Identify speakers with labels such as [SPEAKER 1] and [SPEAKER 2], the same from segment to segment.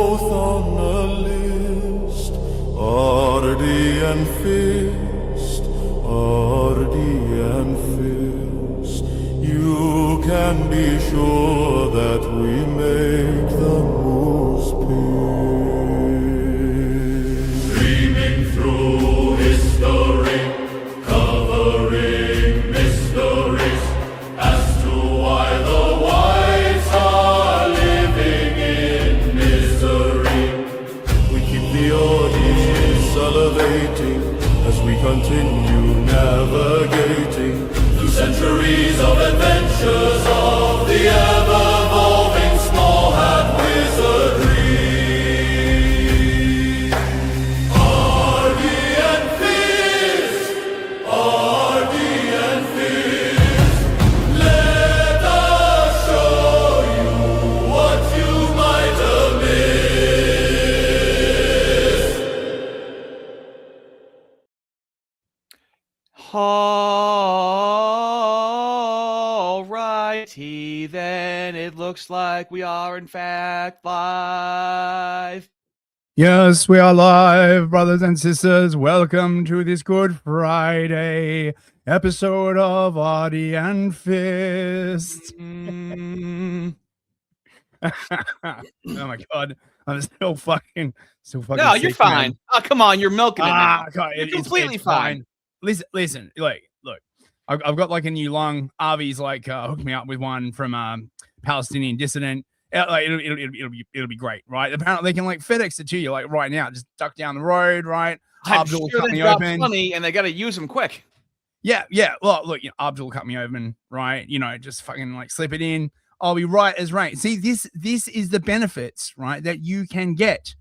[SPEAKER 1] both on the list. Ardy and Fist, Ardy and Fist. You can be sure that we make the most piss. Streaming through history, covering mysteries as to why the whites are living in misery. We keep the audience salivating as we continue navigating through centuries of adventures of the ever-evolving small hat wizardry. Ardy and Fist, Ardy and Fist. Let us show you what you might have missed.
[SPEAKER 2] Alrighty, then it looks like we are in fact live.
[SPEAKER 3] Yes, we are live, brothers and sisters. Welcome to this Good Friday episode of Ardy and Fist.
[SPEAKER 2] Mm.
[SPEAKER 3] Oh my god, I'm still fucking.
[SPEAKER 2] No, you're
[SPEAKER 3] sick,
[SPEAKER 2] fine.
[SPEAKER 3] man.
[SPEAKER 2] Oh, come on, you're milking it now.
[SPEAKER 3] God,
[SPEAKER 2] You're
[SPEAKER 3] it's
[SPEAKER 2] completely fine.
[SPEAKER 3] Listen, like, look, I've got like a new lung. Arvy's like hooked me up with one from Palestinian dissident. Like, it'll be great, right? Apparently they can like FedEx it to you like right now. Just duck down the road, right?
[SPEAKER 2] I'm
[SPEAKER 3] Abdul
[SPEAKER 2] sure
[SPEAKER 3] cut
[SPEAKER 2] they
[SPEAKER 3] me
[SPEAKER 2] got
[SPEAKER 3] open.
[SPEAKER 2] plenty, and they got to use them quick.
[SPEAKER 3] Yeah. Well, look, Abdul cut me open, right? Just fucking like slip it in. I'll be right as rain. See, this is the benefits, right, that you can get.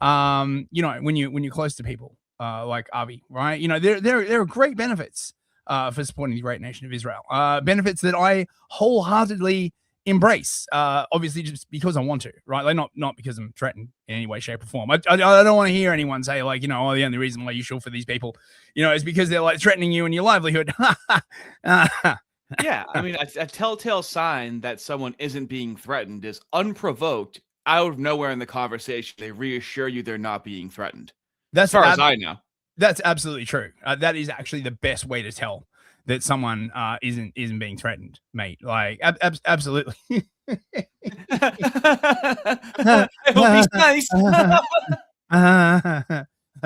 [SPEAKER 3] When you're close to people like Avi, right? There are great benefits for supporting the great nation of Israel. Benefits that I wholeheartedly embrace. Obviously, just because I want to, right? Like not because I'm threatened in any way, shape, or form. I don't want to hear anyone say like, the only reason why you should for these people, is because they're like threatening you and your livelihood.
[SPEAKER 2] Yeah, I mean, a telltale sign that someone isn't being threatened is unprovoked, out of nowhere in the conversation, they reassure you they're not being threatened.
[SPEAKER 3] That's
[SPEAKER 2] as far as I know.
[SPEAKER 3] That's absolutely true. That is actually the best way to tell that someone isn't being threatened, mate. Like, absolutely.
[SPEAKER 2] It would be nice.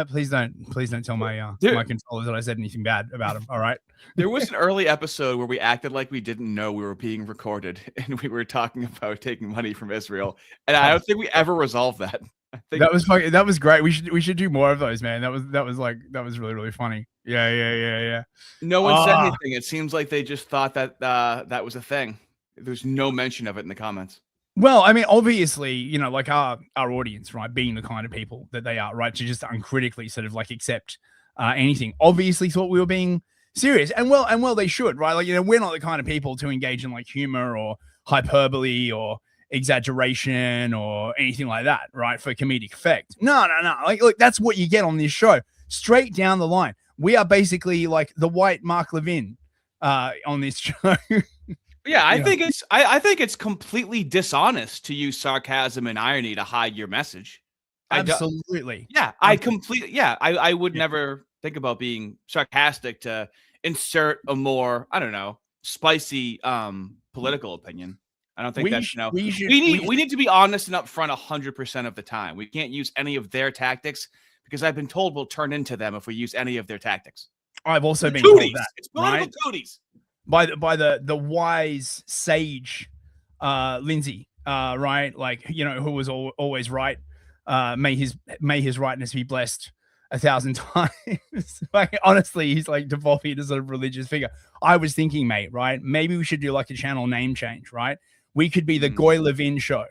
[SPEAKER 3] Please don't tell my my controllers that I said anything bad about them. All right.
[SPEAKER 2] There was an early episode where we acted like we didn't know we were being recorded, and we were talking about taking money from Israel, and I don't think we ever resolved that. I think
[SPEAKER 3] that was great. We should do more of those, man. That was really, really funny. Yeah.
[SPEAKER 2] No one said anything. It seems like they just thought that that was a thing. There's no mention of it in the comments.
[SPEAKER 3] Well, I mean, obviously, like our audience, right, being the kind of people that they are, right, to just uncritically sort of like accept anything, obviously thought we were being serious, and well, they should, right? Like, we're not the kind of people to engage in like humor or hyperbole or exaggeration or anything like that, right, for comedic effect. No. Like, look, that's what you get on this show, straight down the line. We are basically like the white Mark Levin on this show.
[SPEAKER 2] Yeah, I think it's completely dishonest to use sarcasm and irony to hide your message.
[SPEAKER 3] Absolutely.
[SPEAKER 2] I would never think about being sarcastic to insert a more, I don't know, spicy political opinion. I don't think we need to be honest and upfront 100% of the time. We can't use any of their tactics because I've been told we'll turn into them if we use any of their tactics.
[SPEAKER 3] I've also been told that.
[SPEAKER 2] It's political
[SPEAKER 3] right?
[SPEAKER 2] cooties.
[SPEAKER 3] By the wise sage Lindsay, right? Like, who was always right. May his rightness be blessed 1,000 times. Like, honestly, he's like devolved into sort of religious figure. I was thinking, mate, right? Maybe we should do like a channel name change, right? We could be the Goy Levin show,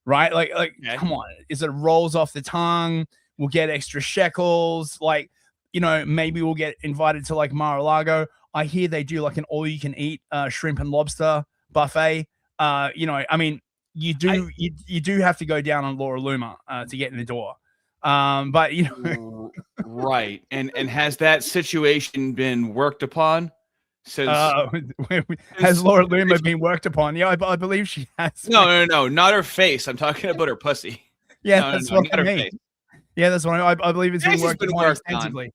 [SPEAKER 3] right? Like, come on, it sort of rolls off the tongue. We'll get extra shekels. Like, maybe we'll get invited to like Mar-a-Lago. I hear they do like an all-you-can-eat shrimp and lobster buffet. I mean, you do have to go down on Laura Luma to get in the door. But
[SPEAKER 2] right. And has that situation been worked upon since?
[SPEAKER 3] Has Laura Luma been worked upon? Yeah, I believe she has.
[SPEAKER 2] No, not her face. I'm talking about her pussy.
[SPEAKER 3] Yeah,
[SPEAKER 2] No,
[SPEAKER 3] that's
[SPEAKER 2] no,
[SPEAKER 3] what I
[SPEAKER 2] not her
[SPEAKER 3] mean.
[SPEAKER 2] face.
[SPEAKER 3] Yeah, that's what I believe it's been worked on extensively.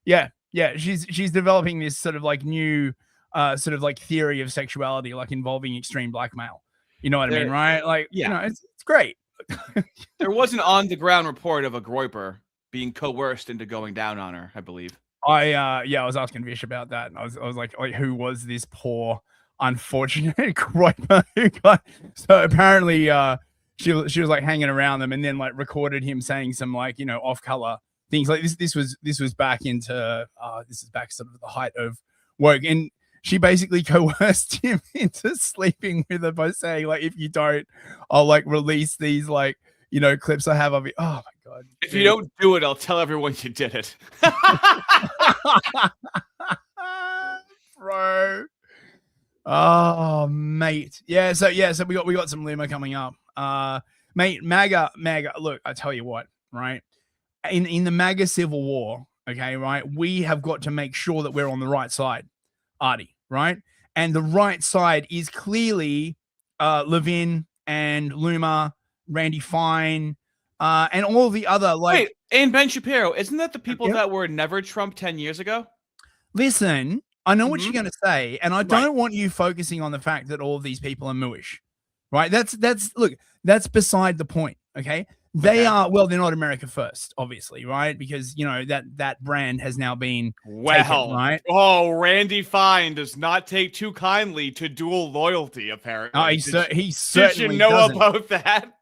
[SPEAKER 3] Yeah, yeah. She's developing this sort of like new sort of like theory of sexuality, like involving extreme blackmail. You know what I mean, right? Like, you know, it's great.
[SPEAKER 2] There was an on-the-ground report of a groiper being coerced into going down on her, I believe.
[SPEAKER 3] I was asking Vish about that, and I was like, who was this poor unfortunate groiper who got? So apparently, she was like hanging around them, and then like recorded him saying some like, you know, off-color things. Like this was back into this is back sort of the height of woke, and she basically coerced him into sleeping with her by saying like, if you don't, I'll like release these like, you know, clips I have of it. Oh my god!
[SPEAKER 2] If you don't do it, I'll tell everyone you did it.
[SPEAKER 3] Bro. Oh, mate. Yeah, so we got some luma coming up. Mate, MAGA, look, I tell you what, right? In the MAGA civil war, okay, right? We have got to make sure that we're on the right side, Ardy, right? And the right side is clearly Levin and Luma, Randy Fine, and all the other like.
[SPEAKER 2] Wait, and Ben Shapiro, isn't that the people that were never Trump 10 years ago?
[SPEAKER 3] Listen, I know what you're going to say, and I don't want you focusing on the fact that all of these people are mooish, right? That's beside the point. Okay, they are. Well, they're not America first, obviously, right? Because you know that brand has now been taken, right?
[SPEAKER 2] Oh, Randy Fine does not take too kindly to dual loyalty. Apparently,
[SPEAKER 3] he certainly
[SPEAKER 2] did you know
[SPEAKER 3] doesn't.
[SPEAKER 2] about that?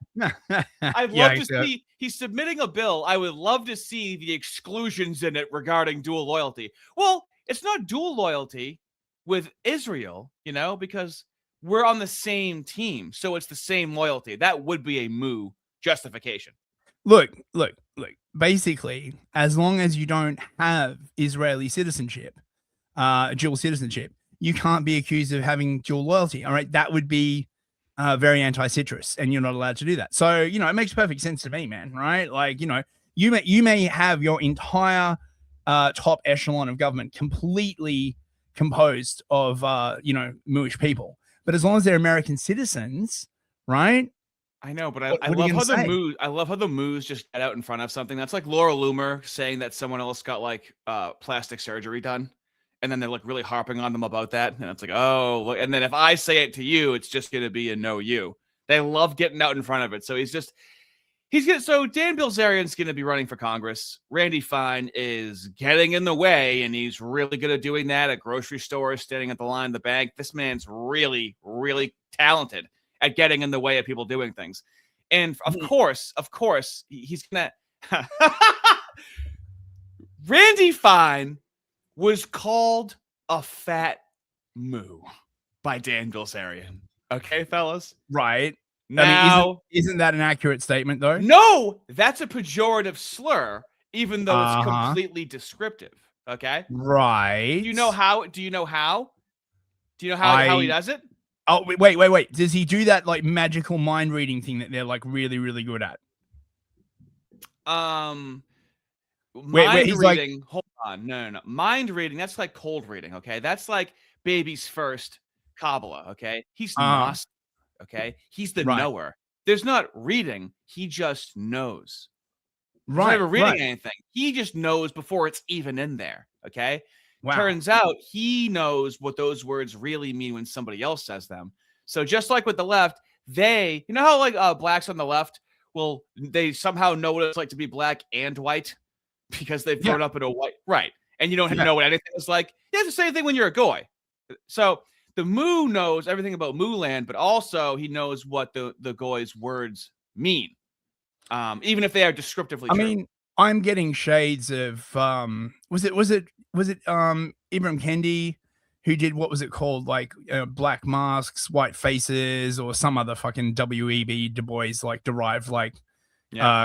[SPEAKER 2] I'd love to
[SPEAKER 3] see.
[SPEAKER 2] He's submitting a bill. I would love to see the exclusions in it regarding dual loyalty. Well, it's not dual loyalty with Israel, you know, because we're on the same team. So it's the same loyalty. That would be a moo justification.
[SPEAKER 3] Look. Basically, as long as you don't have Israeli citizenship, dual citizenship, you can't be accused of having dual loyalty. All right. That would be very anti-citrus, and you're not allowed to do that. So, you know, it makes perfect sense to me, man. Right? Like, you know, you may have your entire top echelon of government completely composed of you know, mooish people, but as long as they're American citizens, right?
[SPEAKER 2] I know, but I love how the moos just get out in front of something. That's like Laura Loomer saying that someone else got like plastic surgery done, and then they're like really harping on them about that, and it's like, oh, look. And then if I say it to you, it's just gonna be a no you. They love getting out in front of it. So so Dan Bilzerian's gonna be running for Congress. Randy Fine is getting in the way, and he's really good at doing that at grocery stores, standing at the line of the bank. This man's really, really talented at getting in the way of people doing things. And of course, he's gonna Randy Fine was called a fat moo by Dan Bilzerian. Okay, fellas?
[SPEAKER 3] Right.
[SPEAKER 2] Now,
[SPEAKER 3] I mean, isn't that an accurate statement, though?
[SPEAKER 2] No, that's a pejorative slur, even though it's completely descriptive. Okay?
[SPEAKER 3] Right.
[SPEAKER 2] Do you know how? Do you know how he does it?
[SPEAKER 3] Oh, wait. Does he do that like magical mind reading thing that they're like really, really good at?
[SPEAKER 2] Mind
[SPEAKER 3] he's
[SPEAKER 2] reading.
[SPEAKER 3] Like,
[SPEAKER 2] hold on. No. Mind reading, that's like cold reading, okay? That's like baby's first Kabbalah, okay? He's not. Okay, he's the knower. There's not reading; he just knows. He's never reading anything. He just knows before it's even in there. Okay. Wow. Turns out he knows what those words really mean when somebody else says them. So just like with the left, you know how like blacks on the left, well, they somehow know what it's like to be black and white because they've grown up in a white and you don't know what anything is like. It's the same thing when you're a goy. So the moo knows everything about moo land, but also he knows what the goy's words mean, even if they are descriptively true.
[SPEAKER 3] I mean, I'm getting shades of was it Ibram Kendi who did, what was it called, like Black Masks, White Faces, or some other fucking W.E.B. Du Bois like derived like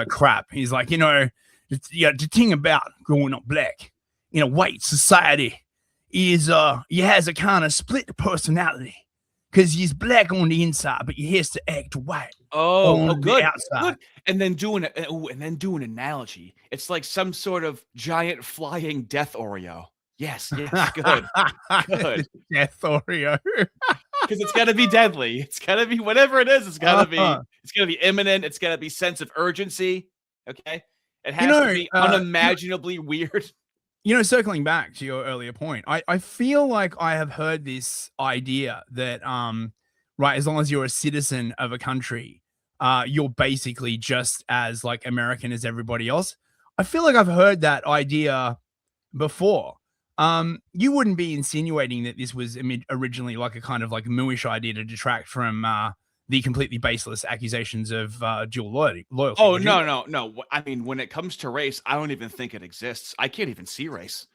[SPEAKER 3] crap. He's like, you know, the thing about growing up black in a white society is he has a kind of split personality because he's black on the inside, but he has to act white on the outside.
[SPEAKER 2] Good. And then doing an analogy. It's like some sort of giant flying death Oreo. Yes, good.
[SPEAKER 3] Death Oreo.
[SPEAKER 2] because it's gonna be deadly. It's gonna be whatever it is. It's gonna be imminent. It's gonna be sense of urgency. Okay, it has to be unimaginably weird.
[SPEAKER 3] Circling back to your earlier point, I feel like I have heard this idea that right, as long as you're a citizen of a country, you're basically just as like American as everybody else. I feel like I've heard that idea before. You wouldn't be insinuating that this was originally like a kind of like mooish idea to detract from the completely baseless accusations of dual loyalty.
[SPEAKER 2] Oh, no. I mean, when it comes to race, I don't even think it exists. I can't even see race.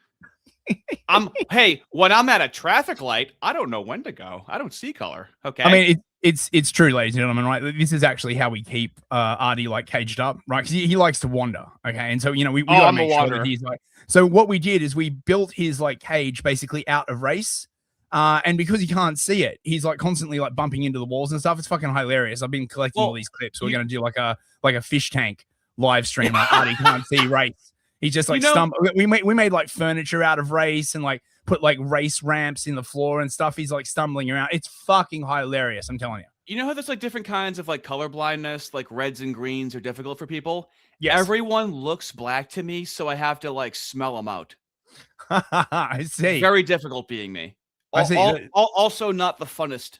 [SPEAKER 2] Hey, when I'm at a traffic light, I don't know when to go. I don't see color. Okay.
[SPEAKER 3] I mean, it's true, ladies and gentlemen, right? This is actually how we keep Ardy like caged up, right? Because he likes to wander. Okay. And so, we gotta make sure that he's like, so what we did is we built his like cage basically out of race. And because he can't see it, he's like constantly like bumping into the walls and stuff. It's fucking hilarious. I've been collecting all these clips. We're gonna do like a fish tank live stream. Like Ardy can't see race. He's just like we made like furniture out of race and like put like race ramps in the floor and stuff. He's like stumbling around. It's fucking hilarious. I'm telling you.
[SPEAKER 2] You know how there's like different kinds of like color blindness, like reds and greens are difficult for people.
[SPEAKER 3] Yes.
[SPEAKER 2] Everyone looks black to me, so I have to like smell them out.
[SPEAKER 3] I see.
[SPEAKER 2] Very difficult being me.
[SPEAKER 3] I see.
[SPEAKER 2] Also not the funnest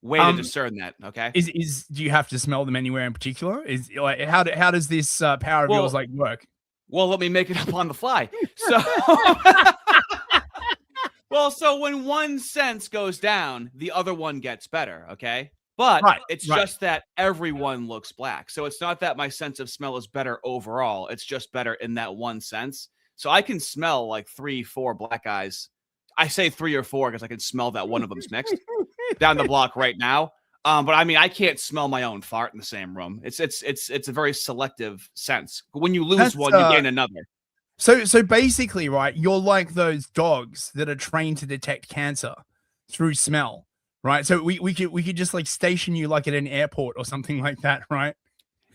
[SPEAKER 2] way to discern that. Okay.
[SPEAKER 3] Do you have to smell them anywhere in particular? Is like how does this power of yours like work?
[SPEAKER 2] Well, let me make it up on the fly. So, so when one sense goes down, the other one gets better. Okay. But it's just that everyone looks black. So it's not that my sense of smell is better overall. It's just better in that one sense. So I can smell like 3-4 black guys. I say 3 or 4 because I can smell that one of them's mixed down the block right now. But I mean, I can't smell my own fart in the same room. It's a very selective sense. When you lose one, you gain another.
[SPEAKER 3] So basically, right, you're like those dogs that are trained to detect cancer through smell, right? So we could just like station you like at an airport or something like that, right?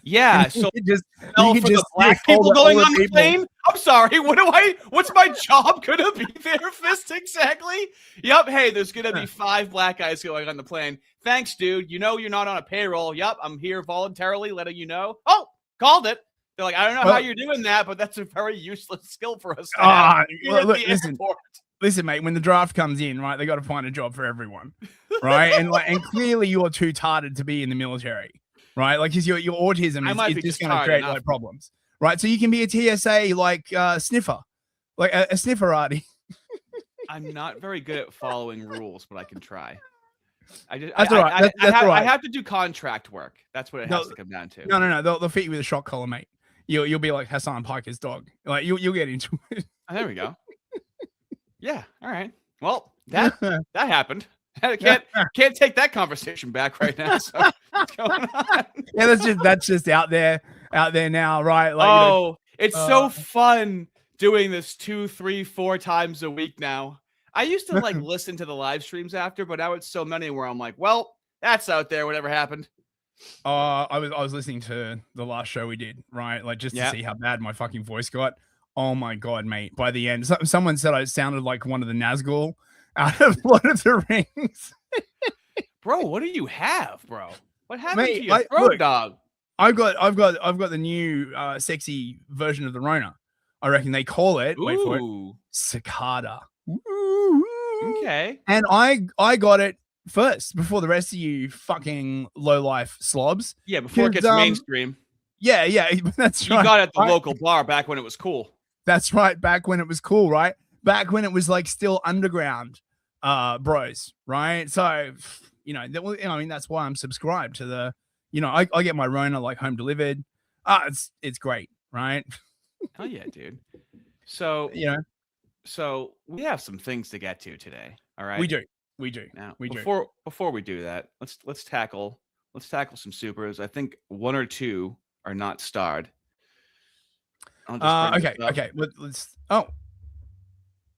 [SPEAKER 2] Yeah. So you could just black people going on the plane. I'm sorry. What's my job gonna be there, Fist? Exactly. Yep. Hey, there's gonna be 5 black guys going on the plane. Thanks, dude. You know you're not on a payroll. Yep. I'm here voluntarily letting you know. Oh, called it. They're like, I don't know how you're doing that, but that's a very useless skill for us.
[SPEAKER 3] Listen, mate, when the draft comes in, right, they got to find a job for everyone, right? and clearly you're too tarded to be in the military, right? Like, because your autism is just going to create like problems, right? So you can be a TSA like sniffer, like a sniffer, Ardy.
[SPEAKER 2] I'm not very good at following rules, but I can try.
[SPEAKER 3] That's all right.
[SPEAKER 2] I have to do contract work. That's what it has to come down to.
[SPEAKER 3] No. They'll fit you with a shock collar, mate. You'll be like Hassan Piker's dog. Like you'll get into it.
[SPEAKER 2] Oh, there we go. Yeah. All right. Well, that happened. I can't take that conversation back right now. So what's going on?
[SPEAKER 3] Yeah, that's just out there now, right? Like,
[SPEAKER 2] it's so fun doing this 2, 3, 4 times a week now. I used to like listen to the live streams after, but now it's so many where I'm like, well, that's out there. Whatever happened.
[SPEAKER 3] I was listening to the last show we did, right? Like just to see how bad my fucking voice got. Oh my god, mate! By the end, someone said I sounded like one of the Nazgul out of Lord of the Rings.
[SPEAKER 2] Bro, what do you have, bro? What happened to your throat, dog?
[SPEAKER 3] I've got the new sexy version of the Rona. I reckon they call it. Wait for it. Cicada.
[SPEAKER 2] Okay.
[SPEAKER 3] And I got it first before the rest of you fucking low life slobs.
[SPEAKER 2] Yeah, before it gets mainstream.
[SPEAKER 3] Yeah, that's right.
[SPEAKER 2] You got it at the local bar back when it was cool.
[SPEAKER 3] That's right, back when it was cool, right? Back when it was like still underground, bros, right? So, I mean, that's why I'm subscribed to the, I get my Rona like home delivered. It's great, right?
[SPEAKER 2] Oh yeah, dude. So, so we have some things to get to today. All right.
[SPEAKER 3] We do.
[SPEAKER 2] Now, before we do that, let's tackle some supers. I think 1 or 2 are not starred.
[SPEAKER 3] Okay. Let's. Oh,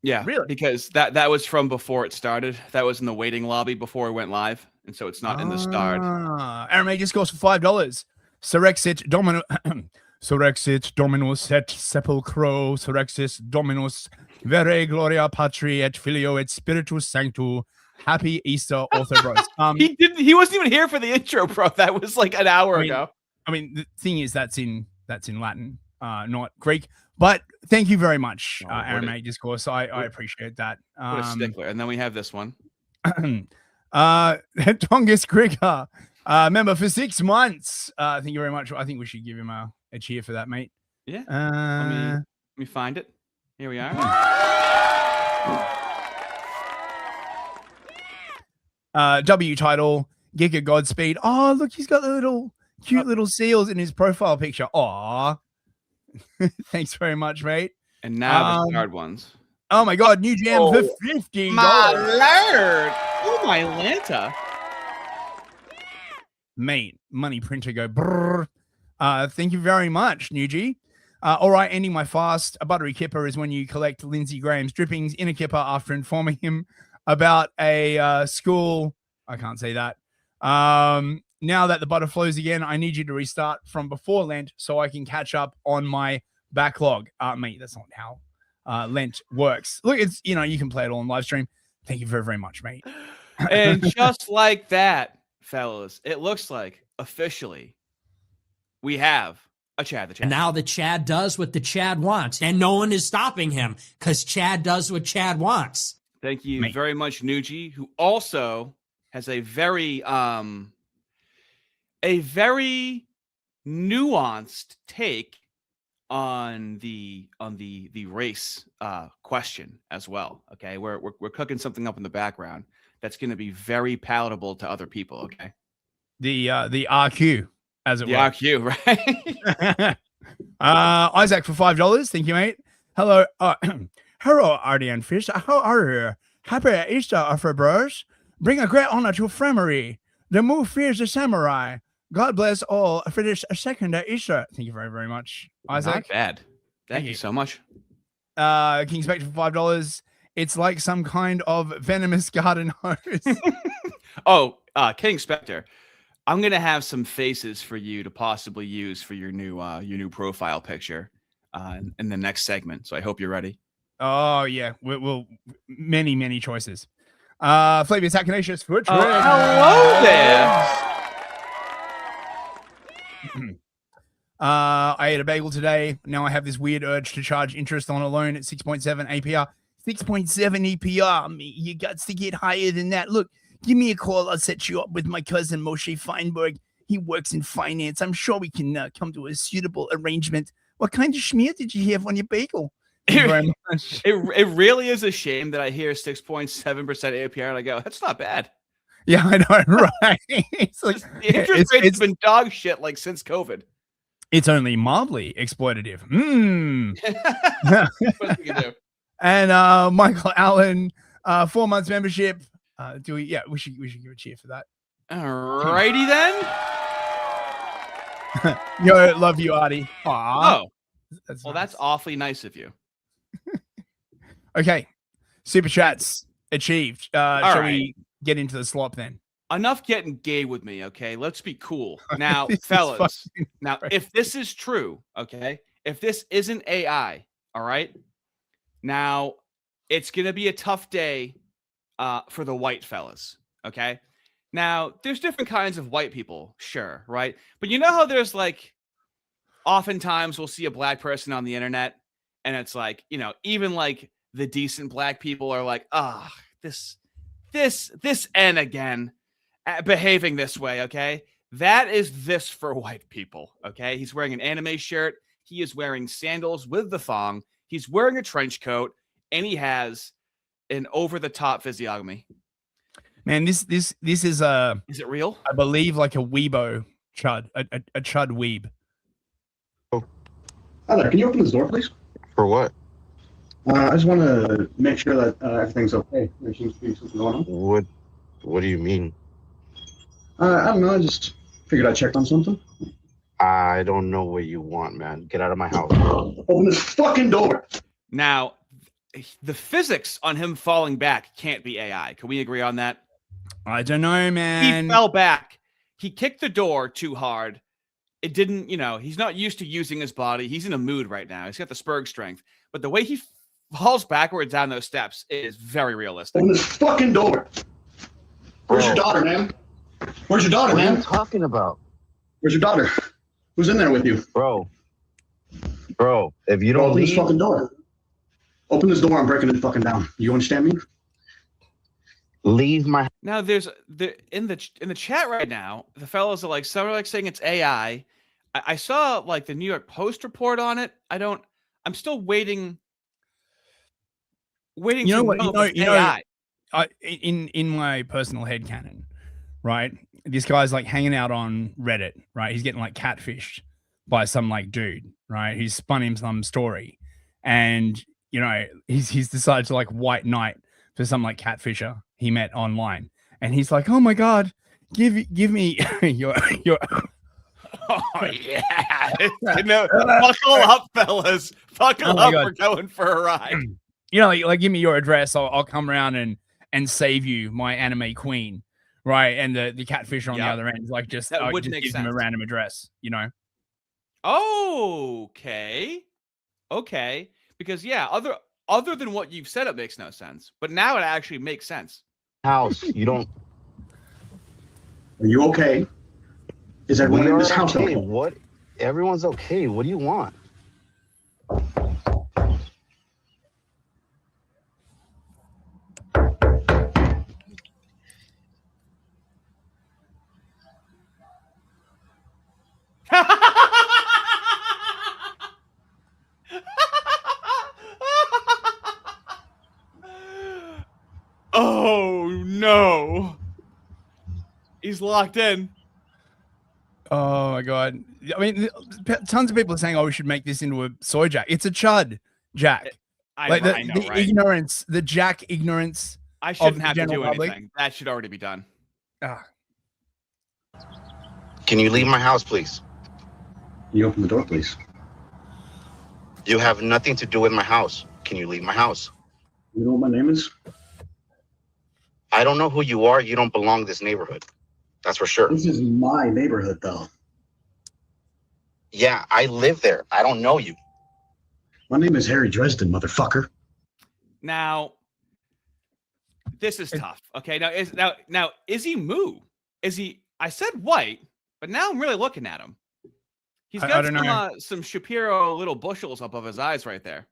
[SPEAKER 2] yeah, really? Because that was from before it started. That was in the waiting lobby before it went live, and so it's not in the starred.
[SPEAKER 3] Arame just goes for $5. Surrexit Domino. Surrexit Dominus et sepulchro, surrexis Dominus, vere gloria patri et filio et spiritus sanctu. Happy Easter, Ortho Bros.
[SPEAKER 2] He wasn't even here for the intro, bro. That was like an hour ago.
[SPEAKER 3] I mean, the thing is, that's in Latin, not Greek. But thank you very much, Aramaic Discourse. I appreciate that.
[SPEAKER 2] What a stickler. And then we have this one.
[SPEAKER 3] Tongus Krieger, member for 6 months. Thank you very much. I think we should give him a cheer for that, mate.
[SPEAKER 2] Yeah. Let me find it. Here we are.
[SPEAKER 3] W title, Giga Godspeed. Oh, look, he's got the little cute little seals in his profile picture. Aw. Thanks very much, mate.
[SPEAKER 2] And now the card ones.
[SPEAKER 3] Oh my god, new jam for $50.
[SPEAKER 2] My lord. Oh my Lanta.
[SPEAKER 3] Mate, money printer go brrr. Thank you very much, Nuji. All right, ending my fast. A buttery kipper is when you collect Lindsey Graham's drippings in a kipper after informing him about a school. I can't say that. Now that the butter flows again, I need you to restart from before Lent so I can catch up on my backlog. Mate, that's not how Lent works. Look, it's, you can play it all on live stream. Thank you very, very much, mate.
[SPEAKER 2] And just like that, fellas, it looks like officially we have a Chad the Chad.
[SPEAKER 4] And now the Chad does what the Chad wants, and no one is stopping him because Chad does what Chad wants.
[SPEAKER 2] Thank you very much, Nuji, who also has a very nuanced take on the race question as well. Okay, we're cooking something up in the background that's going to be very palatable to other people. Okay,
[SPEAKER 3] the RQ, as it were.
[SPEAKER 2] RQ, right?
[SPEAKER 3] Isaac for $5. Thank you, mate. Hello, hello, Ardy and Fish. How are you? Happy Easter, for bros. Bring a great honor to Fremery. The move fears the samurai. God bless all for this second Easter. Thank you very, very much, Isaac.
[SPEAKER 2] Not bad. Thank you so much.
[SPEAKER 3] King Spectre for $5. It's like some kind of venomous garden hose.
[SPEAKER 2] King Spectre, I'm gonna have some faces for you to possibly use for your new profile picture in the next segment. So I hope you're ready.
[SPEAKER 3] Oh yeah, we'll many choices. Flavius Acanacious for
[SPEAKER 2] hello there.
[SPEAKER 3] I ate a bagel today. Now I have this weird urge to charge interest on a loan at 6.7 APR. 6.7 APR. You got to get higher than that. Look, give me a call. I'll set you up with my cousin Moshe Feinberg. He works in finance. I'm sure we can come to a suitable arrangement. What kind of schmear did you have on your bagel?
[SPEAKER 2] It really is a shame that I hear 6.7% APR and I go, that's not bad.
[SPEAKER 3] Yeah, I know, right? It's like
[SPEAKER 2] the interest rate's been dog shit like since COVID.
[SPEAKER 3] It's only mildly exploitative.
[SPEAKER 2] What can you do?
[SPEAKER 3] And Michael Allen, 4 months membership. We should give a cheer for that.
[SPEAKER 2] Alrighty then.
[SPEAKER 3] Yo, love you, Ardy.
[SPEAKER 2] Aww. Oh,
[SPEAKER 3] that's
[SPEAKER 2] well,
[SPEAKER 3] nice.
[SPEAKER 2] That's awfully nice of you.
[SPEAKER 3] Okay, super chats achieved. Shall we get into the slop then?
[SPEAKER 2] Enough getting gay with me, okay? Let's be cool. Now, fellas, if this is true, okay? If this isn't AI, all right? Now, it's going to be a tough day for the white fellas, okay? Now, there's different kinds of white people, sure, right? But you know how there's like, oftentimes we'll see a black person on the internet and it's like, even like the decent black people are like, this N again. Behaving this way, okay? That is this for white people, okay? He's wearing an anime shirt. He is wearing sandals with the thong. He's wearing a trench coat, and he has an over-the-top physiognomy.
[SPEAKER 3] Man, this is
[SPEAKER 2] Is it real?
[SPEAKER 3] I believe like a weebo chud, a chud weeb.
[SPEAKER 5] Oh. Hi there. Can you open this door, please?
[SPEAKER 6] For what?
[SPEAKER 5] I just want to make sure that everything's okay. There seems to be something going on.
[SPEAKER 6] What do you mean?
[SPEAKER 5] I don't know. I just figured I'd check on something.
[SPEAKER 6] I don't know what you want, man. Get out of my house.
[SPEAKER 5] Open this fucking door.
[SPEAKER 2] Now, the physics on him falling back can't be AI. Can we agree on that?
[SPEAKER 3] I don't know, man.
[SPEAKER 2] He fell back. He kicked the door too hard. It didn't, he's not used to using his body. He's in a mood right now. He's got the Spurg strength. But the way he falls backwards down those steps is very realistic.
[SPEAKER 5] Open this fucking door. Where's your daughter, man? Where's your daughter,
[SPEAKER 6] What are
[SPEAKER 5] man?
[SPEAKER 6] you talking about?
[SPEAKER 5] Where's your daughter? Who's in there with you?
[SPEAKER 6] Bro, if you don't
[SPEAKER 5] Open this
[SPEAKER 6] leave,
[SPEAKER 5] fucking door. Open this door. I'm breaking it fucking down. You understand me?
[SPEAKER 6] leave my
[SPEAKER 2] Now there's in the chat right now, the fellows are like, some are like saying it's AI. I saw like the New York Post report on it. I'm still waiting.
[SPEAKER 3] You know what?
[SPEAKER 2] AI.
[SPEAKER 3] In my personal headcanon, right? This guy's like hanging out on Reddit, right? He's getting like catfished by some like dude, right? He's spun him some story, and you know he's decided to like white knight for some like catfisher he met online, and he's like, oh my god, give me your.
[SPEAKER 2] Oh yeah, buckle up, fellas. Buckle up. We're going for a ride.
[SPEAKER 3] You know, like give me your address. I'll come around and save you, my anime queen, right? And the catfish on the other end, like just gives him a random address, you know.
[SPEAKER 2] Okay, because yeah, other than what you've said, it makes no sense. But now it actually makes sense.
[SPEAKER 6] house. You don't.
[SPEAKER 5] Are you okay? Is everyone in this house okay?
[SPEAKER 6] What? Everyone's okay. What do you want?
[SPEAKER 2] Oh no, he's locked in.
[SPEAKER 3] Oh my god! I mean, tons of people are saying, "Oh, we should make this into a soy jack." It's a chud jack.
[SPEAKER 2] I know,
[SPEAKER 3] the
[SPEAKER 2] right?
[SPEAKER 3] Ignorance, the jack ignorance.
[SPEAKER 2] I shouldn't have to do anything. That should already be done.
[SPEAKER 6] Can you leave my house, please?
[SPEAKER 5] Can you open the door, please?
[SPEAKER 6] You have nothing to do with my house. Can you leave my house?
[SPEAKER 5] You know what my name is?
[SPEAKER 6] I don't know who you are. You don't belong in this neighborhood. That's for sure.
[SPEAKER 5] This is my neighborhood, though.
[SPEAKER 6] Yeah, I live there. I don't know you.
[SPEAKER 5] My name is Harry Dresden, motherfucker.
[SPEAKER 2] Now, this is tough. Okay, now is he moo? Is he? I said white, but now I'm really looking at him. He's got some Shapiro little bushels up of his eyes right there.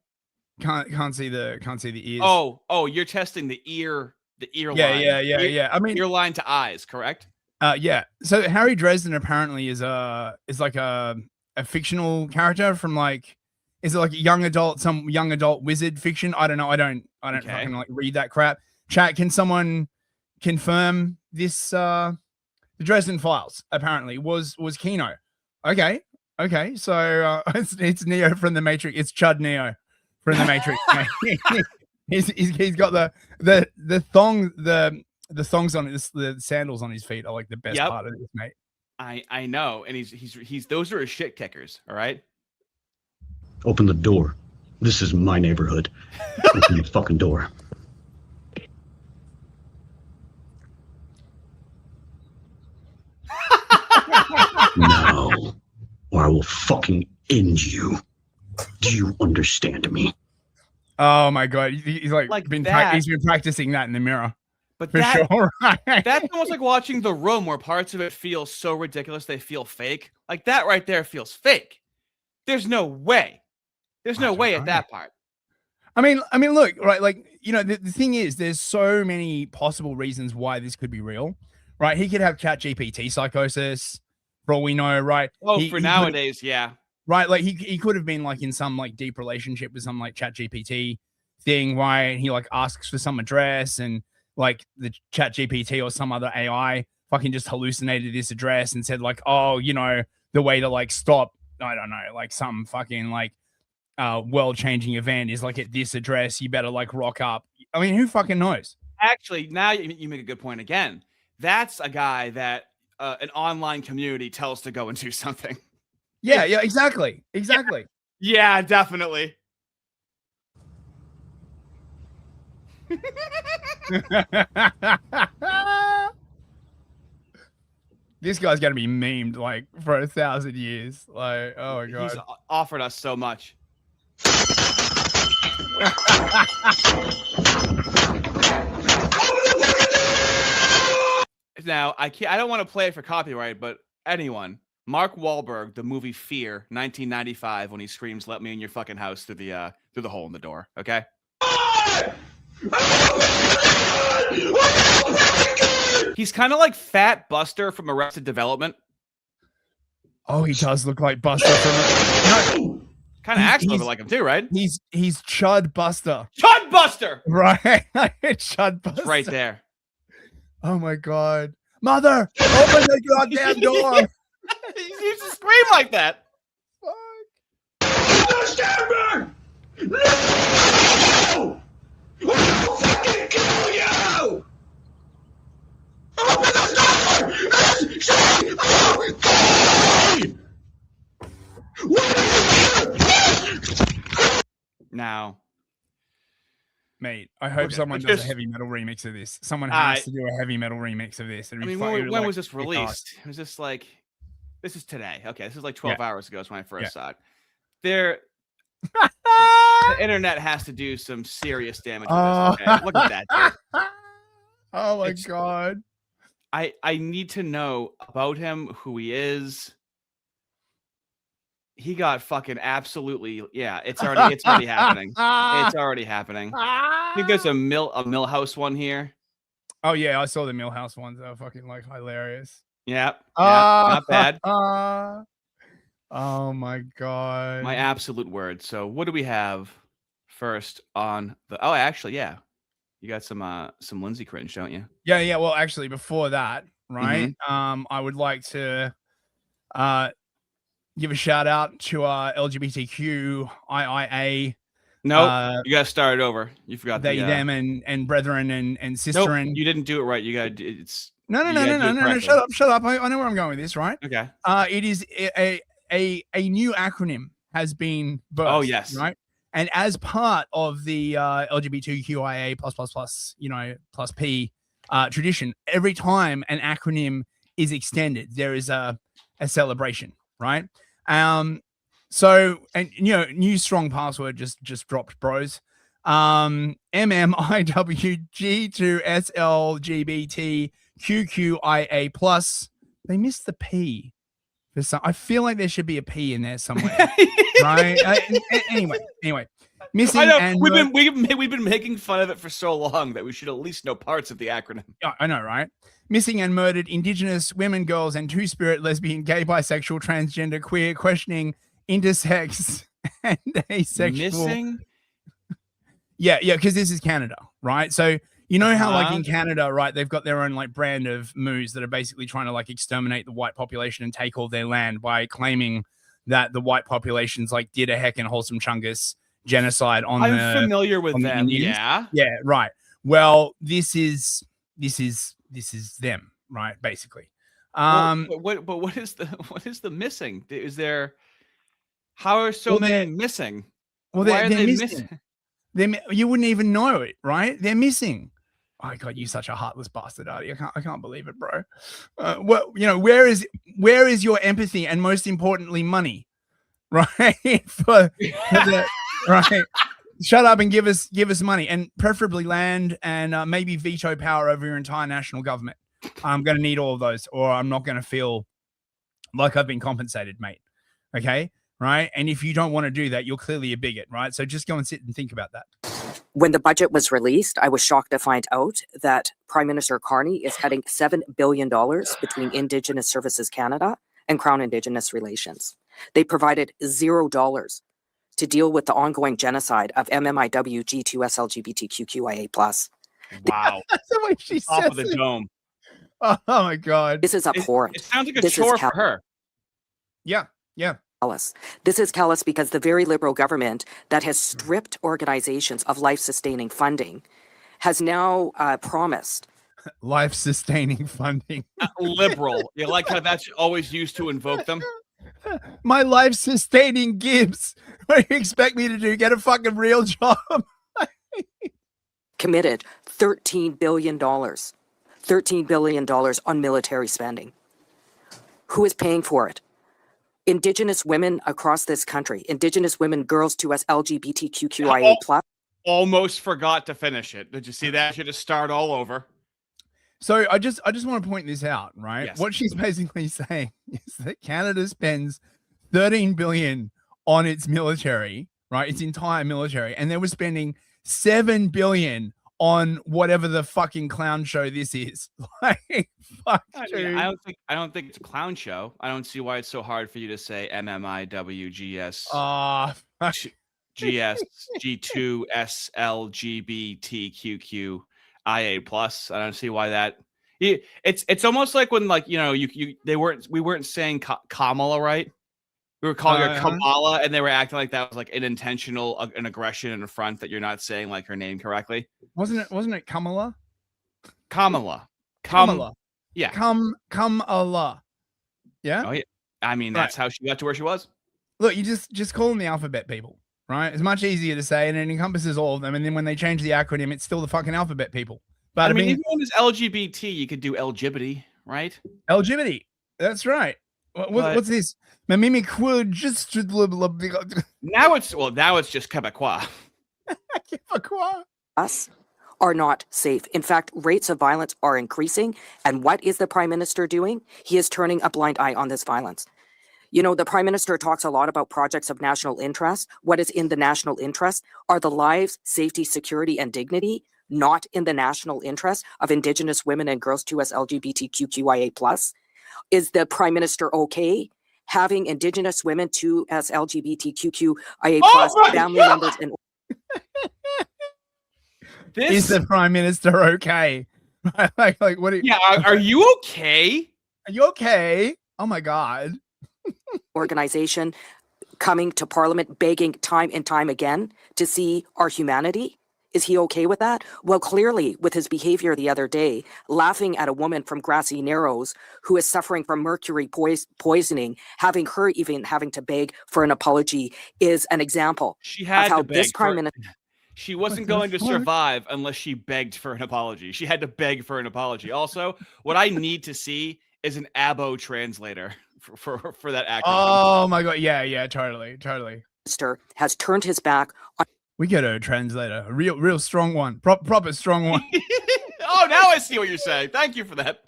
[SPEAKER 3] Can't see the ears.
[SPEAKER 2] Oh, you're testing the ear line.
[SPEAKER 3] Yeah. I mean,
[SPEAKER 2] ear line to eyes, correct?
[SPEAKER 3] Yeah. So Harry Dresden apparently is like a fictional character from like, is it like some young adult wizard fiction? I don't know. I don't fucking like read that crap. Chat, can someone confirm this? The Dresden Files apparently was Kino. Okay. So it's Neo from the Matrix. It's Chud Neo from the Matrix. he's got the thong the thongs on the sandals on his feet are like the best part of this, mate.
[SPEAKER 2] I know, and he's those are his shit kickers. All right.
[SPEAKER 5] Open the door. This is my neighborhood. Open the fucking door. Now, or I will fucking end you. Do you understand me?
[SPEAKER 3] Oh my god, he's like been practicing that in the mirror.
[SPEAKER 2] But
[SPEAKER 3] for sure,
[SPEAKER 2] that's almost like watching The Room, where parts of it feel so ridiculous they feel fake. Like that right there feels fake. There's no way. There's no way at that part.
[SPEAKER 3] I mean, look, right? Like, you know, the thing is, there's so many possible reasons why this could be real, right? He could have ChatGPT psychosis, for all we know, right?
[SPEAKER 2] Oh, for nowadays, yeah.
[SPEAKER 3] Right, like he could have been like in some like deep relationship with some like ChatGPT thing, right? And he like asks for some address, and like the ChatGPT or some other AI fucking just hallucinated this address and said like, oh, you know, the way to like stop, I don't know, like some fucking like world-changing event is like at this address. You better like rock up. I mean, who fucking knows?
[SPEAKER 2] Actually, now you make a good point again. That's a guy that an online community tells to go and do something.
[SPEAKER 3] Yeah, exactly.
[SPEAKER 2] Yeah, definitely.
[SPEAKER 3] This guy's gonna be memed like for 1,000 years. Like, oh my god,
[SPEAKER 2] he's offered us so much. now. I don't want to play it for copyright, but anyone, Mark Wahlberg, the movie Fear, 1995, when he screams, "Let me in your fucking house" through the hole in the door. Okay. He's kind of like Fat Buster from Arrested Development.
[SPEAKER 3] Oh, he does look like Buster from.
[SPEAKER 2] Kind of acts a little like him too, right?
[SPEAKER 3] He's Chud Buster.
[SPEAKER 2] Chud Buster.
[SPEAKER 3] Right, Chud Buster.
[SPEAKER 2] It's right there.
[SPEAKER 3] Oh my God, Mother, open the goddamn door.
[SPEAKER 2] He used to scream like that.
[SPEAKER 5] Understand me? No! I'll fucking kill you! Open the door! It's shame! Oh, God! What are you?
[SPEAKER 2] Now,
[SPEAKER 3] mate, I hope someone does a heavy metal remix of this. Someone has to do a heavy metal remix of this.
[SPEAKER 2] I mean, when was this released? It was just like, this is today. Okay, this is like 12 hours ago is when I first saw it. The internet has to do some serious damage with this. Okay? Look at that, dude.
[SPEAKER 3] Oh my God.
[SPEAKER 2] I need to know about him, who he is. He got fucking absolutely, it's already happening. It's already happening. I think there's a Millhouse one here.
[SPEAKER 3] Oh yeah, I saw the Millhouse ones. They were fucking like hilarious.
[SPEAKER 2] Yeah, not bad.
[SPEAKER 3] Oh my God.
[SPEAKER 2] My absolute word. So what do we have first on the? Oh, actually, yeah, you got some Lindsay cringe, don't you?
[SPEAKER 3] Yeah. Well, actually, before that, right? I would like to give a shout out to our LGBTQIA.
[SPEAKER 2] No, you got to start it over. You forgot
[SPEAKER 3] they, them, and brethren and sister.
[SPEAKER 2] Nope, you didn't do it right. You got to. It's
[SPEAKER 3] no. Shut up. I know where I'm going with this, right?
[SPEAKER 2] Okay.
[SPEAKER 3] It is a new acronym has been birthed.
[SPEAKER 2] Oh yes.
[SPEAKER 3] Right. And as part of the LGBTQIA plus P tradition, every time an acronym is extended, there is a celebration, right? So, and new strong password just dropped, bros. MMIWG to SLGBTQQIA plus. They missed the P. I feel like there should be a P in there somewhere, right? Anyway, missing.
[SPEAKER 2] I know
[SPEAKER 3] and
[SPEAKER 2] we've been making fun of it for so long that we should at least know parts of the acronym.
[SPEAKER 3] I know, right? Missing and murdered Indigenous women, girls, and two-spirit, lesbian, gay, bisexual, transgender, queer, questioning, intersex, and asexual.
[SPEAKER 2] Missing.
[SPEAKER 3] Yeah, because this is Canada, right? So you know how like in Canada, right, they've got their own like brand of moos that are basically trying to like exterminate the white population and take all their land by claiming that the white populations like did a heckin' wholesome chungus genocide on
[SPEAKER 2] I'm familiar with them.
[SPEAKER 3] Indians.
[SPEAKER 2] Yeah,
[SPEAKER 3] right. Well, this is them, right? Basically.
[SPEAKER 2] What is the missing? Is there? How are so many missing?
[SPEAKER 3] Well, they're missing. You wouldn't even know it, right? They're missing. Oh God, you're such a heartless bastard, Ardy. I can't believe it, bro. Well, where is your empathy and most importantly, money, right? for the, right. Shut up and give us money and preferably land and maybe veto power over your entire national government. I'm going to need all of those, or I'm not going to feel like I've been compensated, mate. Okay. Right. And if you don't want to do that, you're clearly a bigot. Right. So just go and sit and think about that.
[SPEAKER 7] When the budget was released, I was shocked to find out that Prime Minister Carney is cutting $7 billion between Indigenous Services Canada and Crown Indigenous Relations. They provided $0 to deal with the ongoing genocide of MMIWG2SLGBTQIA+.
[SPEAKER 2] Wow.
[SPEAKER 3] That's the way she
[SPEAKER 2] Top
[SPEAKER 3] says
[SPEAKER 2] of the
[SPEAKER 3] it.
[SPEAKER 2] dome.
[SPEAKER 3] Oh my God.
[SPEAKER 7] This is abhorrent.
[SPEAKER 2] It sounds like a chore for her.
[SPEAKER 3] Yeah.
[SPEAKER 7] This is callous because the very Liberal government that has stripped organizations of life-sustaining funding has now promised
[SPEAKER 3] life-sustaining funding.
[SPEAKER 2] Liberal. You like how that's always used to invoke them?
[SPEAKER 3] My life-sustaining Gibbs. What do you expect me to do? Get a fucking real job?
[SPEAKER 7] committed $13 billion. $13 billion on military spending. Who is paying for it? Indigenous women across this country. Indigenous women, girls to us, LGBTQIA+.
[SPEAKER 2] Almost forgot to finish it. Did you see that? Should have started all over.
[SPEAKER 3] So I just want to point this out, right?
[SPEAKER 2] Yes.
[SPEAKER 3] What she's basically saying is that Canada spends 13 billion on its military, right? Its entire military, and they were spending 7 billion on whatever the fucking clown show this is. Like, fuck, dude.
[SPEAKER 2] I don't think it's a clown show. I don't see why it's so hard for you to say MMIWGS. GS G2 SLGBTQQ IA plus. I don't see why that. It's almost like when, like, you know, we weren't saying Kamala right. We were calling her Kamala, and they were acting like that was like an intentional an aggression in the front that you're not saying like her name correctly.
[SPEAKER 3] Wasn't it Kamala?
[SPEAKER 2] Kamala. Yeah.
[SPEAKER 3] Kamala. Yeah.
[SPEAKER 2] Oh yeah. I mean, that's how she got to where she was.
[SPEAKER 3] Look, you just call them the alphabet people, right? It's much easier to say, and it encompasses all of them. And then when they change the acronym, it's still the fucking alphabet people. But
[SPEAKER 2] I mean, if one is LGBT, you could do LGBT, right?
[SPEAKER 3] LGBT. That's right. What's this? Now it's
[SPEAKER 2] just Quebecois.
[SPEAKER 3] Quebecois.
[SPEAKER 7] Us are not safe. In fact, rates of violence are increasing. And what is the Prime Minister doing? He is turning a blind eye on this violence. You know, the Prime Minister talks a lot about projects of national interest. What is in the national interest are the lives, safety, security, and dignity, not in the national interest of Indigenous women and girls too as LGBTQIA+. Is the Prime Minister okay having Indigenous women too as LGBTQIA+ family members? And
[SPEAKER 3] is the Prime Minister okay? like what?
[SPEAKER 2] Are you okay?
[SPEAKER 3] Are you okay? Oh my God.
[SPEAKER 7] Organization coming to Parliament begging time and time again to see our humanity. Is he okay with that? Well, clearly, with his behavior the other day, laughing at a woman from Grassy Narrows who is suffering from mercury poisoning, having her even having to beg for an apology is an example
[SPEAKER 2] of how
[SPEAKER 7] this Prime Minister.
[SPEAKER 2] She wasn't going to survive unless she begged for an apology. She had to beg for an apology. Also, what I need to see is an ABO translator for that actor.
[SPEAKER 3] Oh my God. Yeah, totally.
[SPEAKER 7] Has turned his back on.
[SPEAKER 3] We get a translator, a real strong one, proper strong one.
[SPEAKER 2] Oh, now I see what you're saying. Thank you for that.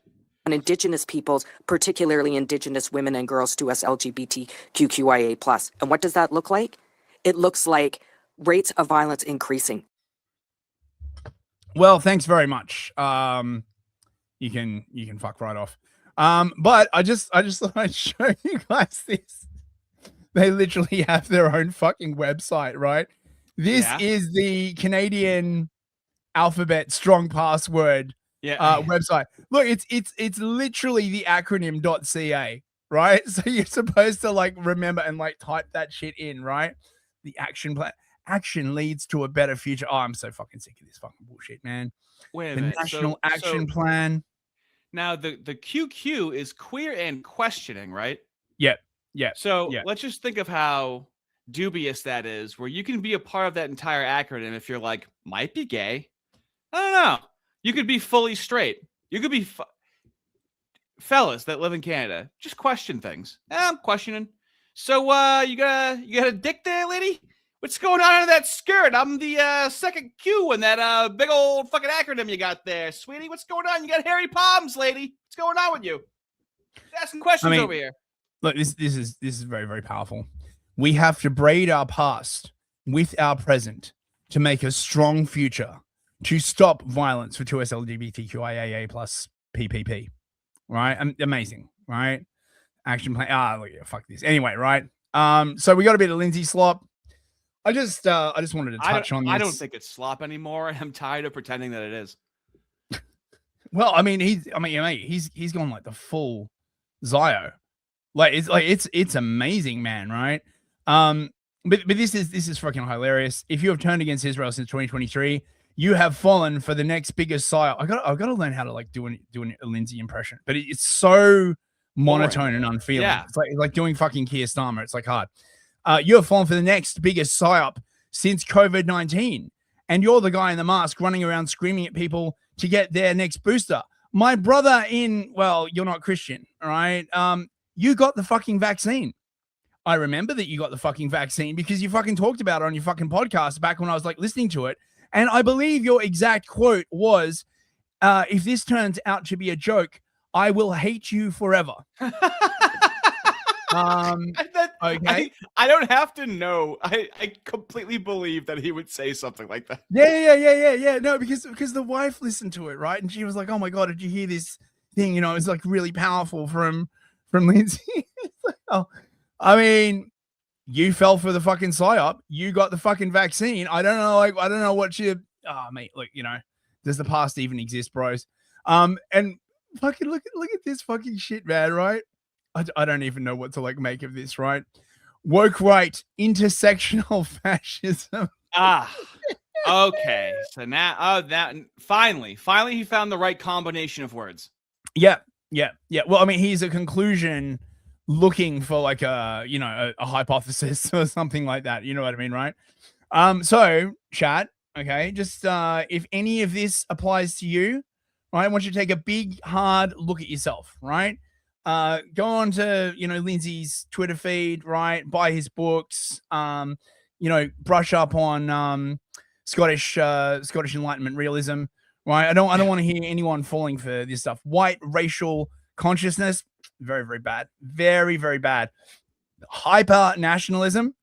[SPEAKER 7] On Indigenous peoples, particularly Indigenous women and girls too as LGBTQIA+. And what does that look like? It looks like rates of violence increasing.
[SPEAKER 3] Well, thanks very much. You can fuck right off. But I just thought I'd show you guys this. They literally have their own fucking website, right? This is the Canadian alphabet strong password website. Look, it's literally the acronym .ca, right? So you're supposed to like remember and like type that shit in, right? The action plan. Action leads to a better future. Oh, I'm so fucking sick of this fucking bullshit, man.
[SPEAKER 2] Wait a
[SPEAKER 3] the
[SPEAKER 2] minute.
[SPEAKER 3] National Action Plan.
[SPEAKER 2] Now the QQ is queer and questioning, right?
[SPEAKER 3] Yep.
[SPEAKER 2] So let's just think of how dubious that is, where you can be a part of that entire acronym if you're like, might be gay. I don't know. You could be fully straight. You could be fellas that live in Canada. Just question things. I'm questioning. So you got a dick there, lady? What's going on in that skirt? I'm the second Q in that big old fucking acronym you got there, sweetie. What's going on? You got hairy palms, lady. What's going on with you? Asking questions over here.
[SPEAKER 3] Look, this is very, very powerful. We have to braid our past with our present to make a strong future, to stop violence for 2S LGBTQIAA plus PPP. Right? Amazing, right? Action plan. Look, fuck this. Anyway, right? So we got a bit of Lindsay slop. I just wanted to touch on this.
[SPEAKER 2] I don't think it's slop anymore. I'm tired of pretending that it is.
[SPEAKER 3] Well, I mean, he's gone like the full Zio. It's amazing, man, right? But this is fucking hilarious. If you have turned against Israel since 2023, you have fallen for the next biggest psyop. I got to learn how to like do a Lindsay impression, but it's so monotone and unfeeling. Yeah. It's like doing fucking Keir Starmer. It's like hard. You have fallen for the next biggest psyop since COVID-19, and you're the guy in the mask running around screaming at people to get their next booster. My brother you're not Christian, all right? You got the fucking vaccine. I remember that you got the fucking vaccine because you fucking talked about it on your fucking podcast back when I was like listening to it. And I believe your exact quote was, if this turns out to be a joke, I will hate you forever. Okay.
[SPEAKER 2] I don't have to know. I completely believe that he would say something like that.
[SPEAKER 3] Yeah. No, because the wife listened to it, right? And she was like, "Oh my god, did you hear this thing? You know, it's like really powerful from Lindsay." Oh, I mean, you fell for the fucking psyop. You got the fucking vaccine. I don't know, I don't know what you. Oh, mate, look, you know, does the past even exist, bros? And fucking look at this fucking shit, man. Right? I don't even know what to like make of this, right? Woke right, intersectional fascism.
[SPEAKER 2] Okay. So now, that finally he found the right combination of words.
[SPEAKER 3] Yeah. Well, I mean, he's a conclusion looking for like a hypothesis or something like that. You know what I mean, right? So chat, okay, just if any of this applies to you, right, I want you to take a big, hard look at yourself, right? Go on to, Lindsay's Twitter feed, right? Buy his books, brush up on Scottish Enlightenment realism, right? I don't want to hear anyone falling for this stuff. White racial consciousness, very, very bad. Very, very bad. Hyper nationalism.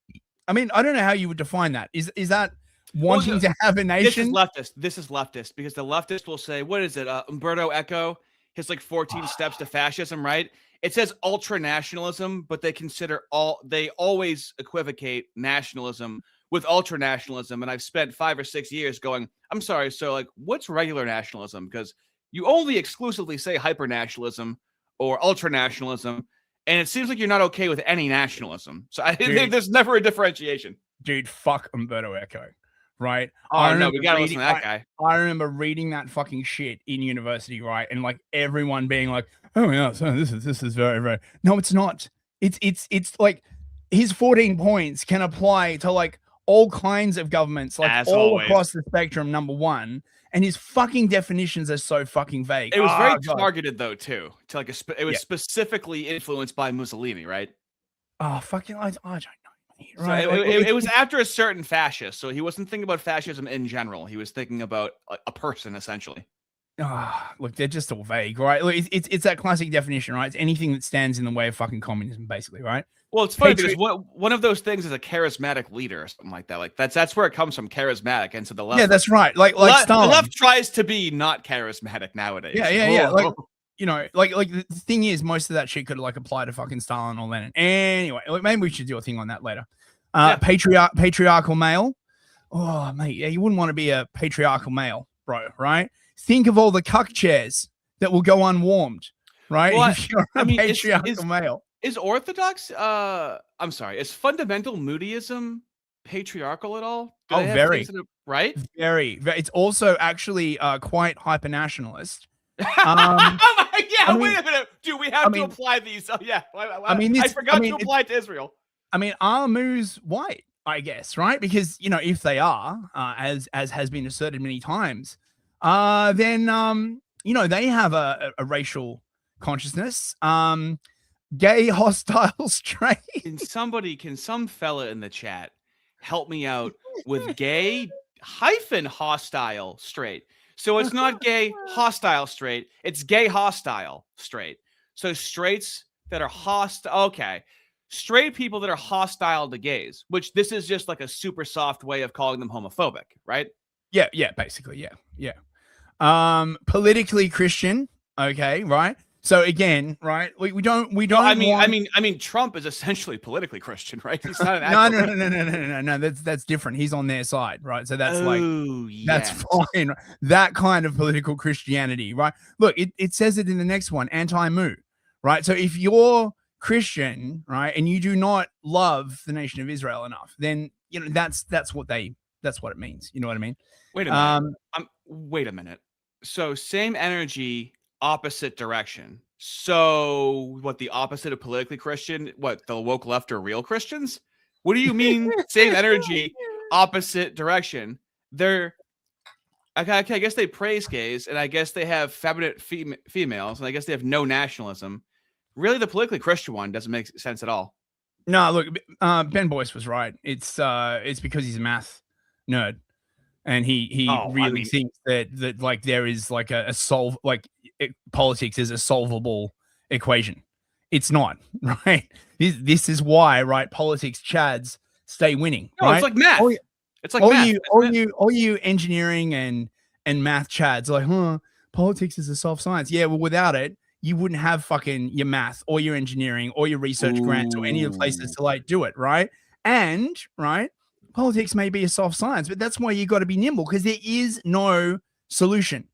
[SPEAKER 3] I mean, I don't know how you would define that. Is that wanting to have a nation?
[SPEAKER 2] This is leftist because the leftist will say, what is it? Umberto Eco, his like 14 steps to fascism, right? It says ultra nationalism, but they always equivocate nationalism with ultra nationalism. And I've spent 5 or 6 years going, I'm sorry, so like what's regular nationalism? Because you only exclusively say hyper nationalism or ultra nationalism, and it seems like you're not okay with any nationalism. So there's never a differentiation.
[SPEAKER 3] Dude, fuck Umberto Eco. Right?
[SPEAKER 2] Oh no, we gotta listen to that guy.
[SPEAKER 3] I remember reading that fucking shit in university, right? And like everyone being like, "Oh yeah, so this is very, very." No, it's not. It's like his 14 points can apply to like all kinds of governments, like
[SPEAKER 2] as
[SPEAKER 3] all
[SPEAKER 2] always.
[SPEAKER 3] Across the spectrum. Number one, and his fucking definitions are so fucking vague.
[SPEAKER 2] It was very targeted though, too. To like it was specifically influenced by Mussolini, right?
[SPEAKER 3] Oh fucking! I don't know.
[SPEAKER 2] Right. So it was after a certain fascist, so he wasn't thinking about fascism in general. He was thinking about a person, essentially.
[SPEAKER 3] Look, they're just all vague, right? Look, it's that classic definition, right? It's anything that stands in the way of fucking communism, basically, right?
[SPEAKER 2] Well, it's funny because one of those things is a charismatic leader or something like that. Like that's where it comes from, charismatic. And so the left,
[SPEAKER 3] yeah, that's right. Like Stalin.
[SPEAKER 2] The left tries to be not charismatic nowadays.
[SPEAKER 3] Yeah. Like the thing is, most of that shit could like apply to fucking Stalin or Lenin. Anyway, maybe we should do a thing on that later. Patriarchal male. Oh, mate, yeah, you wouldn't want to be a patriarchal male, bro, right? Think of all the cuck chairs that will go unwarmed, right?
[SPEAKER 2] Well,
[SPEAKER 3] if you're a patriarchal male.
[SPEAKER 2] Is Orthodox, I'm sorry, is fundamental Moodyism patriarchal at all?
[SPEAKER 3] Very.
[SPEAKER 2] Right?
[SPEAKER 3] Very. It's also actually quite hyper-nationalist.
[SPEAKER 2] Wait a minute. Do we have to apply these? Oh, yeah. I forgot to apply it to Israel.
[SPEAKER 3] I mean, are moos white, I guess, right? Because, if they are, as has been asserted many times, then, they have a racial consciousness. Gay, hostile, straight.
[SPEAKER 2] Can some fella in the chat help me out with gay -hostile straight? So it's not gay hostile straight, it's gay hostile straight. So straights that are hostile. Okay. Straight people that are hostile to gays, which this is just like a super soft way of calling them homophobic, right?
[SPEAKER 3] Yeah, basically, yeah. Politically Christian, okay, right? So again, right? We don't.
[SPEAKER 2] I mean, Trump is essentially politically Christian, right? He's not an
[SPEAKER 3] no. That's different. He's on their side, right? So that's that's fine. That kind of political Christianity, right? Look, it says it in the next one, anti-moo, right? So if you're Christian, right, and you do not love the nation of Israel enough, then that's what it means. You know what I mean?
[SPEAKER 2] Wait a minute. Wait a minute. So same energy, opposite direction. So what, the opposite of politically Christian? What, the woke left are real Christians? What do you mean same energy, opposite direction? They're okay, I guess they praise gays, and I guess they have feminine females, and I guess they have no nationalism. Really, the politically Christian one doesn't make sense at all.
[SPEAKER 3] No, look, Ben Boyce was right. It's because he's a math nerd. and he really thinks that like there is like a solve like politics is a solvable equation. It's not, right? This is why, right? Politics chads stay winning.
[SPEAKER 2] No,
[SPEAKER 3] right?
[SPEAKER 2] It's like math. It's like
[SPEAKER 3] all you engineering and math chads are like, politics is a soft science. Yeah, well, without it, you wouldn't have fucking your math or your engineering or your research grants or any of the places to like do it, right? And right, politics may be a soft science, but that's why you got to be nimble because there is no solution.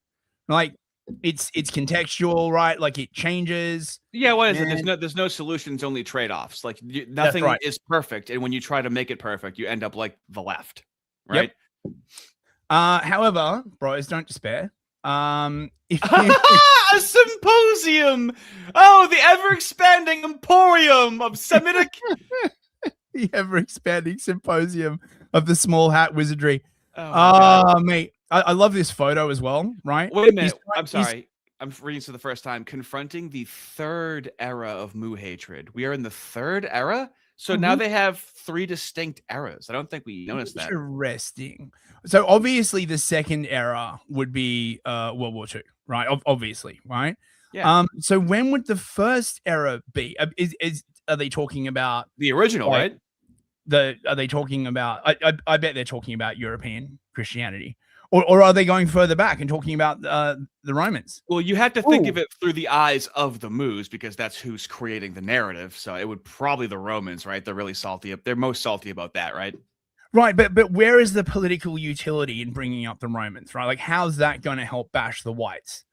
[SPEAKER 3] Like it's contextual, right? Like it changes.
[SPEAKER 2] Yeah, what is it? There's no solutions, only trade-offs. Like nothing is perfect, and when you try to make it perfect, you end up like the left, right?
[SPEAKER 3] Yep. However, bros, don't despair. If
[SPEAKER 2] a symposium. Oh, the ever-expanding emporium of Semitic.
[SPEAKER 3] The ever-expanding symposium of the small hat wizardry.
[SPEAKER 2] Oh,
[SPEAKER 3] mate, I love this photo as well. Right?
[SPEAKER 2] Wait a minute. I'm sorry. I'm reading this for the first time. Confronting the third era of Mu hatred. We are in the third era. So now they have 3 distinct eras. I don't think we noticed that.
[SPEAKER 3] Interesting. So obviously the second era would be World War II, right? Obviously, right?
[SPEAKER 2] Yeah.
[SPEAKER 3] So when would the first era be? Are they talking about
[SPEAKER 2] the original, right?
[SPEAKER 3] Are they talking about? I bet they're talking about European Christianity, or are they going further back and talking about the Romans?
[SPEAKER 2] Well, you have to think of it through the eyes of the Moos because that's who's creating the narrative. So it would probably the Romans, right? They're really salty. They're most salty about that, right?
[SPEAKER 3] Right, but where is the political utility in bringing up the Romans, right? Like, how's that going to help bash the whites?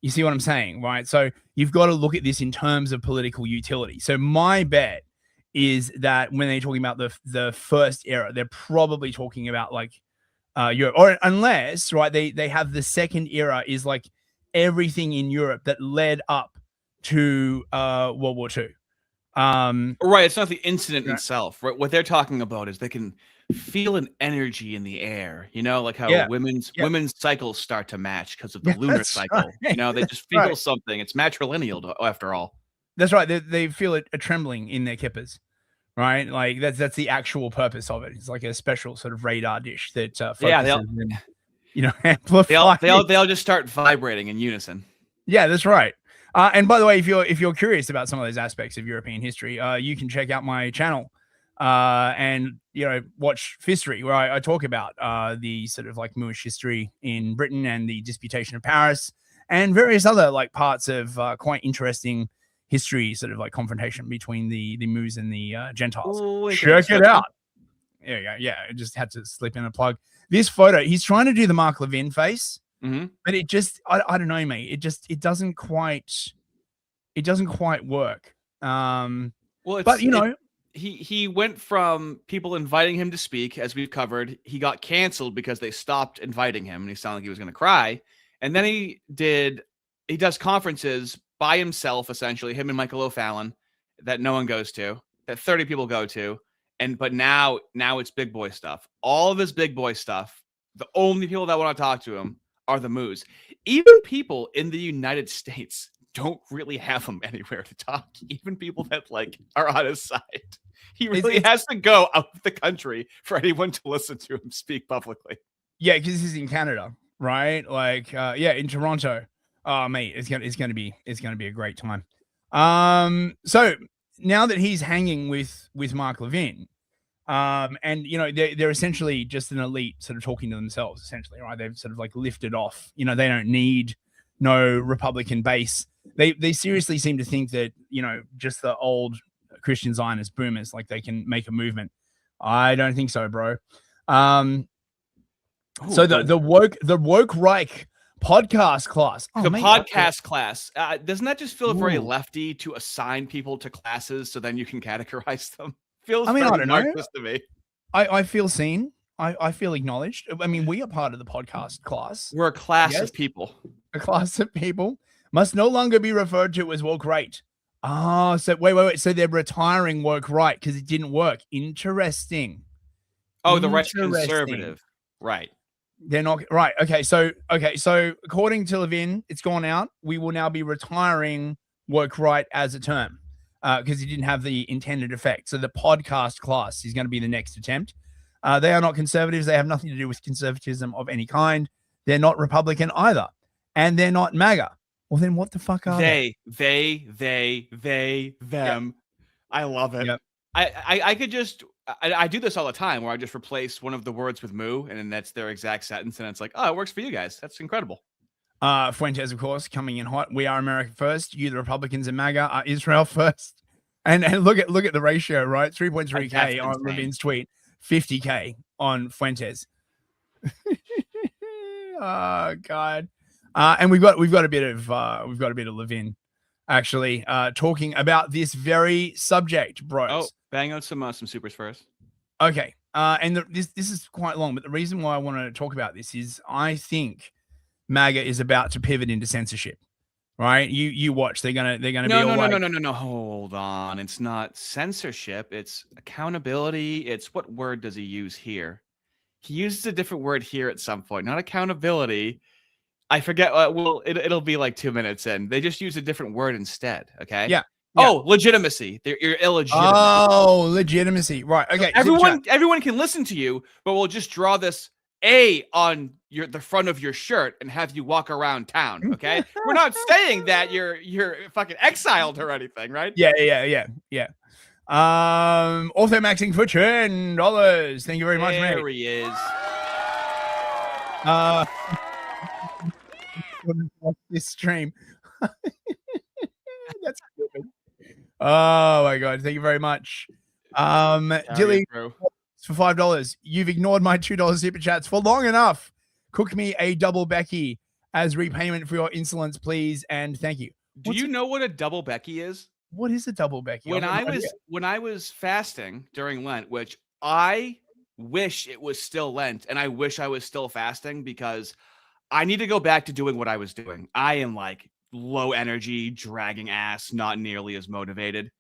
[SPEAKER 3] You see what I'm saying, right? So you've got to look at this in terms of political utility. So my bet is that when they're talking about the first era, they're probably talking about like Europe, or unless right they have the second era is like everything in Europe that led up to World War II.
[SPEAKER 2] Right, it's not the incident itself. Right, what they're talking about is they can feel an energy in the air. You know, like how women's cycles start to match because of the lunar cycle. Right. You know, they just feel something. It's matrilineal after all.
[SPEAKER 3] That's right. They feel a trembling in their kippas. Right, like that's the actual purpose of it. It's like a special sort of radar dish that amplify.
[SPEAKER 2] They all just start vibrating in unison.
[SPEAKER 3] Yeah, that's right. And by the way, if you're curious about some of those aspects of European history, you can check out my channel and watch Fistory, where I talk about the sort of like Moorish history in Britain and the Disputation of Paris and various other like parts of quite interesting history, sort of like confrontation between the Moos and the Gentiles.
[SPEAKER 2] Ooh,
[SPEAKER 3] check it out. Yeah. I just had to slip in a plug. This photo, he's trying to do the Mark Levin face. But it just, I don't know, mate. It doesn't quite work.
[SPEAKER 2] He went from people inviting him to speak, as we've covered. He got canceled because they stopped inviting him, and he sounded like he was going to cry. And then he does conferences by himself, essentially, him and Michael O'Fallon, that no one goes to, that 30 people go to. But now it's big boy stuff. All of his big boy stuff. The only people that want to talk to him are the Moos. Even people in the United States don't really have him anywhere to talk. Even people that like are on his side. He really has to go out of the country for anyone to listen to him speak publicly.
[SPEAKER 3] Yeah, because he's in Canada, right? Like, in Toronto. Oh, mate, it's gonna be a great time. So now that he's hanging with Mark Levin, and they're essentially just an elite sort of talking to themselves, essentially, right? They've sort of like lifted off. They don't need no Republican base. They seriously seem to think that just the old Christian Zionist boomers, like they can make a movement. I don't think so, bro. So the woke Reich podcast class.
[SPEAKER 2] Class. Doesn't that just feel very lefty to assign people to classes so then you can categorize them? Feels I don't know. To me.
[SPEAKER 3] I feel seen. I feel acknowledged. I mean, we are part of the podcast class.
[SPEAKER 2] We're a class of people.
[SPEAKER 3] A class of people must no longer be referred to as woke right. Oh, so wait. So they're retiring woke right because it didn't work. Interesting.
[SPEAKER 2] Oh, the right's conservative. Right.
[SPEAKER 3] They're not right. Okay. So according to Levin, it's gone out. We will now be retiring woke right as a term because it didn't have the intended effect. So the podcast class is going to be the next attempt. They are not conservatives. They have nothing to do with conservatism of any kind. They're not Republican either. And they're not MAGA. Well, then what the fuck are they?
[SPEAKER 2] They, them.
[SPEAKER 3] Yep.
[SPEAKER 2] I love it.
[SPEAKER 3] Yep.
[SPEAKER 2] I could just, I do this all the time where I just replace one of the words with moo, and then that's their exact sentence. And it's like, oh, it works for you guys. That's incredible.
[SPEAKER 3] Fuentes, of course, coming in hot. We are America first. You, the Republicans, and MAGA are Israel first. And look at the ratio, right? 3.3K on Levin's tweet, 50K on Fuentes. Oh God. And we've got a bit of Levin actually talking about this very subject, bros.
[SPEAKER 2] Oh, bang out some supers first.
[SPEAKER 3] Okay. And this is quite long, but the reason why I want to talk about this is I think MAGA is about to pivot into censorship. Right? You watch. They're gonna be
[SPEAKER 2] no. Hold on. It's not censorship. It's accountability. It's what word does he use here? He uses a different word here at some point. Not accountability. I forget. It'll be like 2 minutes in. They just use a different word instead. Okay.
[SPEAKER 3] Yeah.
[SPEAKER 2] Oh, legitimacy. You're illegitimate.
[SPEAKER 3] Oh, legitimacy. Right. Okay.
[SPEAKER 2] Everyone can listen to you, but we'll just draw this A on the front of your shirt and have you walk around town. Okay. We're not saying that you're fucking exiled or anything, right?
[SPEAKER 3] Yeah. Also maxing for $10. Thank you very much, mate.
[SPEAKER 2] There he is.
[SPEAKER 3] This stream. That's good. Oh my God. Thank you very much. Dilly for $5. You've ignored my $2 super chats for long enough. Cook me a double Becky as repayment for your insolence, please. And thank you.
[SPEAKER 2] Do you know what a double Becky is?
[SPEAKER 3] What is a double Becky?
[SPEAKER 2] When I was fasting during Lent, which I wish it was still Lent, and I wish I was still fasting because I need to go back to doing what I was doing. I am like low energy, dragging ass, not nearly as motivated.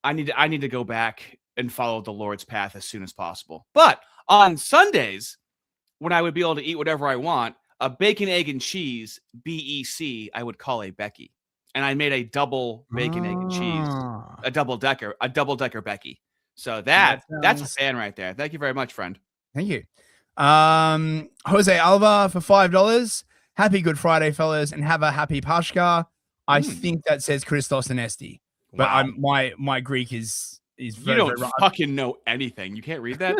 [SPEAKER 2] I need to go back and follow the Lord's path as soon as possible. But on Sundays, when I would be able to eat whatever I want, a bacon, egg, and cheese, BEC, I would call a Becky. And I made a double bacon, egg, and cheese, a double decker Becky. So that's a fan right there. Thank you very much, friend.
[SPEAKER 3] Thank you. Jose Alva for $5. Happy Good Friday, fellas, and have a happy Pashka. I think that says Christos Anesti, but wow. My Greek is very,
[SPEAKER 2] you don't fucking know anything. You can't read that.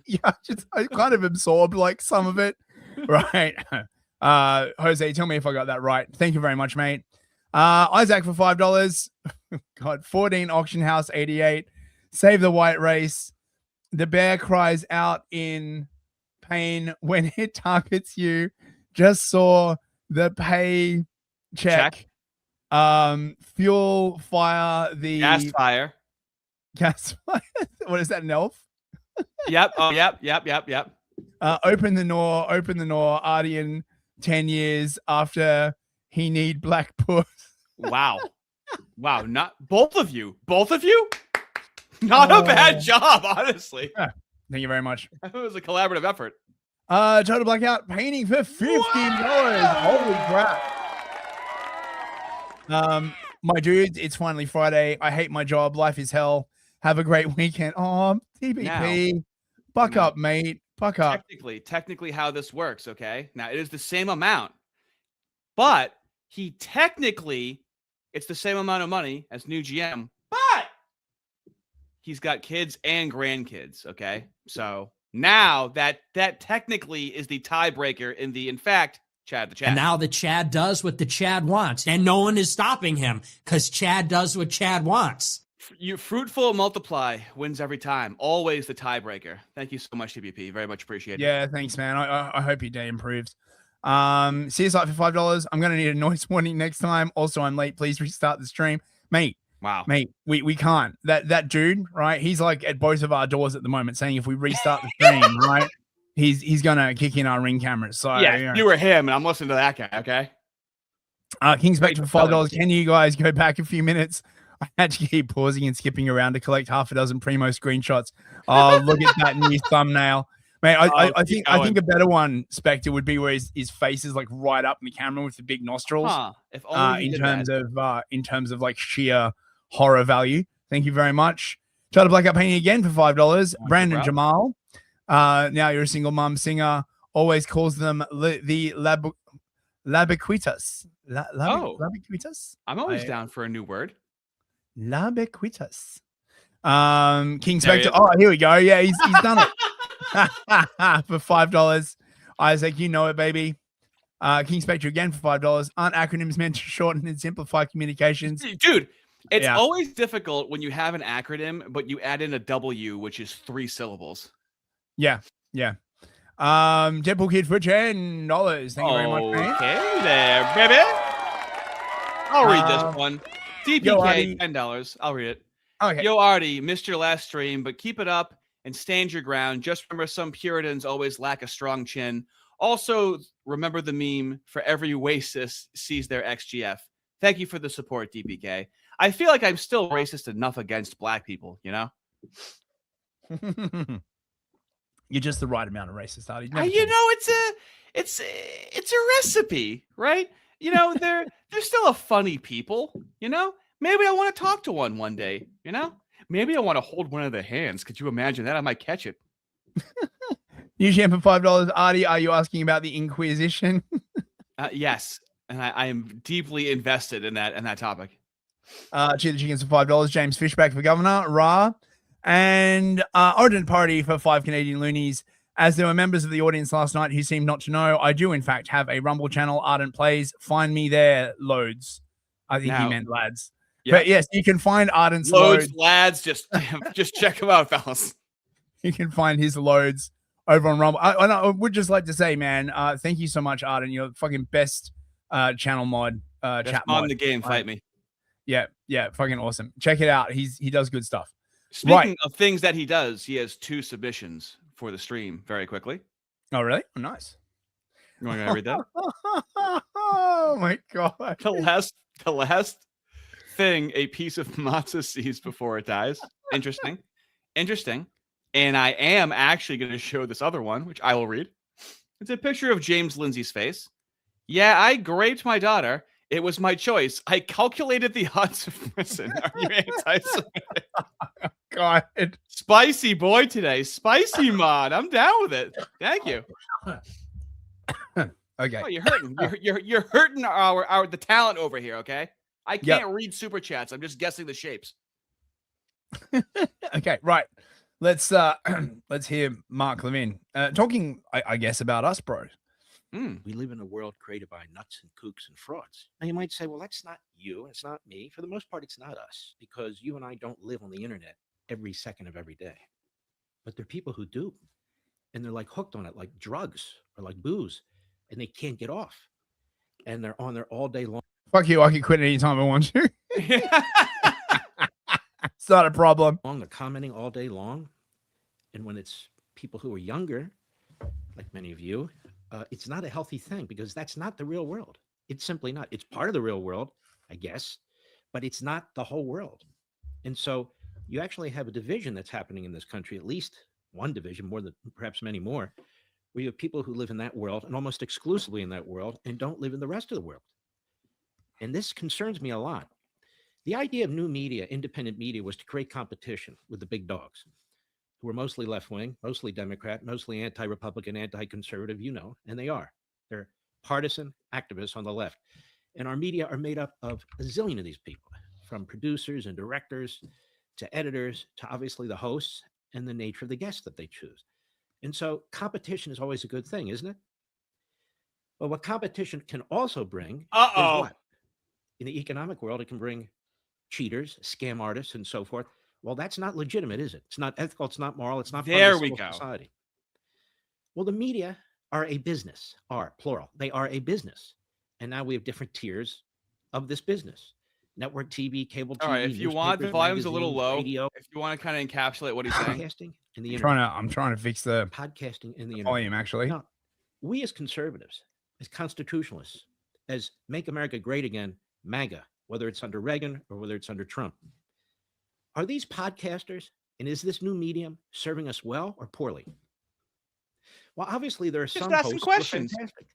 [SPEAKER 3] Yeah, I kind of absorbed like some of it. Right. Jose, tell me if I got that right. Thank you very much, mate. Isaac for $5. God, 14 Auction House 88. Save the white race. The bear cries out in pain when it targets you. Just saw the pay check. Fuel fire the
[SPEAKER 2] gas fire.
[SPEAKER 3] What is that, an elf?
[SPEAKER 2] Yep. Oh, yep.
[SPEAKER 3] Open the Nor, Ardy in 10 years after he need black puss.
[SPEAKER 2] Wow. Not both of you. Not a bad job, honestly.
[SPEAKER 3] Yeah, thank you very much.
[SPEAKER 2] It was a collaborative effort.
[SPEAKER 3] Total Blackout painting for $15. Holy crap. My dudes, it's finally Friday. I hate my job. Life is hell. Have a great weekend. Oh, TBP. Buck up, mate. Buck up.
[SPEAKER 2] Technically how this works, okay? Now, it is the same amount, but it's the same amount of money as new GM, but he's got kids and grandkids, okay? So now that technically is the tiebreaker in fact, Chad the Chad.
[SPEAKER 4] And now the Chad does what the Chad wants, and no one is stopping him because Chad does what Chad wants.
[SPEAKER 2] You fruitful multiply wins every time. Always the tiebreaker. Thank you so much, TBP. Very much appreciated.
[SPEAKER 3] Yeah, thanks, man. I hope your day improves. CSI for $5. I'm gonna need a noise warning next time. Also, I'm late. Please restart the stream, mate.
[SPEAKER 2] Wow,
[SPEAKER 3] mate. We can't. That dude, right? He's like at both of our doors at the moment, saying if we restart the stream, right, he's gonna kick in our ring cameras. So
[SPEAKER 2] yeah, you were him, and I'm listening to that guy. Okay.
[SPEAKER 3] King's back for $5. Can you guys go back a few minutes? I had to keep pausing and skipping around to collect half a dozen Primo screenshots. Oh, look at that new thumbnail. Man, I think a better one, Spectre, would be where his face is like right up in the camera with the big nostrils.
[SPEAKER 2] If only
[SPEAKER 3] in terms of like sheer horror value. Thank you very much. Try to black up painting again for $5.
[SPEAKER 2] Oh,
[SPEAKER 3] Brandon
[SPEAKER 2] bro.
[SPEAKER 3] Jamal. Now you're a single mom singer. Always calls them the labiquitas. Labiquitas?
[SPEAKER 2] I'm always down for a new word.
[SPEAKER 3] Labiquitas. King
[SPEAKER 2] There he
[SPEAKER 3] Spectre.
[SPEAKER 2] is.
[SPEAKER 3] Oh, here we go. Yeah, he's done it. For $5. Isaac, you know it, baby. King Spectre again for $5. Aren't acronyms meant to shorten and simplify communications?
[SPEAKER 2] Dude, it's
[SPEAKER 3] Yeah.
[SPEAKER 2] always difficult when you have an acronym, but you add in a W, which is 3 syllables.
[SPEAKER 3] Yeah. Deadpool Kid for $10. Thank you very much, man.
[SPEAKER 2] Okay, there, baby. I'll read this one.
[SPEAKER 3] Yo, Ardy.
[SPEAKER 2] DPK, $10. I'll read it.
[SPEAKER 3] Okay.
[SPEAKER 2] Yo, Ardy, missed your last stream, but keep it up and stand your ground. Just remember, some Puritans always lack a strong chin. Also, remember the meme, for every racist sees their XGF. Thank you for the support, DPK. I feel like I'm still racist enough against black people, you know?
[SPEAKER 3] You're just the right amount of racist, Ardy.
[SPEAKER 2] You know, it's a recipe, right? You know, they're still a funny people, you know? Maybe I want to talk to one day, you know? Maybe I want to hold one of their hands. Could you imagine that? I might catch it.
[SPEAKER 3] Usually for $5. Ardy, are you asking about the Inquisition?
[SPEAKER 2] Yes, and I am deeply invested in that topic.
[SPEAKER 3] Cheetah Chickens for $5. James Fishback for Governor. Ra. And Origin Party for 5 Canadian loonies. As there were members of the audience last night who seemed not to know, I do in fact have a Rumble channel, Ardent Plays. Find me there, loads. I think he meant lads. Yeah. But yes, you can find Ardent's loads.
[SPEAKER 2] Lads, just check them out, fellas.
[SPEAKER 3] You can find his loads over on Rumble. I would just like to say, man, thank you so much, Ardent. You're the fucking best channel mod, chat mod
[SPEAKER 2] in the game. Fight me.
[SPEAKER 3] Yeah, fucking awesome. Check it out. He does good stuff.
[SPEAKER 2] Speaking of things that he does, he has 2 submissions for the stream very quickly.
[SPEAKER 3] Oh, really? Oh, nice.
[SPEAKER 2] You want to read that?
[SPEAKER 3] Oh my god.
[SPEAKER 2] The last thing a piece of matzah sees before it dies. Interesting. And I am actually going to show this other one, which I will read. It's a picture of James Lindsay's face. Yeah, I raped my daughter. It was my choice. I calculated the odds of prison. Are you anti-Semitic?
[SPEAKER 3] God.
[SPEAKER 2] Spicy boy today. Spicy mod. I'm down with it. Thank you.
[SPEAKER 3] Okay.
[SPEAKER 2] Oh, you're hurting. You're hurting the talent over here, okay? I can't read super chats. I'm just guessing the shapes.
[SPEAKER 3] Okay, right. Let's hear Mark Levin talking, I guess, about us, bro.
[SPEAKER 8] We live in a world created by nuts and kooks and frauds. Now you might say, well, that's not you. It's not me. For the most part, it's not us, because you and I don't live on the internet every second of every day. But there are people who do. And they're like hooked on it, like drugs or like booze, and they can't get off. And they're on there all day long.
[SPEAKER 3] Fuck you. I can quit anytime I want to. It's not a problem.
[SPEAKER 8] They're commenting all day long. And when it's people who are younger, like many of you, it's not a healthy thing, because that's not the real world. It's simply not. It's part of the real world, I guess, but it's not the whole world. And so you actually have a division that's happening in this country, at least one division, more than perhaps many more, where you have people who live in that world and almost exclusively in that world and don't live in the rest of the world. And this concerns me a lot. The idea of new media, independent media, was to create competition with the big dogs, who are mostly left-wing, mostly Democrat, mostly anti-Republican, anti-conservative, you know, and they are. They're partisan activists on the left. And our media are made up of a zillion of these people, from producers and directors to editors to obviously the hosts and the nature of the guests that they choose. And so competition is always a good thing, isn't it? But what competition can also bring is what? In the economic world, it can bring cheaters, scam artists, and so forth. Well, that's not legitimate, is it? It's not ethical. It's not moral. It's not part of the civil society. Well, the media are a business, are plural. They are a business. And now we have different tiers of this business. Network TV, cable TV.
[SPEAKER 2] All right, if you want, the volume's a little low.
[SPEAKER 8] Radio,
[SPEAKER 2] if you want to kind of encapsulate what he's saying.
[SPEAKER 8] Podcasting and the internet.
[SPEAKER 3] I'm trying to fix the
[SPEAKER 8] podcasting in the
[SPEAKER 3] volume, actually.
[SPEAKER 8] Now, we as conservatives, as constitutionalists, as Make America Great Again, MAGA, whether it's under Reagan or whether it's under Trump, are these podcasters, and is this new medium serving us well or poorly? Well, obviously there are some hosts who are fantastic,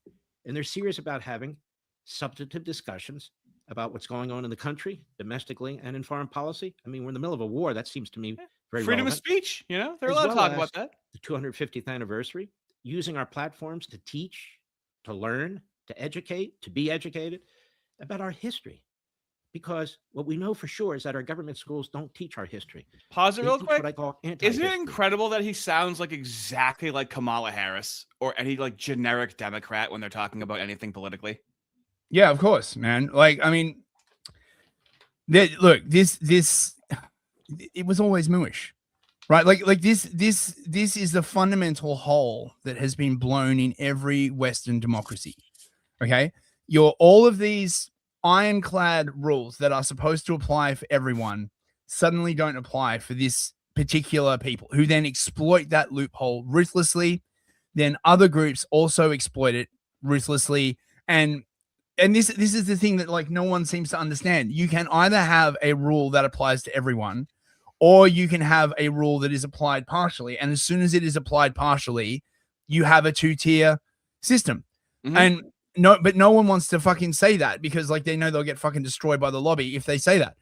[SPEAKER 8] and they're serious about having substantive discussions about what's going on in the country, domestically and in foreign policy. I mean, we're in the middle of a war. That seems to me very
[SPEAKER 2] freedom
[SPEAKER 8] relevant.
[SPEAKER 2] of speech. You know, they're
[SPEAKER 8] As
[SPEAKER 2] allowed to
[SPEAKER 8] well
[SPEAKER 2] talk
[SPEAKER 8] as
[SPEAKER 2] about that.
[SPEAKER 8] The 250th anniversary, using our platforms to teach, to learn, to educate, to be educated about our history. Because what we know for sure is that our government schools don't teach our history.
[SPEAKER 2] Pause it
[SPEAKER 8] They
[SPEAKER 2] real
[SPEAKER 8] teach
[SPEAKER 2] quick.
[SPEAKER 8] What I call
[SPEAKER 2] Isn't it
[SPEAKER 8] anti-history.
[SPEAKER 2] incredible that he sounds like exactly like Kamala Harris or any like generic Democrat when they're talking about anything politically?
[SPEAKER 3] Yeah, of course, man. Like, I mean, look, this it was always mooish, right? Like this is the fundamental hole that has been blown in every Western democracy. Okay, all of these ironclad rules that are supposed to apply for everyone suddenly don't apply for this particular people, who then exploit that loophole ruthlessly. Then other groups also exploit it ruthlessly, and this is the thing that like no one seems to understand. You can either have a rule that applies to everyone, or you can have a rule that is applied partially. And as soon as it is applied partially, you have a 2-tier system.
[SPEAKER 2] Mhm.
[SPEAKER 3] And no one wants to fucking say that, because like they know they'll get fucking destroyed by the lobby if they say that.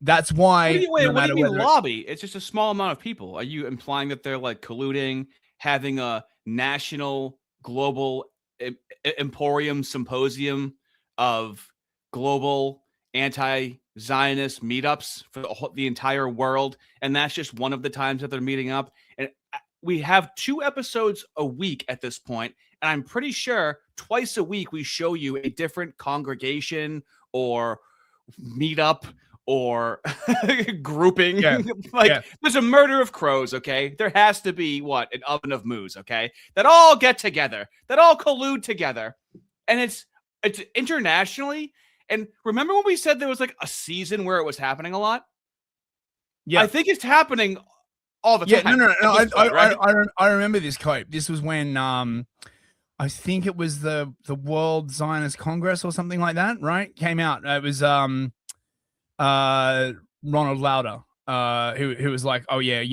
[SPEAKER 3] That's why.
[SPEAKER 2] What do you mean lobby? It's just a small amount of people. Are you implying that they're like colluding, having a national, global emporium symposium of global anti-Zionist meetups for the entire world, and that's just one of the times that they're meeting up? And we have 2 episodes a week at this point, and I'm pretty sure twice a week we show you a different congregation or meetup or grouping. There's a murder of crows, okay? There has to be an oven of moos, okay? That all get together, that all collude together. And it's internationally. And remember when we said there was like a season where it was happening a lot? Yeah. I think it's happening all the time.
[SPEAKER 3] No. I remember this, Cope. This was when I think it was the World Zionist Congress or something like that, right? Came out. It was Ronald Lauder, who was like, oh yeah,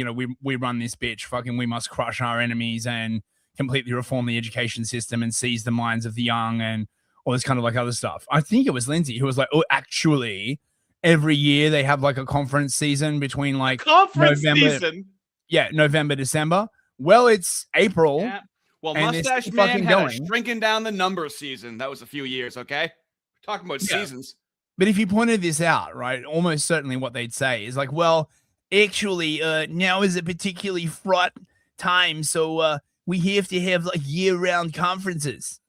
[SPEAKER 3] we run this bitch, fucking we must crush our enemies and completely reform the education system and seize the minds of the young and all this kind of like other stuff. I think it was Lindsay who was like, oh, actually every year they have like a conference season between like November, December. Well, it's April.
[SPEAKER 2] Yeah. Well, Mustache Man had a shrinking down the number season. That was a few years, okay? We're talking about seasons.
[SPEAKER 3] But if you pointed this out, right, almost certainly what they'd say is like, well, actually, now is a particularly fraught time, so we have to have like year-round conferences.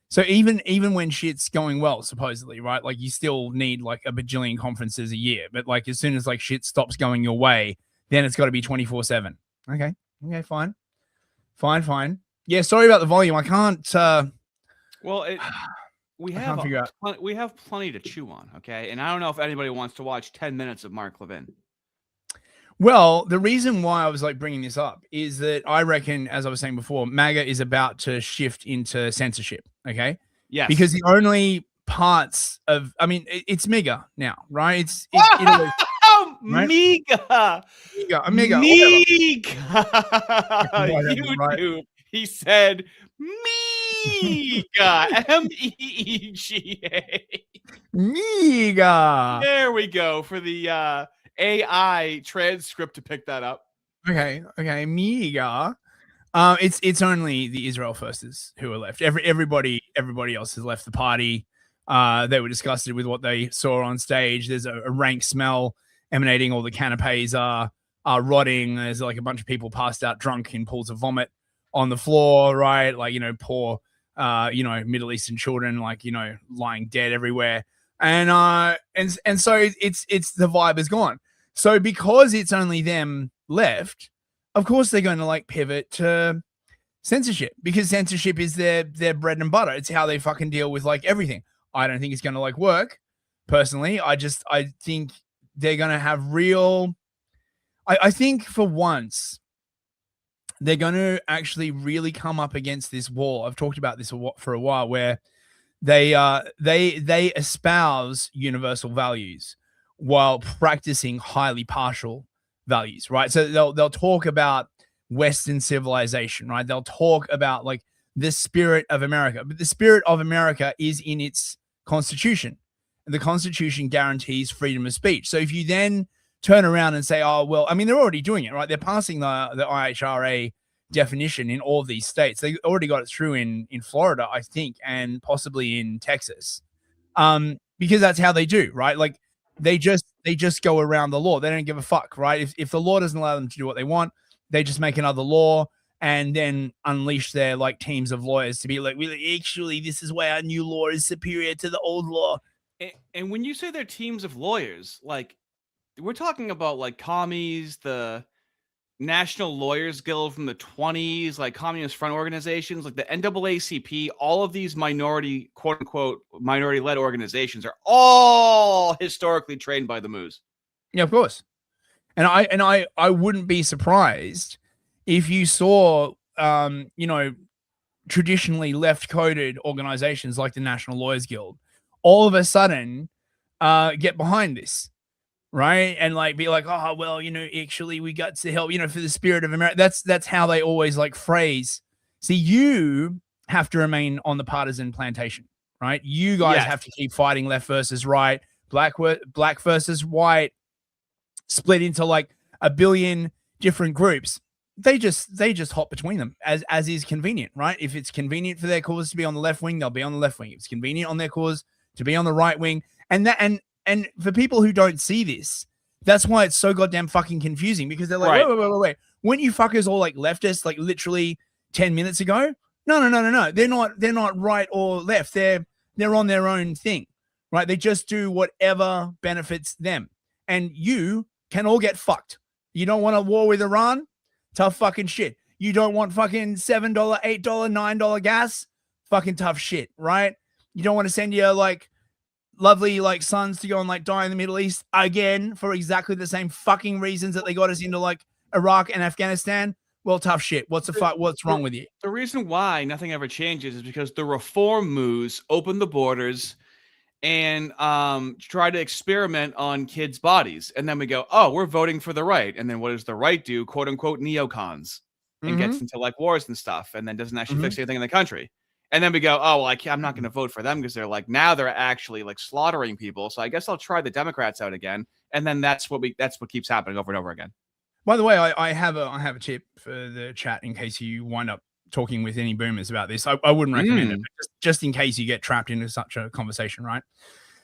[SPEAKER 3] So even when shit's going well, supposedly, right, like you still need like a bajillion conferences a year. But like as soon as like shit stops going your way, then it's got to be 24/7. Okay, fine. Yeah, sorry about the volume. I can't.
[SPEAKER 2] We have plenty to chew on, okay? And I don't know if anybody wants to watch 10 minutes of Mark Levin.
[SPEAKER 3] Well, the reason why I was like bringing this up is that I reckon, as I was saying before, MAGA is about to shift into censorship, okay?
[SPEAKER 2] Yes.
[SPEAKER 3] Because the only parts of, I mean, it's MEGA now, right? It's
[SPEAKER 2] MEGA.
[SPEAKER 3] MEGA.
[SPEAKER 2] YouTube. He said MEGA. MEGA.
[SPEAKER 3] MEGA.
[SPEAKER 2] There we go for the AI transcript to pick that up.
[SPEAKER 3] Okay. MEGA. It's only the Israel firsters who are left. Everybody else has left the party. They were disgusted with what they saw on stage. There's a rank smell emanating. All the canapes are rotting. There's like a bunch of people passed out drunk in pools of vomit on the floor, right? Like, poor, Middle Eastern children, like, lying dead everywhere. And so it's the vibe is gone. So because it's only them left, of course they're going to like pivot to censorship, because censorship is their bread and butter. It's how they fucking deal with like everything. I don't think it's going to like work personally. I think they're going to have real, I think for once they're going to actually really come up against this wall. I've talked about this for a while, where they espouse universal values while practicing highly partial values, right? So they'll talk about Western civilization, right? They'll talk about like the spirit of America, but the spirit of America is in its Constitution. And the Constitution guarantees freedom of speech. So if you then turn around and say, oh, well, I mean, they're already doing it, right? They're passing the IHRA definition in all of these states. They already got it through in Florida, I think, and possibly in Texas. Because that's how they do, right? Like they just go around the law. They don't give a fuck, right? If the law doesn't allow them to do what they want, they just make another law and then unleash their like teams of lawyers to be like, really, actually, this is why our new law is superior to the old law.
[SPEAKER 2] And when you say they're teams of lawyers, like we're talking about like commies, the National Lawyers Guild from the 20s, like Communist Front organizations, like the NAACP, all of these minority, quote unquote, minority led organizations are all historically trained by the Moos.
[SPEAKER 3] Yeah, of course. And I wouldn't be surprised if you saw, you know, traditionally left coded organizations like the National Lawyers Guild all of a sudden get behind this. Right. And like be like, oh, well, you know, actually we got to help, you know, for the spirit of America. That's how they always like phrase. See, you have to remain on the partisan plantation, right? You guys have to keep fighting left versus right, black versus white, split into like a billion different groups. They just hop between them as is convenient, right? If it's convenient for their cause to be on the left wing, they'll be on the left wing. If it's convenient on their cause to be on the right wing, and for people who don't see this, that's why it's so goddamn fucking confusing, because they're like, wait. Weren't you fuckers all like leftists like literally 10 minutes ago? No. They're not right or left. They're on their own thing, right? They just do whatever benefits them. And you can all get fucked. You don't want a war with Iran? Tough fucking shit. You don't want fucking $7, $8, $9 gas? Fucking tough shit, right? You don't want to send your like lovely like sons to go and like die in the Middle East again for exactly the same fucking reasons that they got us into like Iraq and Afghanistan? Well, tough shit. What's wrong with you?
[SPEAKER 2] The reason why nothing ever changes is because the reform moves open the borders and try to experiment on kids' bodies. And then we go, oh, we're voting for the right. And then what does the right do? Quote unquote neocons, and gets into like wars and stuff, and then doesn't actually fix anything in the country. And then we go, oh, well, I'm not going to vote for them because they're like, now they're actually like slaughtering people. So I guess I'll try the Democrats out again. And then that's what keeps happening over and over again.
[SPEAKER 3] By the way, I have a tip for the chat in case you wind up talking with any boomers about this. I wouldn't recommend it, but just in case you get trapped into such a conversation, right?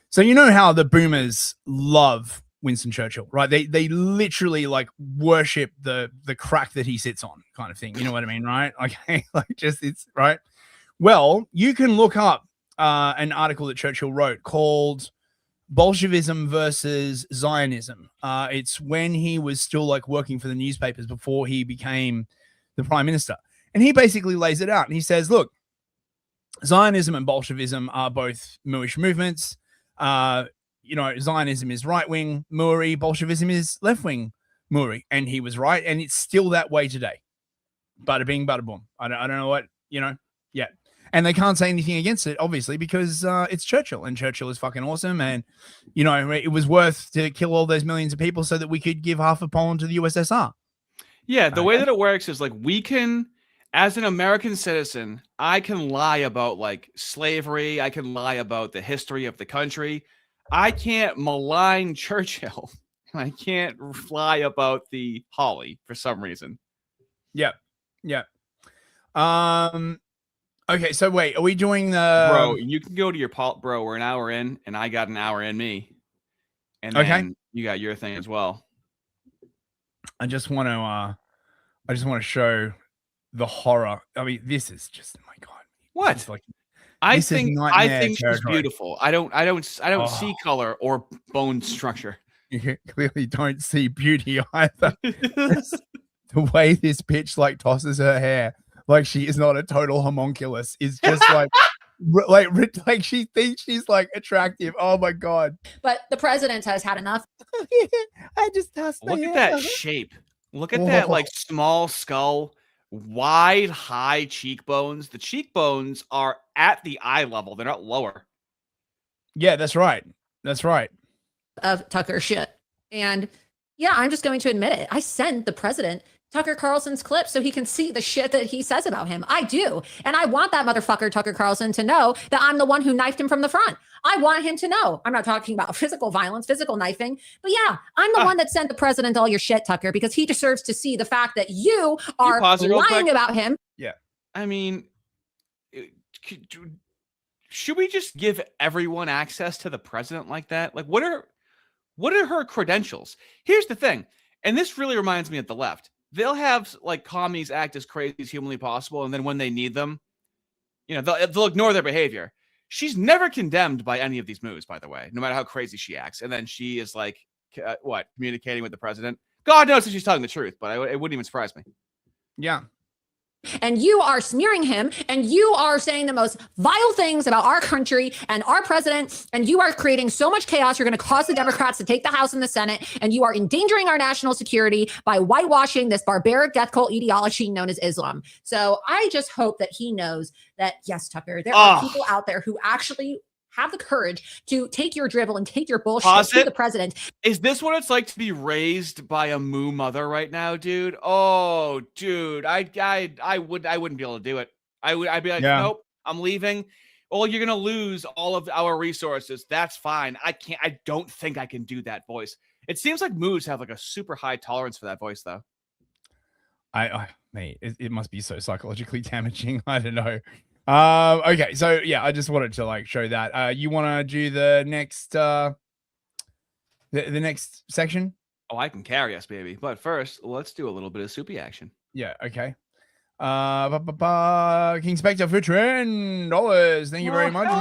[SPEAKER 3] So you know how the boomers love Winston Churchill, right? They literally like worship the crack that he sits on, kind of thing. You know what I mean, right? Okay, like just it's right. Well, you can look up an article that Churchill wrote called Bolshevism versus Zionism. It's when he was still like working for the newspapers before he became the prime minister. And he basically lays it out. And he says, look, Zionism and Bolshevism are both Mooish movements. You know, Zionism is right-wing Moori, Bolshevism is left-wing Moori. And he was right. And it's still that way today. Bada bing, bada boom. I don't know what, you know, yeah. And they can't say anything against it, obviously, because it's Churchill, and Churchill is fucking awesome. And, you know, it was worth to kill all those millions of people so that we could give half of Poland to the USSR.
[SPEAKER 2] Yeah, the way that it works is like we can, as an American citizen, I can lie about like slavery. I can lie about the history of the country. I can't malign Churchill. I can't lie about the Holly for some reason.
[SPEAKER 3] Yeah. Okay, so wait, are we doing the...
[SPEAKER 2] Bro, you can go to your... Bro, we're an hour in, and I got an hour in me. And then you got your thing as well.
[SPEAKER 3] I just want to show the horror. I mean, this is just, oh my God.
[SPEAKER 2] What?
[SPEAKER 3] Like,
[SPEAKER 2] I think she's beautiful. I don't see color or bone structure.
[SPEAKER 3] You clearly don't see beauty either. The way this bitch like tosses her hair like she is not a total homunculus is just like she thinks she's like attractive. Oh my God.
[SPEAKER 9] But the president has had enough.
[SPEAKER 3] I just tossed
[SPEAKER 2] Look at that shape. Look at that like small skull, wide, high cheekbones. The cheekbones are at the eye level. They're not lower.
[SPEAKER 3] Yeah, that's right.
[SPEAKER 9] Of Tucker shit. And yeah, I'm just going to admit it. I sent the president Tucker Carlson's clips so he can see the shit that he says about him. I do. And I want that motherfucker, Tucker Carlson, to know that I'm the one who knifed him from the front. I want him to know. I'm not talking about physical violence, physical knifing, but yeah, I'm the one that sent the president all your shit, Tucker, because he deserves to see the fact that you are lying about him.
[SPEAKER 3] Yeah.
[SPEAKER 2] I mean, should we just give everyone access to the president like that? Like, what are her credentials? Here's the thing, and this really reminds me of the left. They'll have like commies act as crazy as humanly possible, and then when they need them, they'll ignore their behavior. She's never condemned by any of these moves, by the way, no matter how crazy she acts. And then she is like, communicating with the president. God knows if she's telling the truth, but it wouldn't even surprise me.
[SPEAKER 3] Yeah.
[SPEAKER 9] And you are smearing him, and you are saying the most vile things about our country and our president, and you are creating so much chaos. You're going to cause the Democrats to take the House and the Senate, and you are endangering our national security by whitewashing this barbaric death cult ideology known as Islam. So I just hope that he knows that, yes, Tucker, there are people out there who actually have the courage to take your dribble and take your bullshit to the president.
[SPEAKER 2] Is this what it's like to be raised by a moo mother right now, dude? Oh, dude, I wouldn't be able to do it. I'd be like, nope, I'm leaving. Oh, you're gonna lose all of our resources. That's fine. I don't think I can do that voice. It seems like moos have like a super high tolerance for that voice, though.
[SPEAKER 3] Mate, it must be so psychologically damaging. I don't know. Okay, so yeah, I just wanted to like show that. You want to do the next the next section?
[SPEAKER 2] Oh, I can carry us, baby. But first, let's do a little bit of soupy action.
[SPEAKER 3] Yeah, okay. King Spectre for $10. Thank you very much, mate.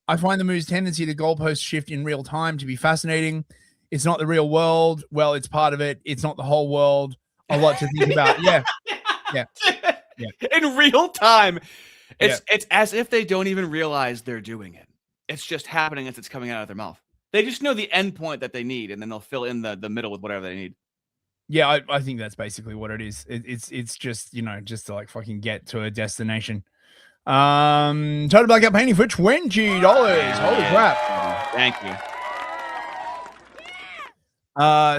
[SPEAKER 3] I find the move's tendency to goalpost shift in real time to be fascinating. It's not the real world. Well, it's part of it. It's not the whole world. A lot to think about. Yeah.
[SPEAKER 2] In real time. It's as if they don't even realize they're doing it. It's just happening as it's coming out of their mouth. They just know the end point that they need, and then they'll fill in the middle with whatever they need.
[SPEAKER 3] Yeah, I think that's basically what it is. It's just, just to like fucking get to a destination. Total Blackout Painting for $20. Holy crap.
[SPEAKER 2] Thank you.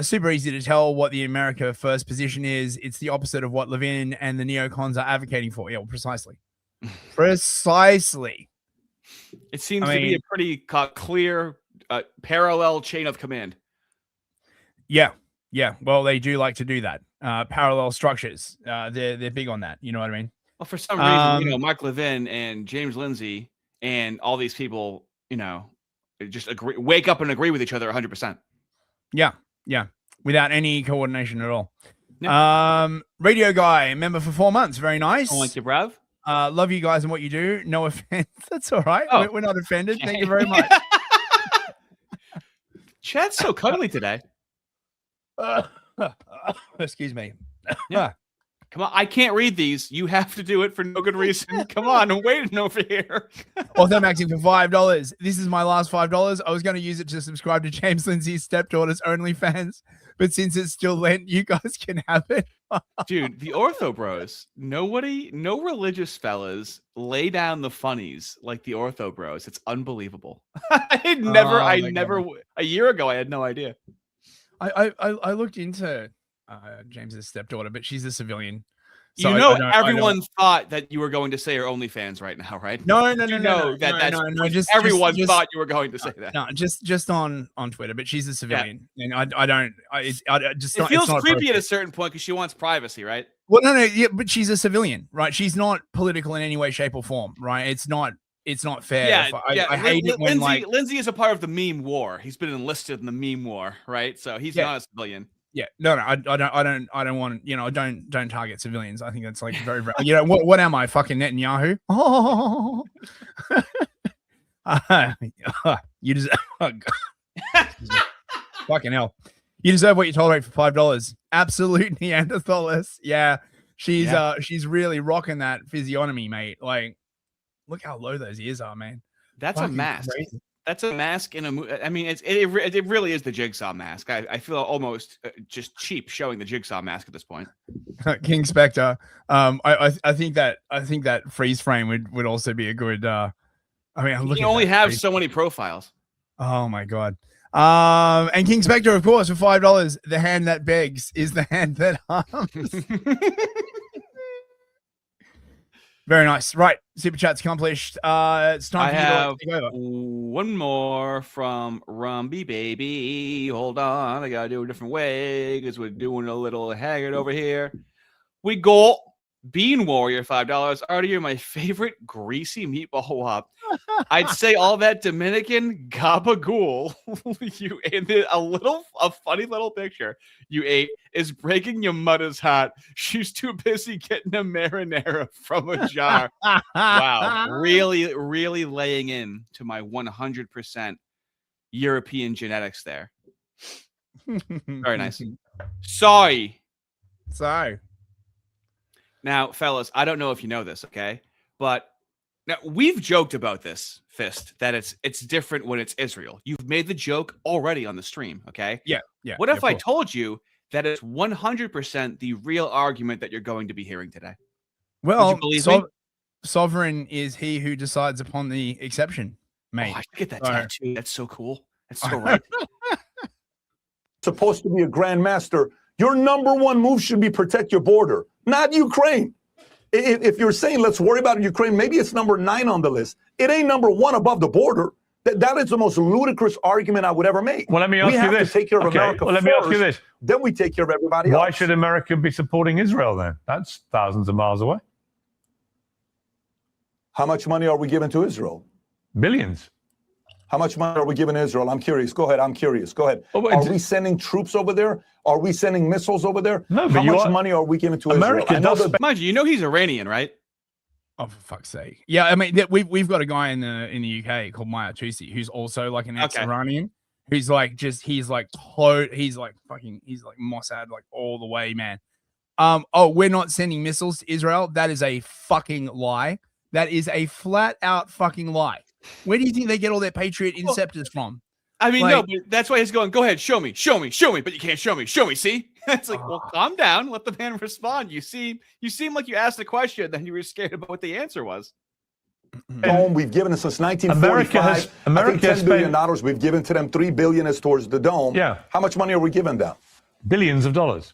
[SPEAKER 3] Super easy to tell what the America First position is. It's the opposite of what Levin and the neocons are advocating for. Yeah, well, precisely. Precisely.
[SPEAKER 2] It seems to be a pretty clear parallel chain of command.
[SPEAKER 3] Yeah. Well, they do like to do that. Parallel structures. They're big on that. You know what I mean?
[SPEAKER 2] Well, for some reason, Mark Levin and James Lindsay and all these people, just wake up and agree with each other 100%.
[SPEAKER 3] Yeah, without any coordination at all. Yep. Radio Guy, member for 4 months. Very nice.
[SPEAKER 2] Thank you, bruv.
[SPEAKER 3] Love you guys and what you do. No offense. That's all right. Oh. We're not offended. Thank you very much.
[SPEAKER 2] Chad's so cuddly today.
[SPEAKER 3] Excuse me.
[SPEAKER 2] Yeah. Come on, I can't read these. You have to do it for no good reason. Come on, I'm waiting over here.
[SPEAKER 3] Author Maxing for $5. This is my last $5. I was going to use it to subscribe to James Lindsay's stepdaughter's OnlyFans, but since it's still Lent, you guys can have it.
[SPEAKER 2] Dude, the Ortho Bros. No religious fellas lay down the funnies like the Ortho Bros. It's unbelievable. A year ago, I had no idea.
[SPEAKER 3] I looked into James's stepdaughter, but she's a civilian. So
[SPEAKER 2] everyone thought that you were going to say her OnlyFans right now, right?
[SPEAKER 3] No.
[SPEAKER 2] Everyone thought you were going to say that.
[SPEAKER 3] No, just on Twitter, but she's a civilian, and it
[SPEAKER 2] feels creepy at a certain point because she wants privacy, right?
[SPEAKER 3] Well, no, but she's a civilian, right? She's not political in any way, shape, or form, right? It's not fair.
[SPEAKER 2] Yeah,
[SPEAKER 3] I hate it when
[SPEAKER 2] Lindsay is a part of the meme war. He's been enlisted in the meme war, right? So he's not a civilian.
[SPEAKER 3] Yeah, no, I don't want, don't target civilians. I think that's like very, very, what am I, fucking Netanyahu? Oh, you deserve, fucking hell. You deserve what you tolerate for $5. Absolute Neanderthalist. Yeah, she's really rocking that physiognomy, mate. Like, look how low those ears are, man.
[SPEAKER 2] That's fucking a mask. Crazy. That's a mask in a movie. I mean, it really is the Jigsaw mask. I feel almost just cheap showing the Jigsaw mask at this point.
[SPEAKER 3] King Spectre. I think that freeze frame would also be a good.
[SPEAKER 2] You only have so many profiles.
[SPEAKER 3] Oh my god. And King Spectre, of course, for $5. The hand that begs is the hand that harms. Very nice. Right. Super chat's accomplished. It's time for you to take over.
[SPEAKER 2] One more from Rumby Baby. Hold on. I got to do a different way because we're doing a little haggard over here. We got Bean Warrior, $5. Ardy, you're my favorite greasy meatball wop. I'd say all that Dominican gabagool you ate a funny little picture you ate is breaking your mother's heart. She's too busy getting a marinara from a jar. Wow. Really, really laying in to my 100% European genetics there. Very nice. Sorry. Now, fellas, I don't know if you know this, okay? But now we've joked about this, Fist, that it's different when it's Israel. You've made the joke already on the stream, okay?
[SPEAKER 3] Yeah.
[SPEAKER 2] What if I told you that it's 100% the real argument that you're going to be hearing today?
[SPEAKER 3] Well,
[SPEAKER 2] would you believe me?
[SPEAKER 3] Sovereign is he who decides upon the exception, mate.
[SPEAKER 2] Oh, I should get that tattoo. That's so cool. That's so right.
[SPEAKER 10] Supposed to be a grandmaster. Your number one move should be protect your border, not Ukraine. If you're saying let's worry about Ukraine, maybe it's number 9 on the list. It ain't number 1 above the border. That is the most ludicrous argument I would ever make.
[SPEAKER 11] Well, let me ask you this.
[SPEAKER 10] We have to take care of America
[SPEAKER 11] let me ask you this.
[SPEAKER 10] Then we take care of everybody else.
[SPEAKER 11] Why should America be supporting Israel then? That's thousands of miles away.
[SPEAKER 10] How much money are we giving to Israel?
[SPEAKER 11] Billions.
[SPEAKER 10] How much money are we giving Israel? I'm curious. Go ahead. I'm curious. Go ahead.
[SPEAKER 11] Oh,
[SPEAKER 10] are we sending troops over there? Are we sending missiles over there?
[SPEAKER 11] No,
[SPEAKER 10] but how much money are we giving to
[SPEAKER 11] America
[SPEAKER 10] Israel?
[SPEAKER 2] Mind you, he's Iranian, right?
[SPEAKER 3] Oh, for fuck's sake! Yeah, I mean, we've got a guy in the UK called Maya Tusi who's also like an ex-Iranian, who's like he's like Mossad like all the way, man. Oh, we're not sending missiles to Israel. That is a fucking lie. That is a flat out fucking lie. Where do you think they get all their Patriot Inceptors from?
[SPEAKER 2] I mean, no, but that's why he's going, go ahead, show me, but you can't show me, see? It's like, well, calm down, let the man respond. You seem like you asked the question, then you were scared about what the answer was.
[SPEAKER 10] Dome we've given it since 1945.
[SPEAKER 11] America has
[SPEAKER 10] $10 billion we've given to them. $3 billion is towards the dome.
[SPEAKER 11] Yeah.
[SPEAKER 10] How much money are we giving them?
[SPEAKER 11] Billions of dollars.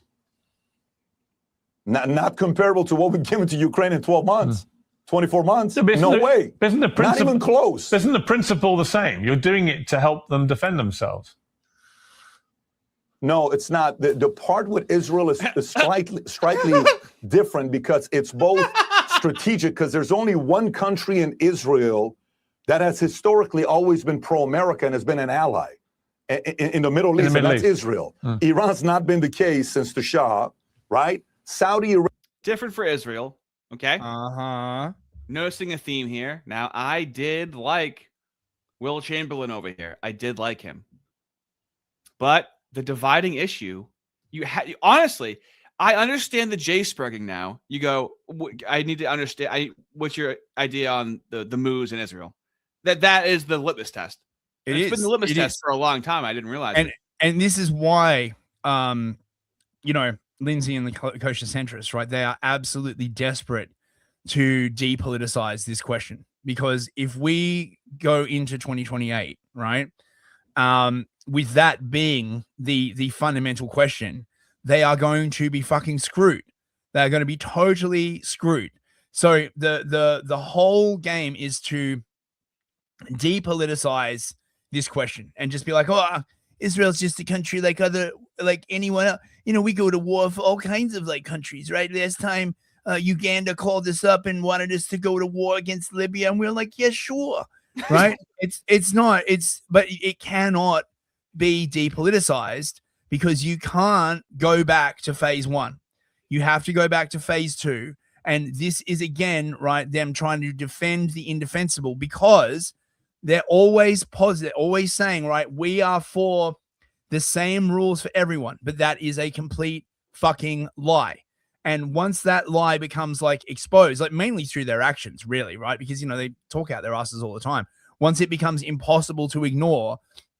[SPEAKER 10] Not comparable to what we've given to Ukraine in 12 months. 24 months? No way. Not even close.
[SPEAKER 11] Isn't the principle the same? You're doing it to help them defend themselves.
[SPEAKER 10] No, it's not. The part with Israel is slightly different because it's both strategic, because there's only one country in Israel that has historically always been pro-America and has been an ally in the Middle East, and that's Israel. Iran's not been the case since the Shah, right? Saudi Arabia.
[SPEAKER 2] Different for Israel, okay?
[SPEAKER 3] Uh-huh.
[SPEAKER 2] Noticing a theme here. Now, I did like Will Chamberlain over here. I did like him. But the dividing issue, honestly, I understand the J-spurging now. You go, I need to understand. What's your idea on the moves in Israel? That is the litmus test. It's been the litmus test for a long time. I didn't realize it.
[SPEAKER 3] And this is why, Lindsay and the kosher centrists, right? They are absolutely desperate to depoliticize this question, because if we go into 2028, right, with that being the fundamental question, they are going to be fucking screwed. They're going to be totally screwed. So the whole game is to depoliticize this question and just be like, oh, Israel's just a country like anyone else. We go to war for all kinds of countries, right? Last time Uganda called us up and wanted us to go to war against Libya, and we were like, yeah, sure, right? But it cannot be depoliticized, because you can't go back to phase 1. You have to go back to phase 2. And this is, again, right, them trying to defend the indefensible, because they're always positive, always saying, right, we are for the same rules for everyone. But that is a complete fucking lie. And once that lie becomes exposed, mainly through their actions, really, right? Because, they talk out their asses all the time. Once it becomes impossible to ignore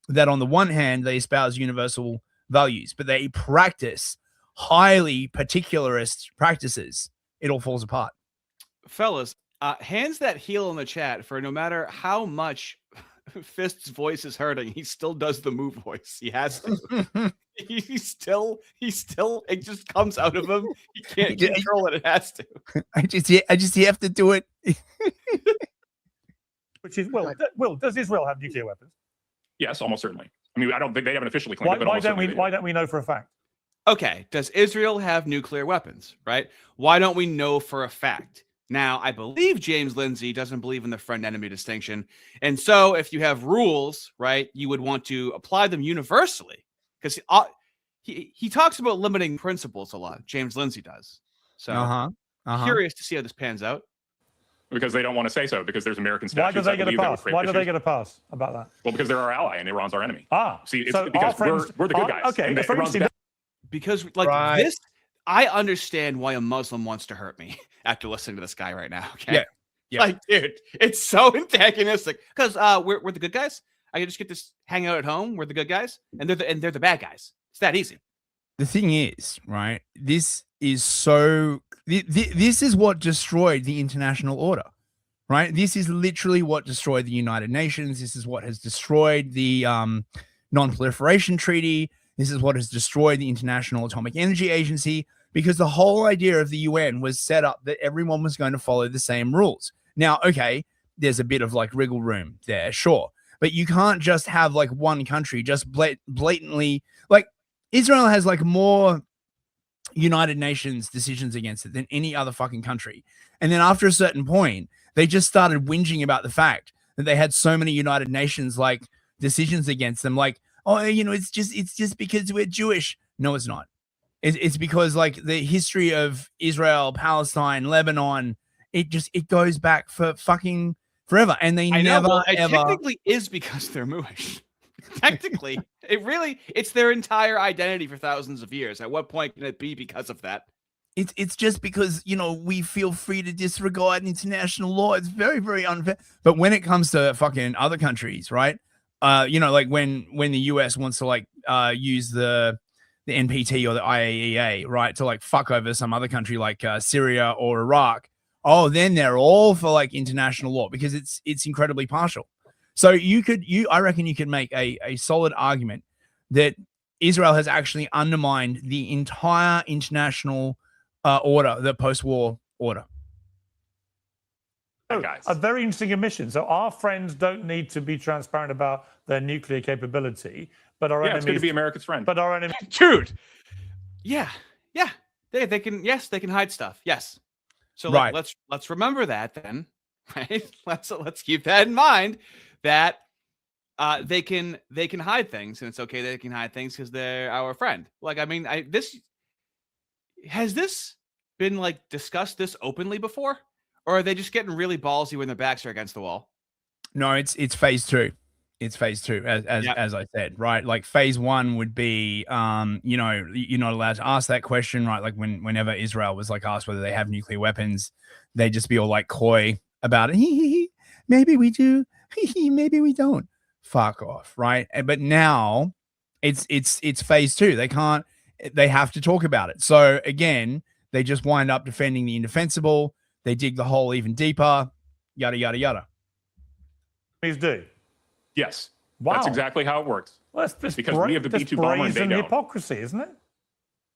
[SPEAKER 3] that, on the one hand, they espouse universal values, but they practice highly particularist practices, it all falls apart.
[SPEAKER 2] Fellas, hands that heel in the chat for no matter how much Fist's voice is hurting, he still does the move voice. He has to. he still it just comes out of him. He can't control it. It has to.
[SPEAKER 3] I just have to do it.
[SPEAKER 12] Which is Will, does Israel have nuclear weapons?
[SPEAKER 13] Yes, almost certainly. I mean, I don't think they haven't officially claimed it, but
[SPEAKER 12] why don't we know for a fact?
[SPEAKER 2] Okay, does Israel have nuclear weapons, right? Why don't we know for a fact? Now, I believe James Lindsay doesn't believe in the friend-enemy distinction. And so if you have rules, right, you would want to apply them universally. Because he talks about limiting principles a lot. James Lindsay does. So curious to see how this pans out.
[SPEAKER 13] Because they don't want to say so, because there's American statutes.
[SPEAKER 12] Why do they get a pass? Why do they get a pass about that?
[SPEAKER 13] Well, because they're our ally and Iran's our enemy.
[SPEAKER 12] See,
[SPEAKER 13] it's so because we're the good guys.
[SPEAKER 12] Okay,
[SPEAKER 2] because like this, I understand why a Muslim wants to hurt me after listening to this guy right now. Okay,
[SPEAKER 3] yeah.
[SPEAKER 2] Like, dude, it's so antagonistic because we're the good guys. I can just get this hang out at home. We're the good guys, and they're the bad guys. It's that easy.
[SPEAKER 3] The thing is, right? This is so. This is what destroyed the international order, right? This is literally what destroyed the United Nations. This is what has destroyed the Non-Proliferation Treaty. This is what has destroyed the International Atomic Energy Agency, because the whole idea of the UN was set up that everyone was going to follow the same rules. Now, okay, there's a bit of like wriggle room there, sure, but you can't just have like one country just blatantly, like Israel has like more United Nations decisions against it than any other fucking country. And then after a certain point, they just started whinging about the fact that they had so many United Nations like decisions against them. Like, oh, you know, it's just because we're Jewish. No, it's not. It's because like the history of Israel, Palestine, Lebanon, it goes back for fucking forever. And they never ever.
[SPEAKER 2] Technically is because they're Jewish. Technically, it's their entire identity for thousands of years. At what point can it be because of that?
[SPEAKER 3] It's just because, you know, we feel free to disregard international law. It's very, very unfair. But when it comes to fucking other countries, right? You know, like when the US wants to like use the NPT or the IAEA, right, to like fuck over some other country like Syria or Iraq. Oh, then they're all for like international law because it's incredibly partial. So I reckon you could make a solid argument that Israel has actually undermined the entire international order, the post-war order.
[SPEAKER 12] A very interesting admission. So our friends don't need to be transparent about their nuclear capability, but our enemies.
[SPEAKER 13] It's good to be America's friend.
[SPEAKER 12] But our enemies,
[SPEAKER 2] dude. Yeah. They can hide stuff. Yes. So
[SPEAKER 3] right.
[SPEAKER 2] let's remember that then. Right. Let's keep that in mind. That they can hide things, and it's okay they can hide things because they're our friend. Like, I mean, has this been like discussed this openly before, or are they just getting really ballsy when their backs are against the wall?
[SPEAKER 3] No, it's phase two. It's phase two, as I said, right? Like phase one would be, you know, you're not allowed to ask that question, right? Like whenever Israel was like asked whether they have nuclear weapons, they'd just be all like coy about it. Maybe we do. Maybe we don't. Fuck off, right? But now it's phase two. They have to talk about it. So again, they just wind up defending the indefensible. They dig the hole even deeper, yada yada yada.
[SPEAKER 12] Please do.
[SPEAKER 13] Yes.
[SPEAKER 12] Wow.
[SPEAKER 13] That's exactly how it works.
[SPEAKER 12] Well, that's
[SPEAKER 13] because we have the B-2 bomber and they don't.
[SPEAKER 12] Hypocrisy, isn't it?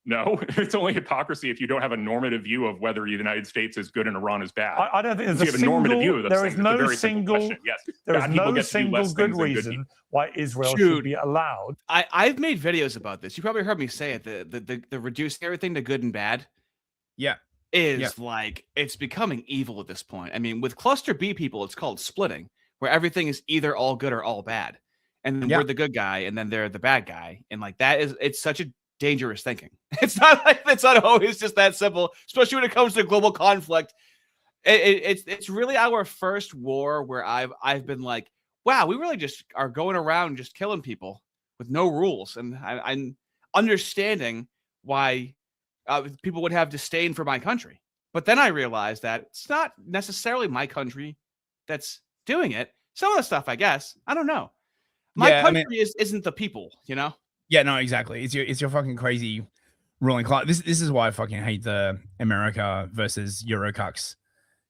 [SPEAKER 13] No, it's only hypocrisy if you don't have a normative view of whether the United States is good and Iran is bad.
[SPEAKER 12] I don't think there's
[SPEAKER 13] a normative view of those
[SPEAKER 12] there
[SPEAKER 13] things.
[SPEAKER 12] is no single.
[SPEAKER 13] Yes.
[SPEAKER 12] There is no single good reason why Israel should be allowed.
[SPEAKER 2] I've made videos about this. You probably heard me say it. The reducing everything to good and bad.
[SPEAKER 3] Yeah.
[SPEAKER 2] Like it's becoming evil at this point. I mean, with cluster B people, it's called splitting, where everything is either all good or all bad, and then we're the good guy, and then they're the bad guy, and like it's such a dangerous thinking. It's not always just that simple, especially when it comes to global conflict. It's really our first war where I've been like, wow, we really just are going around just killing people with no rules, and I'm understanding why people would have disdain for my country. But then I realized that it's not necessarily my country that's doing it. Some of the stuff, I guess, I don't know. My country isn't the people, you know?
[SPEAKER 3] Yeah, no, exactly. It's your fucking crazy ruling class. This is why I fucking hate the America versus Eurocucks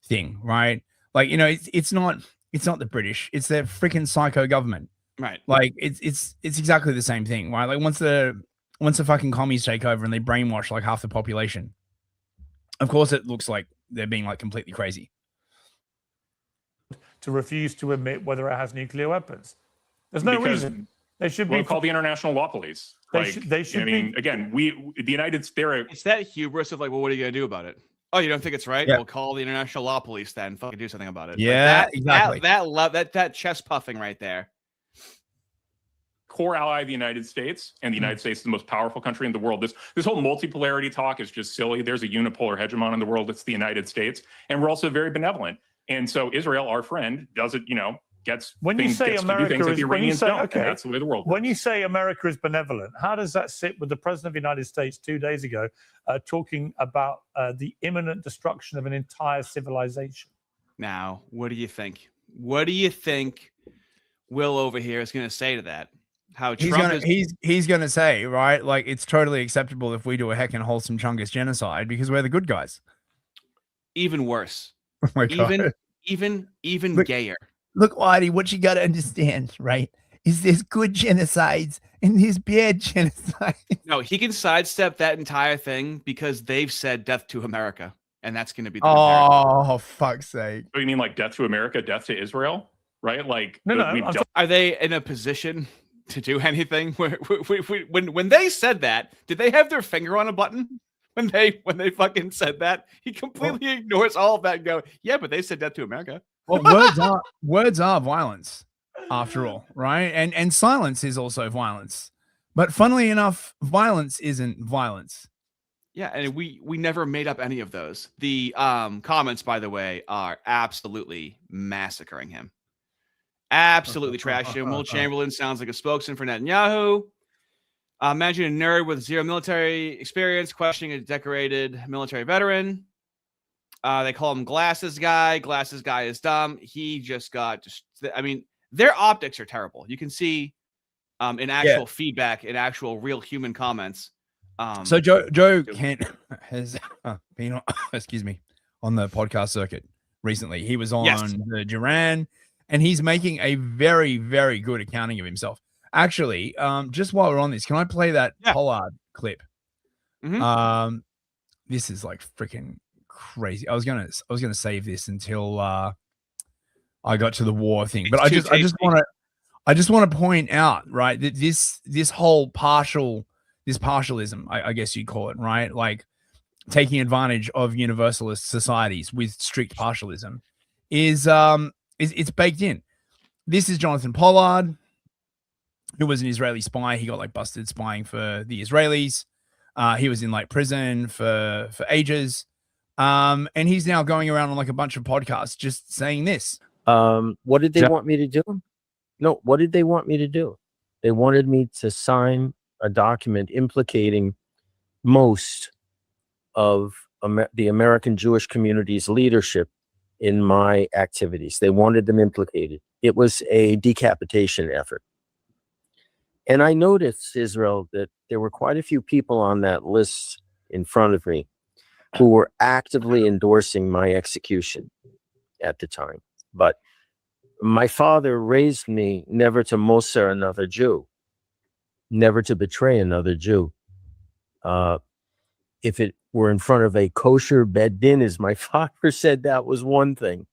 [SPEAKER 3] thing, right? Like, you know, it's not It's not the British. It's their freaking psycho government.
[SPEAKER 2] Right.
[SPEAKER 3] Like it's exactly the same thing, right? Like once the fucking commies take over and they brainwash like half the population, of course it looks like they're being like completely crazy.
[SPEAKER 12] To refuse to admit whether it has nuclear weapons. There's no reason. They should be
[SPEAKER 13] called the international law police.
[SPEAKER 12] They should
[SPEAKER 13] I mean, again, the United States.
[SPEAKER 2] It's that hubris of like, well, what are you gonna do about it? Oh, you don't think it's right?
[SPEAKER 3] Yeah.
[SPEAKER 2] We'll call the international law police then and fucking do something about it.
[SPEAKER 3] Yeah,
[SPEAKER 2] like
[SPEAKER 3] exactly.
[SPEAKER 2] That chest puffing right there.
[SPEAKER 13] Core ally of the United States, and the United States is the most powerful country in the world. This whole multipolarity talk is just silly. There's a unipolar hegemon in the world. It's the United States, and we're also very benevolent. And so Israel, our friend, does it. Gets
[SPEAKER 12] when you say America
[SPEAKER 13] is
[SPEAKER 12] the Iranians don't.
[SPEAKER 13] Okay, that's the way the world works.
[SPEAKER 12] When you say America is benevolent, how does that sit with the president of the United States 2 days ago talking about the imminent destruction of an entire civilization?
[SPEAKER 2] Now, what do you think? What do you think Will over here is going to say to that? How Trump
[SPEAKER 3] he's going to say, right? Like it's totally acceptable if we do a heckin' wholesome Chungus genocide because we're the good guys.
[SPEAKER 2] Even worse.
[SPEAKER 3] Oh my God.
[SPEAKER 2] Even
[SPEAKER 3] Look,
[SPEAKER 2] gayer.
[SPEAKER 3] Look, Ardy, what you got to understand, right, is there's good genocides and there's bad genocides.
[SPEAKER 2] No, he can sidestep that entire thing because they've said death to America, and that's going to be the
[SPEAKER 3] Oh, fuck's sake.
[SPEAKER 13] So you mean like death to America, death to Israel, right? Like,
[SPEAKER 2] are they in a position to do anything? When they said that, did they have their finger on a button? When they fucking said that, he completely ignores all of that and go, yeah, but they said death to America.
[SPEAKER 3] Well, words are violence, after all, right? And silence is also violence. But funnily enough, violence isn't violence.
[SPEAKER 2] Yeah, and we never made up any of those. The comments, by the way, are absolutely massacring him. Absolutely trashing him. Will Chamberlain sounds like a spokesman for Netanyahu. Imagine a nerd with zero military experience questioning a decorated military veteran. They call him Glasses Guy. Glasses Guy is dumb. He just got I mean, their optics are terrible. You can see in actual feedback, in actual real human comments.
[SPEAKER 3] So Joe Kent has been on, excuse me, on the podcast circuit recently. He was on the Duran, and he's making a very, very good accounting of himself. Actually, just while we're on this, can I play that Pollard clip?
[SPEAKER 2] Mm-hmm.
[SPEAKER 3] This is like freaking crazy. I was gonna save this until I got to the war thing, but I just want to point out, right, that this whole partialism, I guess you'd call it, right, like taking advantage of universalist societies with strict partialism is it's baked in. This is Jonathan Pollard, who was an Israeli spy. He got like busted spying for the Israelis. He was in like prison for ages. And he's now going around on like a bunch of podcasts just saying this.
[SPEAKER 14] What did they want me to do? No, what did they want me to do? They wanted me to sign a document implicating most of the American Jewish community's leadership in my activities. They wanted them implicated. It was a decapitation effort. And I noticed, Israel, that there were quite a few people on that list in front of me who were actively endorsing my execution at the time. But my father raised me never to Moser another Jew, never to betray another Jew. If it were in front of a kosher bed din, as my father said, that was one thing.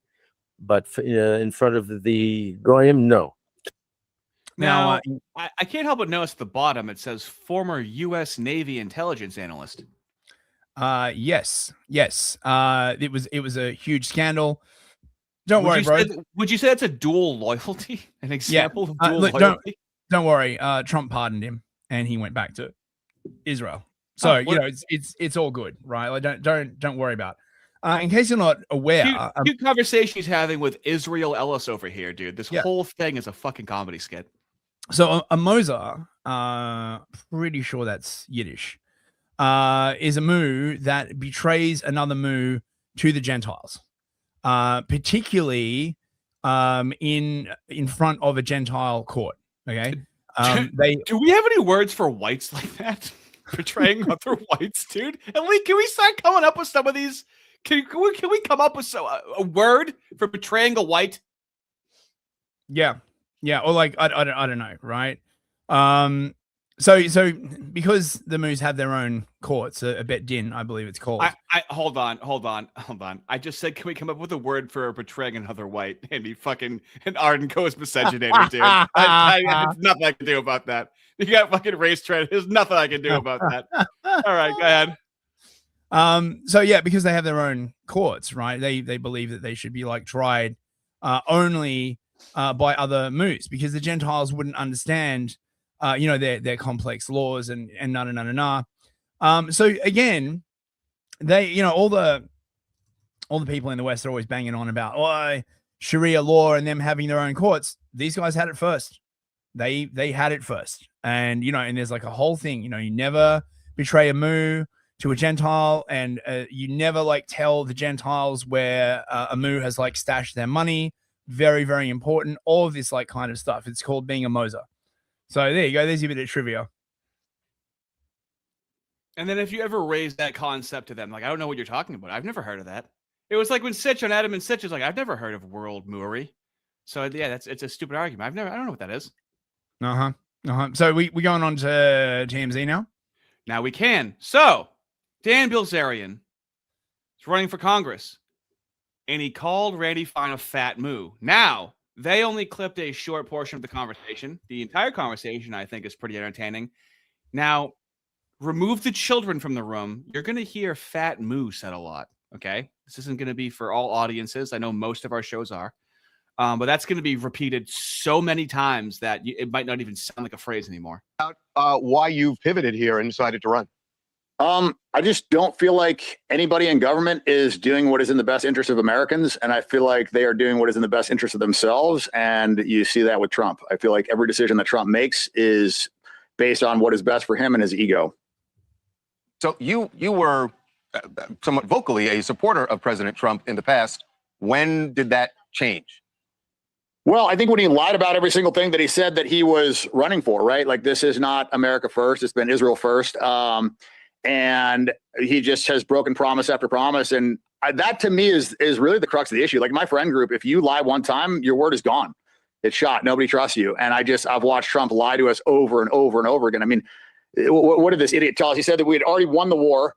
[SPEAKER 14] But in front of the goyim, no.
[SPEAKER 2] Now, I can't help but notice at the bottom it says former U.S. Navy intelligence analyst.
[SPEAKER 3] Yes. It was a huge scandal. Don't worry, bro.
[SPEAKER 2] Would you say that's a dual loyalty? An example of dual loyalty?
[SPEAKER 3] Don't worry. Trump pardoned him, and he went back to Israel. So it's all good, right? Like don't worry about it. In case you're not aware,
[SPEAKER 2] cute conversation he's having with Israel Ellis over here, dude. This whole thing is a fucking comedy skit.
[SPEAKER 3] So a Moser, pretty sure that's Yiddish, is a moo that betrays another moo to the Gentiles, particularly in front of a Gentile court. Okay,
[SPEAKER 2] do we have any words for whites like that? Betraying other whites, dude. And can we start coming up with some of these? Can we come up with a word for betraying a white?
[SPEAKER 3] Yeah. Or like I don't know, right? So because the Moos have their own courts, a bet din, I believe it's called.
[SPEAKER 2] I hold on. I just said, can we come up with a word for betraying another white? And Arden goes miscegenator, dude. There's nothing I can do about that. You got fucking race trade. There's nothing I can do about that. All right, go ahead.
[SPEAKER 3] So yeah, because they have their own courts, right? They believe that they should be like tried only by other Moos, because the Gentiles wouldn't understand their complex laws and so again, they all the people in the West are always banging on about Sharia law and them having their own courts. These guys had it first. They had it first, and and there's like a whole thing. You never betray a Moo to a Gentile, and you never like tell the Gentiles where a Moo has like stashed their money. Very, very important. All of this like kind of stuff. It's called being a Moser. So there you go. There's a bit of trivia.
[SPEAKER 2] And then if you ever raise that concept to them, like, I don't know what you're talking about. I've never heard of that. It was like when Sitch on Adam and Sitch is like, I've never heard of world mooery. So yeah, it's a stupid argument. I don't know what that is.
[SPEAKER 3] So we going on to TMZ now?
[SPEAKER 2] Now we can. So Dan Bilzerian is running for Congress, and he called Randy Fine a fat moo. Now, they only clipped a short portion of the conversation. The entire conversation, I think, is pretty entertaining. Now, remove the children from the room. You're going to hear fat moo said a lot, okay? This isn't going to be for all audiences. I know most of our shows are. But that's going to be repeated so many times that it might not even sound like a phrase anymore.
[SPEAKER 15] Why you've pivoted here and decided to run?
[SPEAKER 16] I just don't feel like anybody in government is doing what is in the best interest of Americans. And I feel like they are doing what is in the best interest of themselves. And you see that with Trump. I feel like every decision that Trump makes is based on what is best for him and his ego.
[SPEAKER 15] So you were somewhat vocally a supporter of President Trump in the past. When did that change?
[SPEAKER 16] Well, I think when he lied about every single thing that he said that he was running for, right? Like, this is not America first. It's been Israel first. And he just has broken promise after promise. And that to me is really the crux of the issue. Like, my friend group, if you lie one time, your word is gone. It's shot. Nobody trusts you. And I've watched Trump lie to us over and over and over again. I mean, what did this idiot tell us? He said that we had already won the war.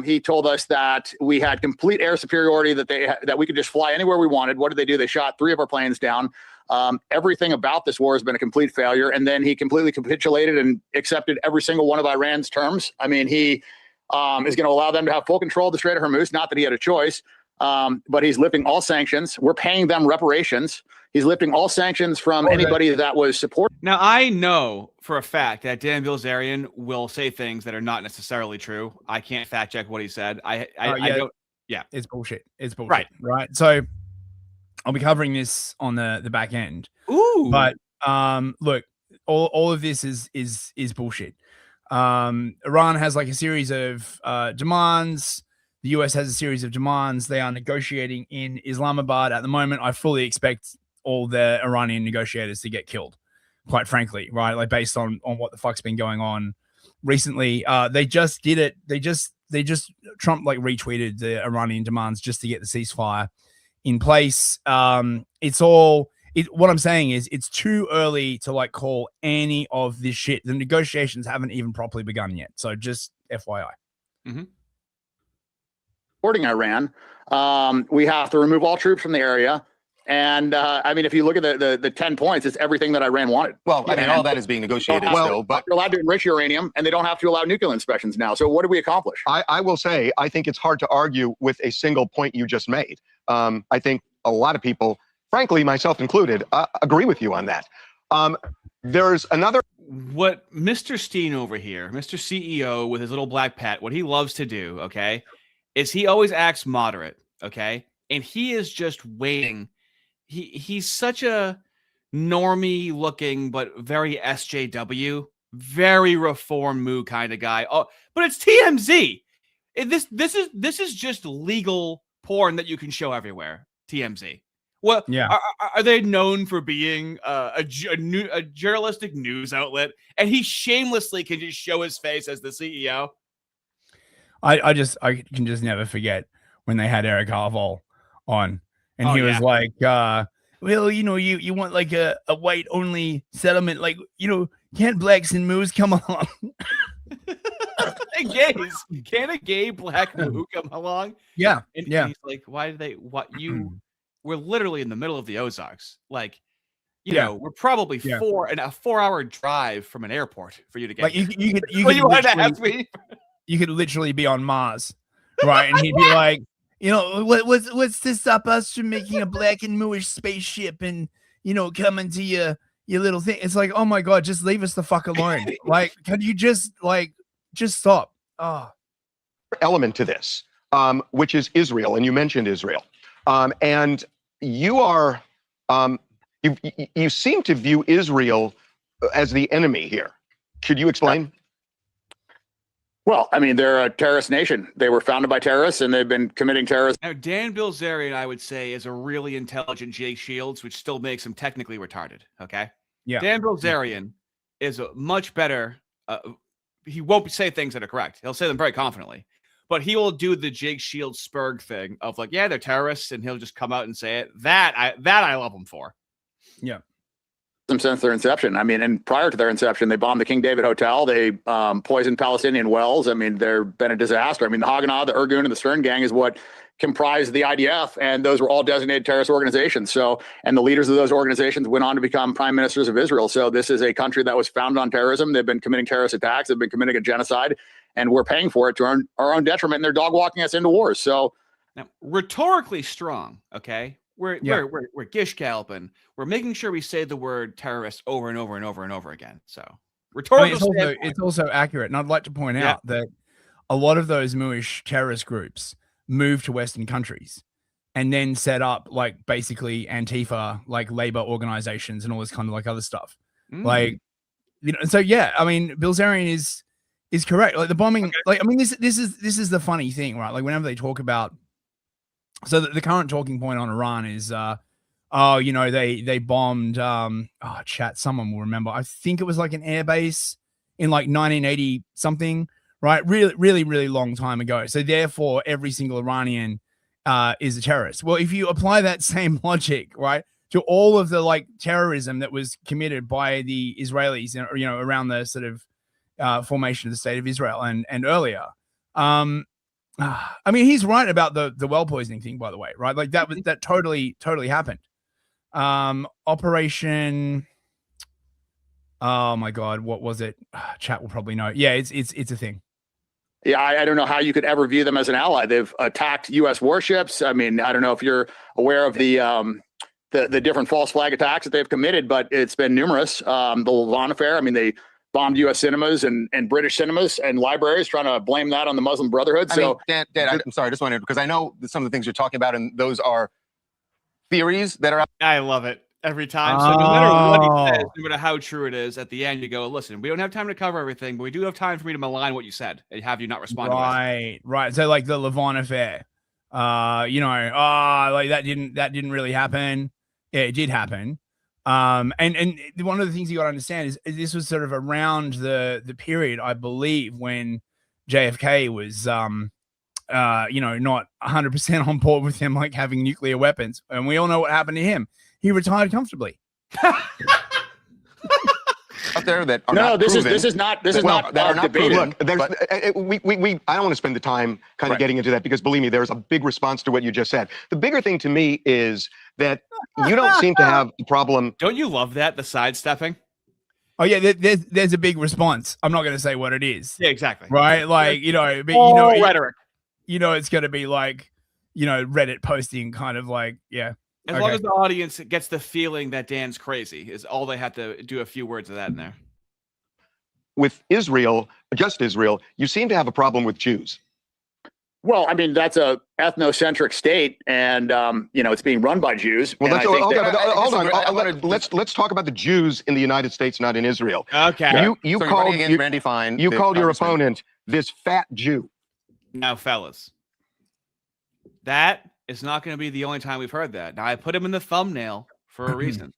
[SPEAKER 16] He told us that we had complete air superiority, that we could just fly anywhere we wanted. What did they do? They shot 3 of our planes down. Everything about this war has been a complete failure. And then he completely capitulated and accepted every single one of Iran's terms. I mean, he is going to allow them to have full control of the Strait of Hormuz. Not that he had a choice, but he's lifting all sanctions. We're paying them reparations. He's lifting all sanctions from anybody that was supporting.
[SPEAKER 2] Now, I know for a fact that Dan Bilzerian will say things that are not necessarily true. I can't fact check what he said. I don't. Yeah,
[SPEAKER 3] it's bullshit. It's bullshit. Right. So I'll be covering this on the back end.
[SPEAKER 2] Ooh.
[SPEAKER 3] But look, all of this is bullshit. Iran has like a series of demands. The US has a series of demands. They are negotiating in Islamabad at the moment. I fully expect all the Iranian negotiators to get killed, quite frankly, right? Like, based on what the fuck's been going on recently. They just did it. They just Trump like retweeted the Iranian demands just to get the ceasefire in place. What I'm saying is it's too early to like call any of this shit. The negotiations haven't even properly begun yet. So just FYI.
[SPEAKER 2] Mm-hmm.
[SPEAKER 16] Supporting Iran. We have to remove all troops from the area. And I mean, if you look at the 10 points, it's everything that Iran wanted.
[SPEAKER 15] Well, I mean, all that is being negotiated still, but
[SPEAKER 16] they're allowed to enrich uranium, and they don't have to allow nuclear inspections now. So what did we accomplish?
[SPEAKER 15] I will say, I think it's hard to argue with a single point you just made. I think a lot of people, frankly, myself included, agree with you on that. There's another.
[SPEAKER 2] What Mr. Steen over here, Mr. CEO with his little black pet, what he loves to do, okay, is he always acts moderate, okay? And he is just waiting. He's such a normie looking, but very SJW, very reform moo kind of guy. Oh, but it's TMZ. This is just legal porn that you can show everywhere. TMZ. Well,
[SPEAKER 3] yeah.
[SPEAKER 2] Are they known for being a journalistic news outlet? And he shamelessly can just show his face as the CEO.
[SPEAKER 3] I can just never forget when they had Eric Harville on, and he was like, well, you want like a white only settlement, like, can't blacks and moos come along?
[SPEAKER 2] Gays, can a gay black moo come along?
[SPEAKER 3] Yeah,
[SPEAKER 2] and
[SPEAKER 3] yeah.
[SPEAKER 2] he's like, why do they? We're literally in the middle of the Ozarks, like. We're probably a 4-hour drive from an airport for you to get.
[SPEAKER 3] Like
[SPEAKER 2] here.
[SPEAKER 3] You could literally be on Mars, right? And he'd be like, what's to stop us from making a black and mooish spaceship and coming to your little thing? It's like, oh my god, just leave us the fuck alone. Like, can you just stop? Oh,
[SPEAKER 15] element to this, which is Israel, and you mentioned Israel, and you are. You seem to view Israel as the enemy here. Could you explain?
[SPEAKER 16] Well, I mean, they're a terrorist nation. They were founded by terrorists, and they've been committing terrorism.
[SPEAKER 2] Now, Dan Bilzerian, I would say, is a really intelligent Jake Shields, which still makes him technically retarded. Okay.
[SPEAKER 3] Yeah.
[SPEAKER 2] Dan Bilzerian is a much better. He won't say things that are correct. He'll say them very confidently, but he will do the Jake Shields Spurg thing of like, yeah, they're terrorists, and he'll just come out and say it. That I love him for.
[SPEAKER 3] Yeah.
[SPEAKER 16] Since their inception. I mean, and prior to their inception, they bombed the King David Hotel. They poisoned Palestinian wells. I mean, they've been a disaster. I mean, the Haganah, the Irgun, and the Stern Gang is what comprised the IDF, and those were all designated terrorist organizations. So, and the leaders of those organizations went on to become prime ministers of Israel. So this is a country that was founded on terrorism. They've been committing terrorist attacks. They've been committing a genocide, and we're paying for it to our own detriment. And they're dog walking us into wars. So,
[SPEAKER 2] now, rhetorically strong, okay? We're gish galloping. We're making sure we say the word terrorist over and over and over and over again. So rhetorical.
[SPEAKER 3] It's also accurate, and I'd like to point out that a lot of those Mooish terrorist groups moved to Western countries and then set up like basically Antifa, like labor organizations and all this kind of like other stuff. Like, so yeah, I mean, Bilzerian is correct. Like the bombing, like, I mean, this is the funny thing, right? Like whenever they talk about. So the current talking point on Iran is, they bombed, chat, someone will remember. I think it was like an airbase in like 1980 something, right? Really, really, really long time ago. So therefore, every single Iranian is a terrorist. Well, if you apply that same logic, right, to all of the like terrorism that was committed by the Israelis, around the sort of formation of the state of Israel and earlier, I mean, he's right about the well poisoning thing, by the way, right? Like that totally happened. Operation. Oh my God, what was it? Chat will probably know. Yeah, it's a thing.
[SPEAKER 16] Yeah, I don't know how you could ever view them as an ally. They've attacked U.S. warships. I mean, I don't know if you're aware of the different false flag attacks that they've committed, but it's been numerous. The Levin affair. I mean, they bombed U.S. cinemas and British cinemas and libraries, trying to blame that on the Muslim Brotherhood. So,
[SPEAKER 15] Dan, I'm sorry, I just wanted, because I know that some of the things you're talking about, and those are theories that are.
[SPEAKER 2] I love it every time. So no matter what he says, no matter how true it is, at the end you go, listen, we don't have time to cover everything, but we do have time for me to malign what you said and have you not respond.
[SPEAKER 3] Right. So like the Levin affair, like that didn't really happen. Yeah, it did happen. And one of the things you got to understand is this was sort of around the period, I believe, when JFK was, not 100% on board with him, like having nuclear weapons. And we all know what happened to him. He retired comfortably.
[SPEAKER 15] Out there that are
[SPEAKER 16] this is not debated.
[SPEAKER 15] Look, I don't want to spend the time kind of getting into that, because believe me, there's a big response to what you just said. The bigger thing to me is that you don't seem to have a problem.
[SPEAKER 2] Don't you love that, the sidestepping?
[SPEAKER 3] Oh yeah, there's a big response. I'm not going to say what it is.
[SPEAKER 2] Yeah, exactly.
[SPEAKER 3] Right, like
[SPEAKER 2] rhetoric.
[SPEAKER 3] It's going to be like Reddit posting, kind of like
[SPEAKER 2] As long as the audience gets the feeling that Dan's crazy, is all they have to do. A few words of that in there.
[SPEAKER 15] With Israel, just Israel, you seem to have a problem with Jews.
[SPEAKER 16] Well, I mean, that's a ethnocentric state, and it's being run by Jews.
[SPEAKER 15] Well, hold on. Let's talk about the Jews in the United States, not in Israel.
[SPEAKER 2] Okay.
[SPEAKER 15] You called Randy Fine. You called your opponent this fat Jew.
[SPEAKER 2] Now, fellas, that is not going to be the only time we've heard that. Now, I put him in the thumbnail for a reason.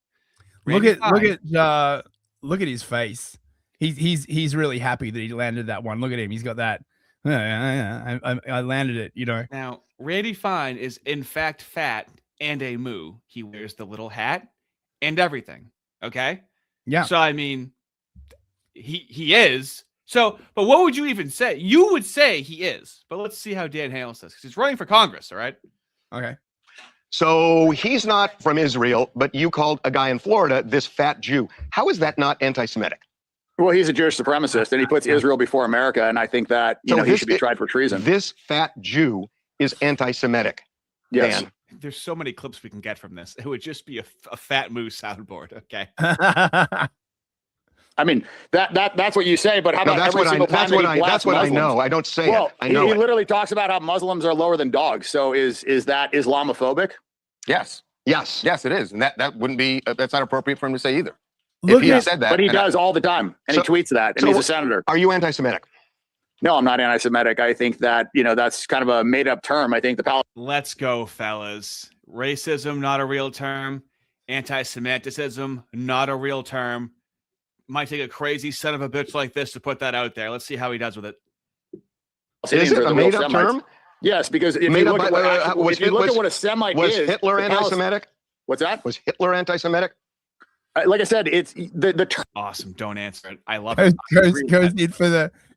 [SPEAKER 3] Look at his face. He's really happy that he landed that one. Look at him. He's got that. I landed it.
[SPEAKER 2] Now, Randy Fine is in fact fat and a moo. He wears the little hat and everything. Okay.
[SPEAKER 3] Yeah.
[SPEAKER 2] So I mean, he is. So, but what would you even say? You would say he is. But let's see how Dan handles this, because he's running for Congress. All right.
[SPEAKER 3] Okay.
[SPEAKER 15] So he's not from Israel, but you called a guy in Florida this fat Jew. How is that not anti-Semitic?
[SPEAKER 16] Well, he's a Jewish supremacist, and he puts Israel before America, and I think that he should be tried for treason.
[SPEAKER 15] This fat Jew is anti-Semitic.
[SPEAKER 16] Yes.
[SPEAKER 15] Dan.
[SPEAKER 2] There's so many clips we can get from this. It would just be a fat moo soundboard. Okay.
[SPEAKER 16] I mean, that's what you say, but how about every single time
[SPEAKER 15] that's what I know. I don't say it. I know
[SPEAKER 16] he
[SPEAKER 15] it.
[SPEAKER 16] literally talks about how Muslims are lower than dogs. So is that Islamophobic?
[SPEAKER 17] Yes.
[SPEAKER 15] Yes.
[SPEAKER 17] Yes, it is. And that wouldn't be, that's not appropriate for him to say either.
[SPEAKER 16] Look,
[SPEAKER 17] if he said that.
[SPEAKER 16] But he does all the time. And he tweets that. And he's a senator.
[SPEAKER 15] Are you anti-Semitic?
[SPEAKER 16] No, I'm not anti-Semitic. I think that, that's kind of a made up term. I think
[SPEAKER 2] Let's go, fellas. Racism, not a real term. Anti-Semiticism, not a real term. Might take a crazy son of a bitch like this to put that out there. Let's see how he does with it.
[SPEAKER 15] Is it a made-up term?
[SPEAKER 16] Yes, because if you look at what a Semite is,
[SPEAKER 15] was Hitler anti-Semitic?
[SPEAKER 16] What's that?
[SPEAKER 15] Was Hitler anti-Semitic?
[SPEAKER 16] Like I said, it's the term.
[SPEAKER 2] Awesome. Don't answer it. I love it.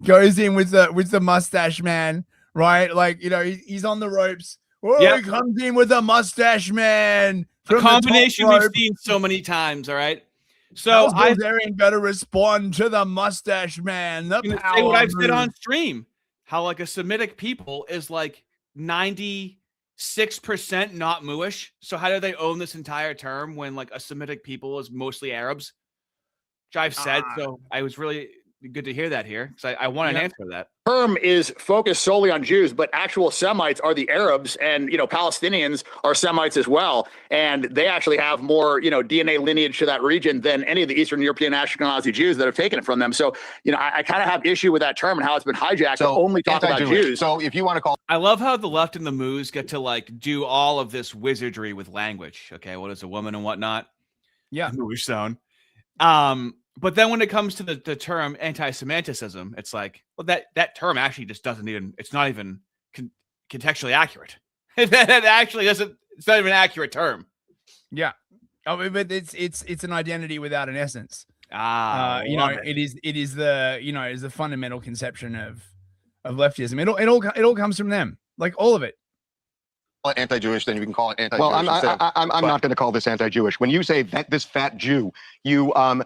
[SPEAKER 3] Goes in with the mustache man, right? Like, he's on the ropes. Oh, he comes in with a mustache man.
[SPEAKER 2] A combination we've seen so many times. All right. So
[SPEAKER 3] I better respond to the mustache man. The
[SPEAKER 2] say what I've said on stream. How like a Semitic people is like 96% not mooish. So how do they own this entire term when like a Semitic people is mostly Arabs? Which I've said. So I was really good to hear that here, because I want an answer to that.
[SPEAKER 16] Term is focused solely on Jews, but actual Semites are the Arabs, and Palestinians are Semites as well, and they actually have more DNA lineage to that region than any of the Eastern European Ashkenazi Jews that have taken it from them. So I kind of have issue with that term and how it's been hijacked to only talk about Jews.
[SPEAKER 17] So if you want to call,
[SPEAKER 2] I love how the left and the moos get to like do all of this wizardry with language. Okay, what is a woman and whatnot?
[SPEAKER 3] Yeah,
[SPEAKER 2] mooish zone. But then when it comes to the term anti-Semiticism, it's like, well, that term actually just doesn't even, it's not even contextually accurate. That actually doesn't, it's not even an accurate term.
[SPEAKER 3] Yeah. Oh, but it's an identity without an essence.
[SPEAKER 2] It
[SPEAKER 3] is the fundamental conception of leftism. It all comes from them, like all of it.
[SPEAKER 17] Anti-Jewish, then you can call it anti-Jewish.
[SPEAKER 15] Well, I'm not going to call this anti-Jewish. When you say that this fat Jew, you can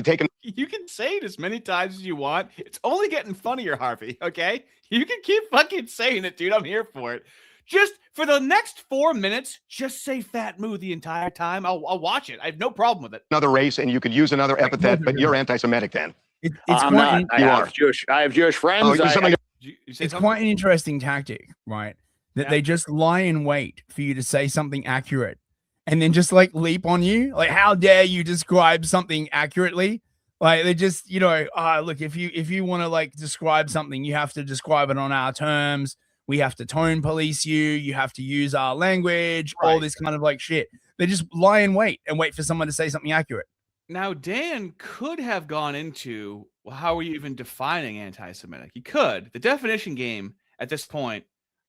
[SPEAKER 15] take
[SPEAKER 2] You can say it as many times as you want. It's only getting funnier, Harvey. Okay, you can keep fucking saying it, dude. I'm here for it. Just for the next 4 minutes, just say fat moo the entire time. I'll watch it. I have no problem with it.
[SPEAKER 15] Another race, and you could use another epithet, but you're anti-Semitic then.
[SPEAKER 16] I'm not. I have Jewish friends.
[SPEAKER 3] It's quite an interesting tactic, right? That they just lie in wait for you to say something accurate and then just like leap on you. Like, how dare you describe something accurately? Like, they just, look, if you want to like describe something, you have to describe it on our terms. We have to tone police you. You have to use our language, all this kind of like shit. They just lie in wait and wait for someone to say something accurate.
[SPEAKER 2] Now, Dan could have gone into, well, how are you even defining anti-Semitic? He could. The definition game at this point,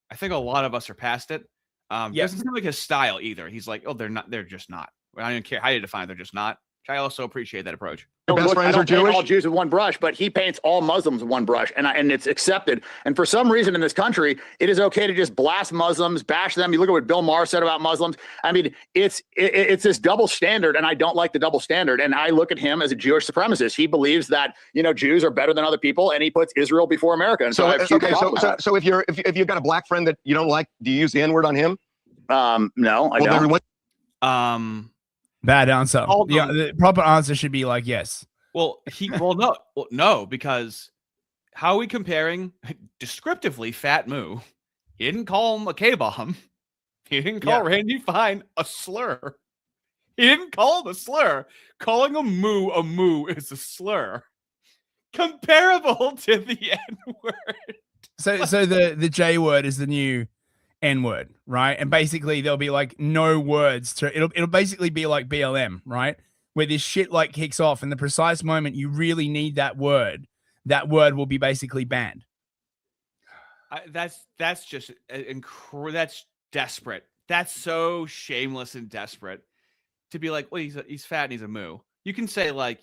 [SPEAKER 2] I think a lot of us are past it. Doesn't seem like his style either. He's like, oh, they're just not. I don't even care how you define it, they're just not. Which I also appreciate that approach.
[SPEAKER 15] Your best friends
[SPEAKER 16] I
[SPEAKER 15] are
[SPEAKER 16] don't paint
[SPEAKER 15] Jewish?
[SPEAKER 16] all Jews with one brush, but he paints all Muslims with one brush, and it's accepted. And for some reason in this country, it is okay to just blast Muslims, bash them. You look at what Bill Maher said about Muslims. I mean, it's this double standard, and I don't like the double standard. And I look at him as a Jewish supremacist. He believes that Jews are better than other people, and he puts Israel before America. And so
[SPEAKER 15] if you've got a black friend that you don't like, do you use the N-word on him?
[SPEAKER 16] No, I don't.
[SPEAKER 3] Bad answer. Yeah, the proper answer should be like yes.
[SPEAKER 2] No, because how are we comparing descriptively fat moo? He didn't call him a K-bomb. He didn't call Randy Fine a slur. He didn't call him a slur. Calling a moo is a slur. Comparable to the N-word.
[SPEAKER 3] So the J word is the new N-word, right? And basically there'll be like no words to it'll basically be like BLM, right? Where this shit like kicks off, and the precise moment you really need that word will be basically banned.
[SPEAKER 2] That's just that's desperate That's so shameless and desperate to be like, well, he's fat and he's a moo. You can say like,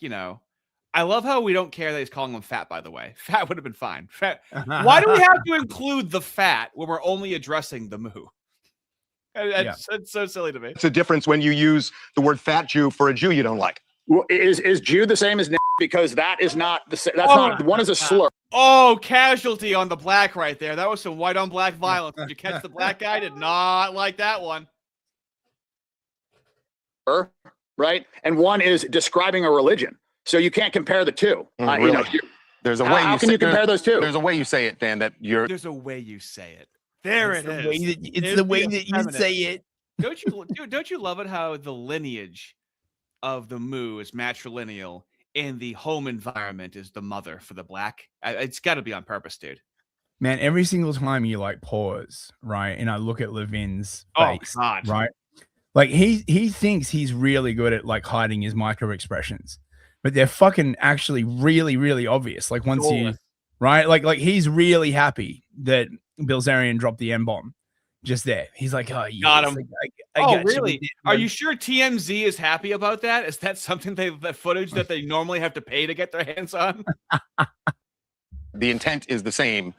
[SPEAKER 2] I love how we don't care that he's calling him fat, by the way. Fat would have been fine. Fat. Why do we have to include the fat when we're only addressing the moo? It's so silly to me.
[SPEAKER 15] It's a difference when you use the word fat Jew for a Jew you don't like.
[SPEAKER 16] Well, is Jew the same as because that is not the same. That's not one is a slur.
[SPEAKER 2] Oh, casualty on the black right there. That was some white on black violence. Did you catch the black guy? Did not like that one.
[SPEAKER 16] Right, and one is describing a religion. So you can't compare the two.
[SPEAKER 15] Really? There's a way.
[SPEAKER 16] How can you compare those two?
[SPEAKER 15] There's a way you say it, Dan.
[SPEAKER 2] There's a way you say it. There it is.
[SPEAKER 3] It's the way that you say it.
[SPEAKER 2] Don't you love it how the lineage of the moo is matrilineal and the home environment is the mother for the black? It's got to be on purpose, dude.
[SPEAKER 3] Man, every single time you like pause, right, and I look at Levin's face, right, like he thinks he's really good at like hiding his micro expressions, but they're fucking actually really, really obvious. Like once you, right, like he's really happy that Bilzerian dropped the N-bomb just there. He's like, oh, yeah,
[SPEAKER 2] got him.
[SPEAKER 3] Like,
[SPEAKER 2] oh, really? Are you sure TMZ is happy about that? Is that something that footage that they normally have to pay to get their hands on?
[SPEAKER 15] The intent is the same.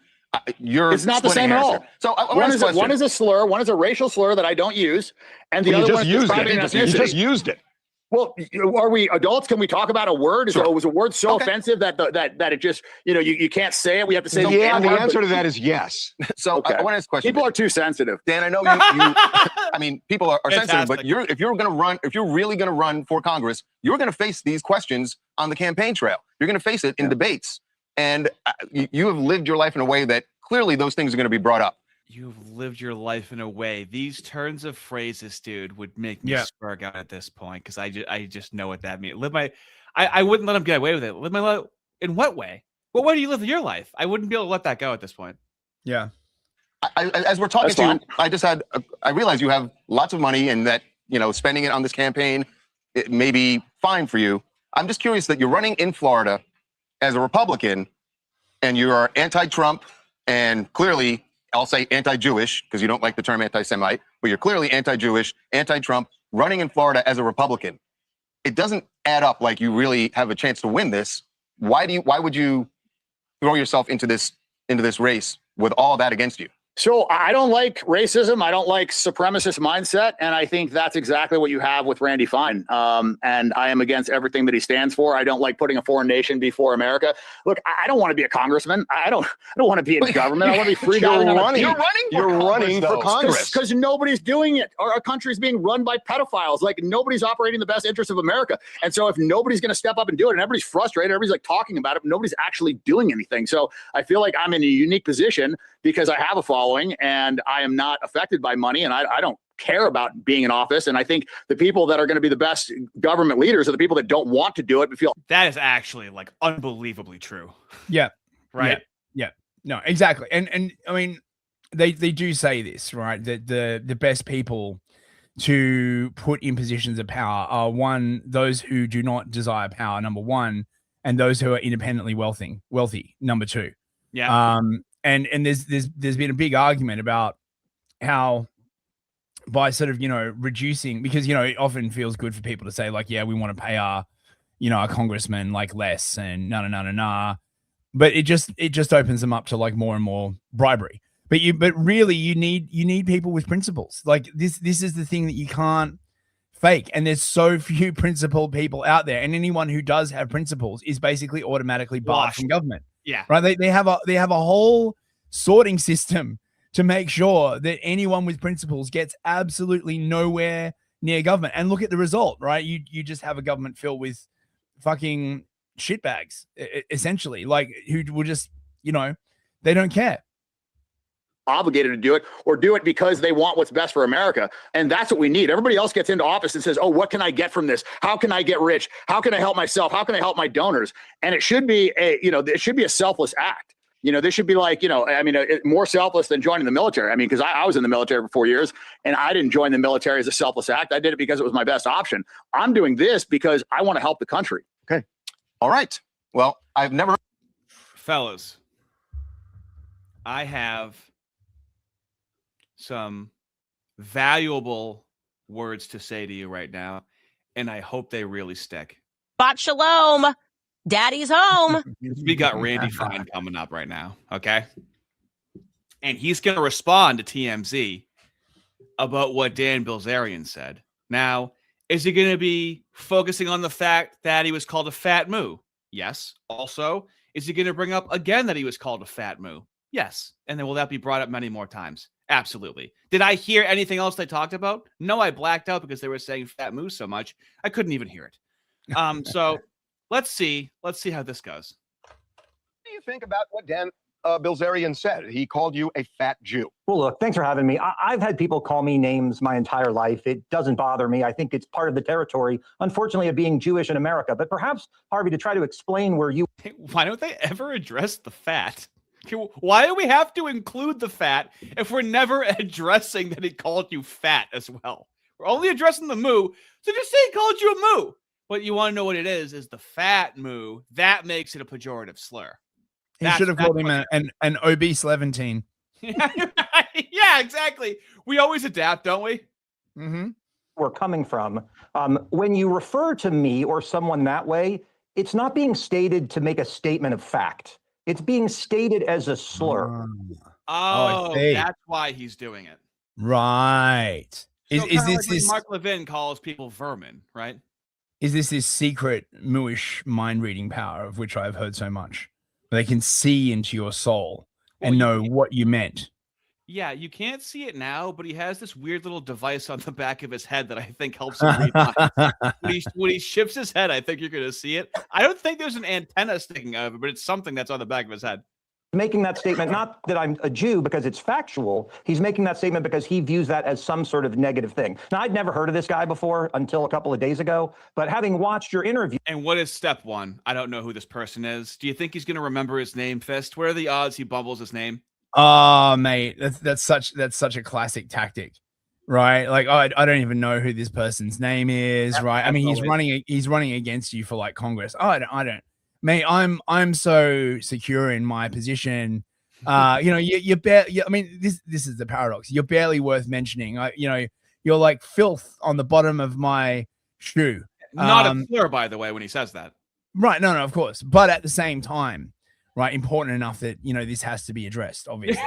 [SPEAKER 15] It's
[SPEAKER 16] not the same at all.
[SPEAKER 15] So
[SPEAKER 16] one is a slur, one is a racial slur that I don't use, and the other one is describing ethnicity.
[SPEAKER 15] You just used it.
[SPEAKER 16] Well, are we adults? Can we talk about a word? Was a word so offensive that it just you can't say it? We have to say
[SPEAKER 15] yeah. The answer to that is yes. So I want to ask a question.
[SPEAKER 16] People are too sensitive.
[SPEAKER 15] Dan, I know you. I mean, people are sensitive, but if you're really going to run for Congress, you're going to face these questions on the campaign trail. You're going to face it in debates, and you have lived your life in a way that clearly those things are going to be brought up.
[SPEAKER 2] You've lived your life in a way. These turns of phrases, dude, would make me spurg out at this point because I just know what that means. I wouldn't let him get away with it. Live my life in what way? What way do you live your life? I wouldn't be able to let that go at this point.
[SPEAKER 3] Yeah.
[SPEAKER 15] As we're talking to you, I realize you have lots of money and that spending it on this campaign it may be fine for you. I'm just curious that you're running in Florida as a Republican and you are anti-Trump and clearly. I'll say anti-Jewish because you don't like the term anti-Semite, but you're clearly anti-Jewish, anti-Trump, running in Florida as a Republican. It doesn't add up like you really have a chance to win this. Why would you throw yourself into this race with all that against you?
[SPEAKER 16] So I don't like racism. I don't like supremacist mindset. And I think that's exactly what you have with Randy Fine. And I am against everything that he stands for. I don't like putting a foreign nation before America. Look, I don't want to be a congressman. I don't want to be in government. I want to be free.
[SPEAKER 15] You're running for Congress.
[SPEAKER 16] Because nobody's doing it. Our country's being run by pedophiles. Like nobody's operating the best interest of America. And so if nobody's going to step up and do it and everybody's frustrated, everybody's like talking about it, but nobody's actually doing anything. So I feel like I'm in a unique position because I have a following and I am not affected by money and I don't care about being in office. And I think the people that are going to be the best government leaders are the people that don't want to do it, but feel
[SPEAKER 2] that is actually like unbelievably true.
[SPEAKER 3] Yeah.
[SPEAKER 2] Right.
[SPEAKER 3] Yeah. No, exactly. And I mean, they do say this, right? That the best people to put in positions of power are those who do not desire power, number one, and those who are independently wealthy, number two.
[SPEAKER 2] Yeah.
[SPEAKER 3] And there's been a big argument about how by sort of, reducing, because, it often feels good for people to say like, yeah, we want to pay our congressmen like less and no. But it just opens them up to like more and more bribery. But really you need people with principles. Like this is the thing that you can't fake. And there's so few principled people out there. And anyone who does have principles is basically automatically barred from government.
[SPEAKER 2] Yeah.
[SPEAKER 3] Right. They have a whole sorting system to make sure that anyone with principles gets absolutely nowhere near government. And look at the result, right? You just have a government filled with fucking shitbags, essentially, like who will just, they don't care.
[SPEAKER 16] Obligated to do it or do it because they want what's best for America. And that's what we need. Everybody else gets into office and says, oh, what can I get from this? How can I get rich? How can I help myself? How can I help my donors? And it should be it should be a selfless act. This should be like, more selfless than joining the military. I mean, because I was in the military for 4 years and I didn't join the military as a selfless act. I did it because it was my best option. I'm doing this because I want to help the country.
[SPEAKER 15] Okay. All right. Well, I've never.
[SPEAKER 2] Fellas, I have some valuable words to say to you right now, and I hope they really stick.
[SPEAKER 18] Bot shalom. Daddy's home.
[SPEAKER 2] We got Randy Fine coming up right now, okay? And he's going to respond to TMZ about what Dan Bilzerian said. Now, is he going to be focusing on the fact that he was called a fat moo? Yes. Also, is he going to bring up again that he was called a fat moo? Yes. And then will that be brought up many more times? Absolutely. Did I hear anything else they talked about? No, I blacked out because they were saying fat moo so much. I couldn't even hear it. So let's see how this goes.
[SPEAKER 15] What do you think about what Dan Bilzerian said? He called you a fat Jew.
[SPEAKER 19] Well, look, thanks for having me. I've had people call me names my entire life. It doesn't bother me. I think it's part of the territory, unfortunately, of being Jewish in America. But perhaps, Harvey, to try to explain where you...
[SPEAKER 2] Why don't they ever address the fat? Why do we have to include the fat if we're never addressing that he called you fat as well? We're only addressing the moo, so just say he called you a moo. What you want to know what it is the fat moo. That makes it a pejorative slur.
[SPEAKER 3] He should have called him an obese Levantine.
[SPEAKER 2] Yeah, exactly. We always adapt, don't we?
[SPEAKER 19] Mm-hmm. We're coming from. When you refer to me or someone that way, it's not being stated to make a statement of fact. It's being stated as a slur.
[SPEAKER 2] Oh, that's why he's doing it.
[SPEAKER 3] Right.
[SPEAKER 2] So
[SPEAKER 3] Is
[SPEAKER 2] like
[SPEAKER 3] this
[SPEAKER 2] Mark Levin calls people vermin, right?
[SPEAKER 3] Is this secret mooish mind reading power of which I've heard so much? They can see into your soul and know what you meant.
[SPEAKER 2] Yeah, you can't see it now, but he has this weird little device on the back of his head that I think helps him read minds. When he shifts his head, I think you're going to see it. I don't think there's an antenna sticking out of it, but it's something that's on the back of his head.
[SPEAKER 19] Making that statement, not that I'm a Jew because it's factual. He's making that statement because he views that as some sort of negative thing. Now, I'd never heard of this guy before until a couple of days ago, but having watched your interview.
[SPEAKER 2] And what is step one? I don't know who this person is. Do you think he's going to remember his name, Fist? What are the odds he bumbles his name?
[SPEAKER 3] Oh, mate, that's such a classic tactic, right? Like, I don't even know who this person's name is, right? I mean, he's running against you for like Congress. I don't. Mate, I'm so secure in my position. You're barely. I mean, this is the paradox. You're barely worth mentioning. You're like filth on the bottom of my shoe.
[SPEAKER 2] Not a slur, by the way, when he says that.
[SPEAKER 3] Right? No, of course. But at the same time, right, important enough that this has to be addressed. Obviously.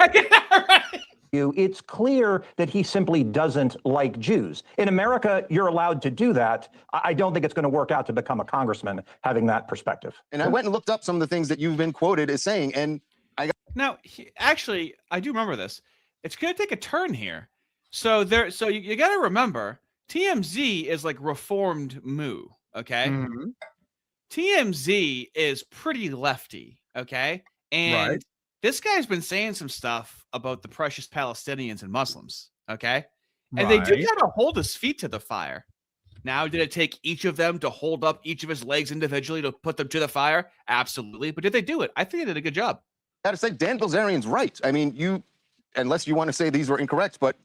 [SPEAKER 19] It's clear that he simply doesn't like Jews. In America, you're allowed to do that. I don't think it's going to work out to become a congressman having that perspective.
[SPEAKER 17] And I went and looked up some of the things that you've been quoted as saying, and I got...
[SPEAKER 2] Now, actually, I do remember this. It's going to take a turn here. So you got to remember, TMZ is like reformed moo, okay?
[SPEAKER 3] Mm-hmm.
[SPEAKER 2] TMZ is pretty lefty, okay? And
[SPEAKER 3] right.
[SPEAKER 2] This guy's been saying some stuff about the precious Palestinians and Muslims, okay? And they do kind of hold his feet to the fire. Now, did it take each of them to hold up each of his legs individually to put them to the fire? Absolutely. But did they do it? I think they did a good job.
[SPEAKER 17] I gotta say, Dan Bilzerian's right. I mean, unless you want to say these were incorrect, but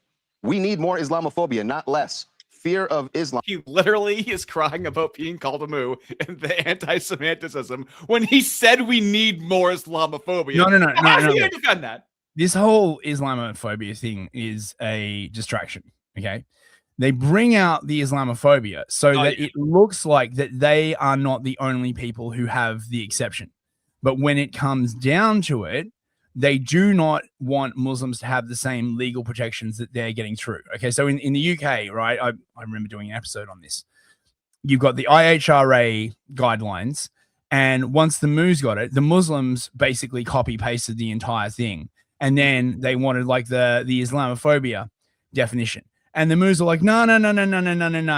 [SPEAKER 17] we need more Islamophobia, not less. Fear of Islam.
[SPEAKER 2] He literally is crying about being called a moo and the anti-Semitism when he said we need more Islamophobia.
[SPEAKER 3] No.
[SPEAKER 2] How's he going to defend that?
[SPEAKER 3] This whole Islamophobia thing is a distraction, okay? They bring out the Islamophobia so that it looks like that they are not the only people who have the exception. But when it comes down to it, they do not want Muslims to have the same legal protections that they're getting through. Okay, so in the UK, right, I remember doing an episode on this. You've got the IHRA guidelines, and once the Moos got it, the Muslims basically copy-pasted the entire thing. And then they wanted like the Islamophobia definition. And the Moos are like, no,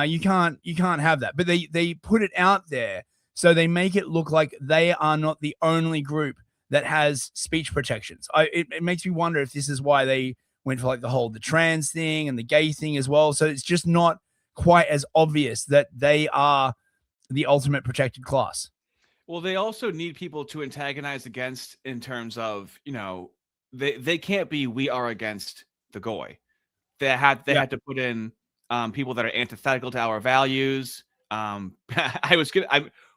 [SPEAKER 3] you can't have that. But they put it out there, so they make it look like they are not the only group that has speech protections. It makes me wonder if this is why they went for like the trans thing and the gay thing as well. So it's just not quite as obvious that they are the ultimate protected class.
[SPEAKER 2] Well, they also need people to antagonize against in terms of, they can't be we are against the goy. They had to put in people that are antithetical to our values.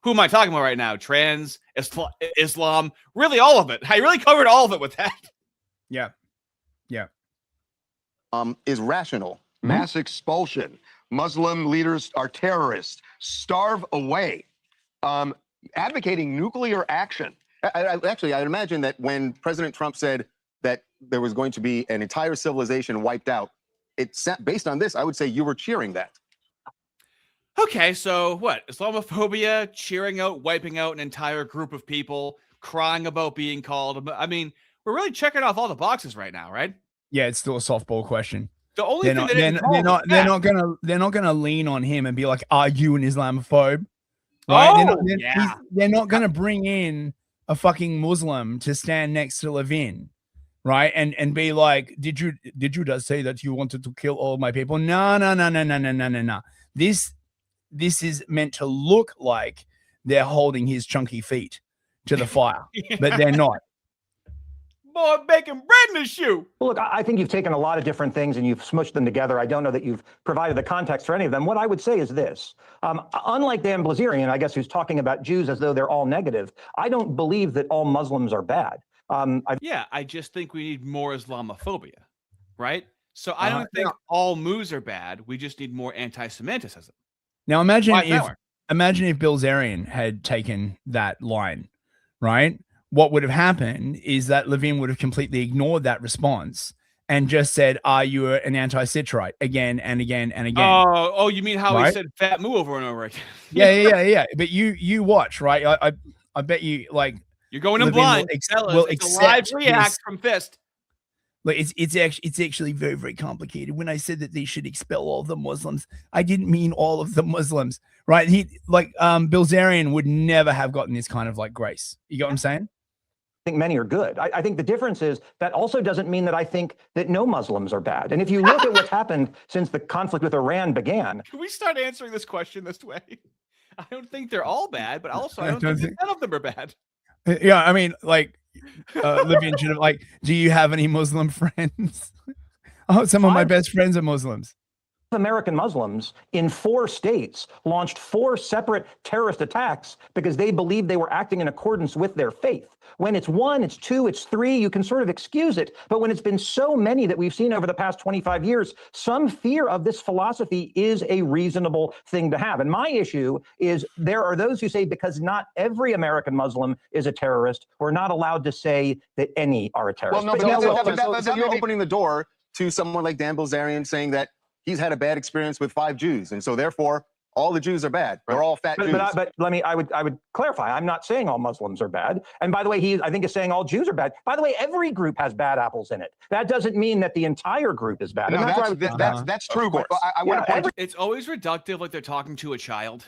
[SPEAKER 2] Who am I talking about right now? Trans, Islam, really all of it. I really covered all of it with that.
[SPEAKER 3] Yeah.
[SPEAKER 17] Is rational.
[SPEAKER 15] mass expulsion, Muslim leaders are terrorists, starve away, advocating nuclear action. Actually, I imagine that when President Trump said that there was going to be an entire civilization wiped out, based on this, I would say you were cheering that.
[SPEAKER 2] Okay, so what? Islamophobia, cheering out, wiping out an entire group of people, crying about being called. I mean, we're really checking off all the boxes right now, right?
[SPEAKER 3] Yeah, it's still a softball question.
[SPEAKER 2] The only thing
[SPEAKER 3] they're not gonna lean on him and be like, "Are you an Islamophobe?" Right? They're not gonna bring in a fucking Muslim to stand next to Levin, right? And be like, "Did you just say that you wanted to kill all my people?" No. This is meant to look like they're holding his chunky feet to the fire, but they're not.
[SPEAKER 2] Boy, making bread in his shoe.
[SPEAKER 19] Well, look, I think you've taken a lot of different things and you've smushed them together. I don't know that you've provided the context for any of them. What I would say is this. Unlike Dan Blazerian, I guess, who's talking about Jews as though they're all negative, I don't believe that all Muslims are bad.
[SPEAKER 2] I just think we need more Islamophobia, right? So I don't think all moves are bad. We just need more anti-Semitism.
[SPEAKER 3] Now imagine if Blazerian had taken that line, right? What would have happened is that Levin would have completely ignored that response and just said, "Are you an anti-Sitchite?" again and again and again.
[SPEAKER 2] Oh, you mean how he said "fat moo" over and over again?
[SPEAKER 3] Yeah. But you watch, right? I bet you like
[SPEAKER 2] you're going in blind. It's a live react from Fist.
[SPEAKER 3] Like it's actually very, very complicated. When I said that they should expel all the Muslims, I didn't mean all of the Muslims, right? Blazerian would never have gotten this kind of like grace. You get what I'm saying?
[SPEAKER 19] I think many are good. I think the difference is that also doesn't mean that I think that no Muslims are bad. And if you look at what's happened since the conflict with Iran began.
[SPEAKER 2] Can we start answering this question this way? I don't think they're all bad, but also I don't think none of them are bad.
[SPEAKER 3] Yeah, I mean, like, Levin should have like, do you have any Muslim friends? Oh, some of my best friends are Muslims.
[SPEAKER 19] American Muslims in 4 states launched 4 separate terrorist attacks because they believed they were acting in accordance with their faith. When it's 1, it's 2, it's 3, you can sort of excuse it. But when it's been so many that we've seen over the past 25 years, some fear of this philosophy is a reasonable thing to have. And my issue is there are those who say because not every American Muslim is a terrorist, we're not allowed to say that any are a terrorist.
[SPEAKER 15] Well, no, but you're opening the door to someone like Dan Blazerian saying that he's had a bad experience with 5 Jews, and so therefore all the Jews are bad. They're all fat Jews.
[SPEAKER 19] But I would clarify. I'm not saying all Muslims are bad. And by the way, I think is saying all Jews are bad. By the way, every group has bad apples in it. That doesn't mean that the entire group is bad.
[SPEAKER 15] No, that's true. But I want to point.
[SPEAKER 2] It's always reductive, like they're talking to a child.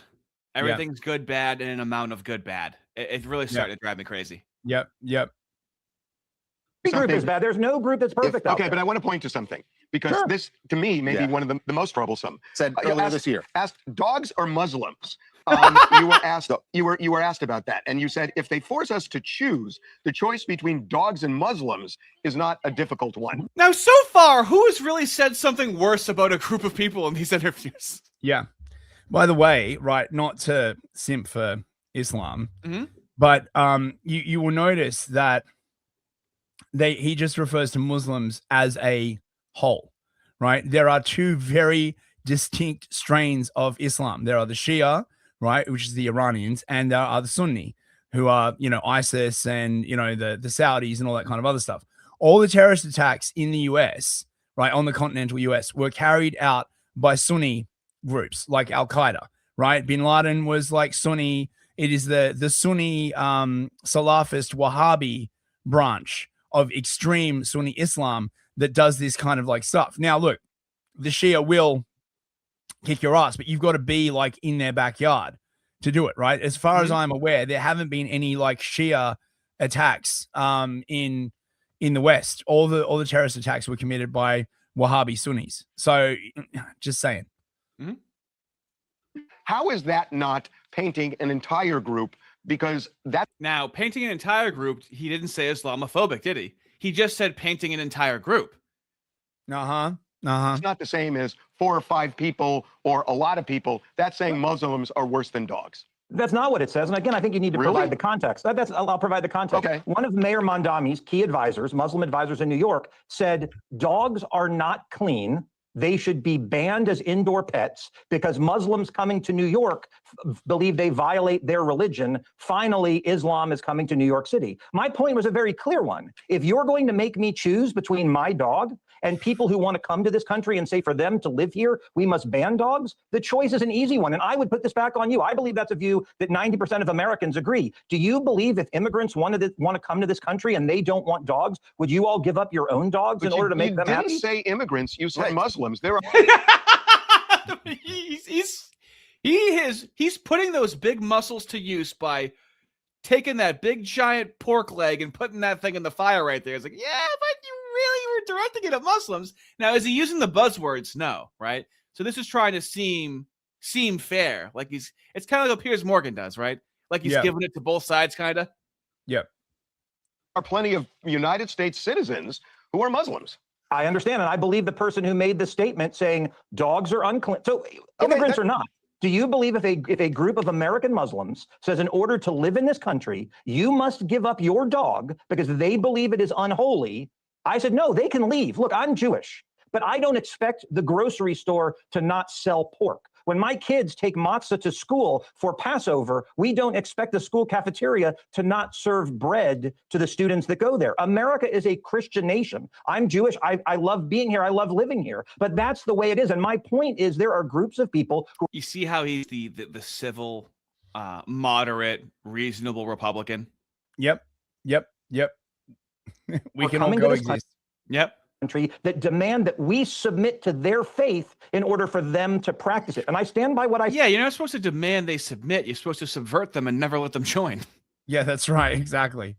[SPEAKER 2] Everything's good, bad, and an amount of good, bad. It's really starting to drive me crazy.
[SPEAKER 3] Yep.
[SPEAKER 19] Every group is bad. There's no group that's perfect.
[SPEAKER 15] Okay, but I want to point to something because this, to me, may be one of the most troublesome.
[SPEAKER 17] Said earlier this year.
[SPEAKER 15] Asked dogs or Muslims. You were asked about that, and you said if they force us to choose, the choice between dogs and Muslims is not a difficult one.
[SPEAKER 2] Now, so far, who has really said something worse about a group of people in these interviews?
[SPEAKER 3] Yeah. By the way, right, not to simp for Islam, but you will notice that he just refers to Muslims as a whole, right? There are 2 very distinct strains of Islam. There are the Shia, right, which is the Iranians, and there are the Sunni, who are, ISIS and, the Saudis and all that kind of other stuff. All the terrorist attacks in the US, right, on the continental US, were carried out by Sunni groups like Al-Qaeda, right? Bin Laden was like Sunni. It is the Sunni Salafist Wahhabi branch of extreme Sunni Islam that does this kind of like stuff. Now, look, the Shia will kick your ass, but you've got to be like in their backyard to do it, right? As far as I'm aware, there haven't been any like Shia attacks in the West. All the terrorist attacks were committed by Wahhabi Sunnis. So, just saying.
[SPEAKER 15] How is that not painting an entire group? Because
[SPEAKER 2] now painting an entire group, he didn't say Islamophobic, did he? He just said painting an entire group.
[SPEAKER 15] It's not the same as 4 or 5 people or a lot of people. That's saying Muslims are worse than dogs.
[SPEAKER 19] That's not what it says. And again, I think you need to provide the context. I'll provide the context.
[SPEAKER 15] Okay.
[SPEAKER 19] One of Mayor Mondami's key advisors, Muslim advisors in New York, said dogs are not clean they should be banned as indoor pets because Muslims coming to New York believe they violate their religion. Finally, Islam is coming to New York City. My point was a very clear one. If you're going to make me choose between my dog and people who want to come to this country and say for them to live here, we must ban dogs, the choice is an easy one. And I would put this back on you. I believe that's a view that 90% of Americans agree. Do you believe if immigrants want to come to this country and they don't want dogs, would you all give up your own dogs in order to make them happy?
[SPEAKER 15] You didn't say immigrants, you said Muslims. There are
[SPEAKER 2] he's putting those big muscles to use by taking that big giant pork leg and putting that thing in the fire right there. It's like, yeah, but you really were directing it at Muslims. Now, is he using the buzzwords? No, right? So this is trying to seem fair. Like it's kind of like what Piers Morgan does, right? Like he's giving it to both sides, kind of.
[SPEAKER 3] Yep.
[SPEAKER 15] There are plenty of United States citizens who are Muslims.
[SPEAKER 19] I understand, and I believe the person who made the statement saying dogs are unclean. So immigrants or not, do you believe if a group of American Muslims says in order to live in this country, you must give up your dog because they believe it is unholy? I said, no, they can leave. Look, I'm Jewish, but I don't expect the grocery store to not sell pork. When my kids take matzah to school for Passover, we don't expect the school cafeteria to not serve bread to the students that go there. America is a Christian nation. I'm Jewish. I love being here. I love living here. But that's the way it is. And my point is there are groups of people who...
[SPEAKER 2] You see how he's the civil, moderate, reasonable Republican?
[SPEAKER 3] Yep. We can all coexist.
[SPEAKER 2] Yep.
[SPEAKER 19] Country that demand that we submit to their faith in order for them to practice it. And I stand by what I...
[SPEAKER 2] Yeah, you're not supposed to demand they submit. You're supposed to subvert them and never let them join.
[SPEAKER 3] Yeah, that's right. Exactly.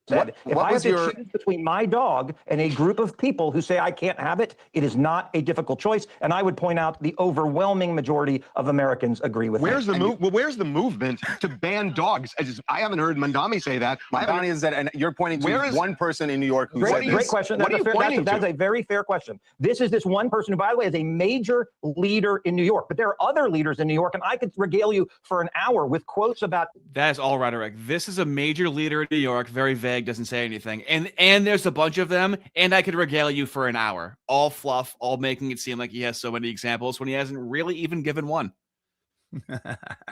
[SPEAKER 19] If I have to choose between my dog and a group of people who say I can't have it, it is not a difficult choice. And I would point out the overwhelming majority of Americans agree with
[SPEAKER 15] where's
[SPEAKER 19] me.
[SPEAKER 15] Where's the movement to ban dogs? I haven't heard Mandami say that.
[SPEAKER 17] Mandami is that, and you're pointing to one person in New York who said this.
[SPEAKER 19] Great question. That's a very fair question. This is this one person who, by the way, is a major leader in New York. But there are other leaders in New York, and I could regale you for an hour with quotes about...
[SPEAKER 2] That is all rhetoric. This is a major leader in New York, very vague, doesn't say anything. And there's a bunch of them, and I could regale you for an hour. All fluff, all making it seem like he has so many examples when he hasn't really even given one.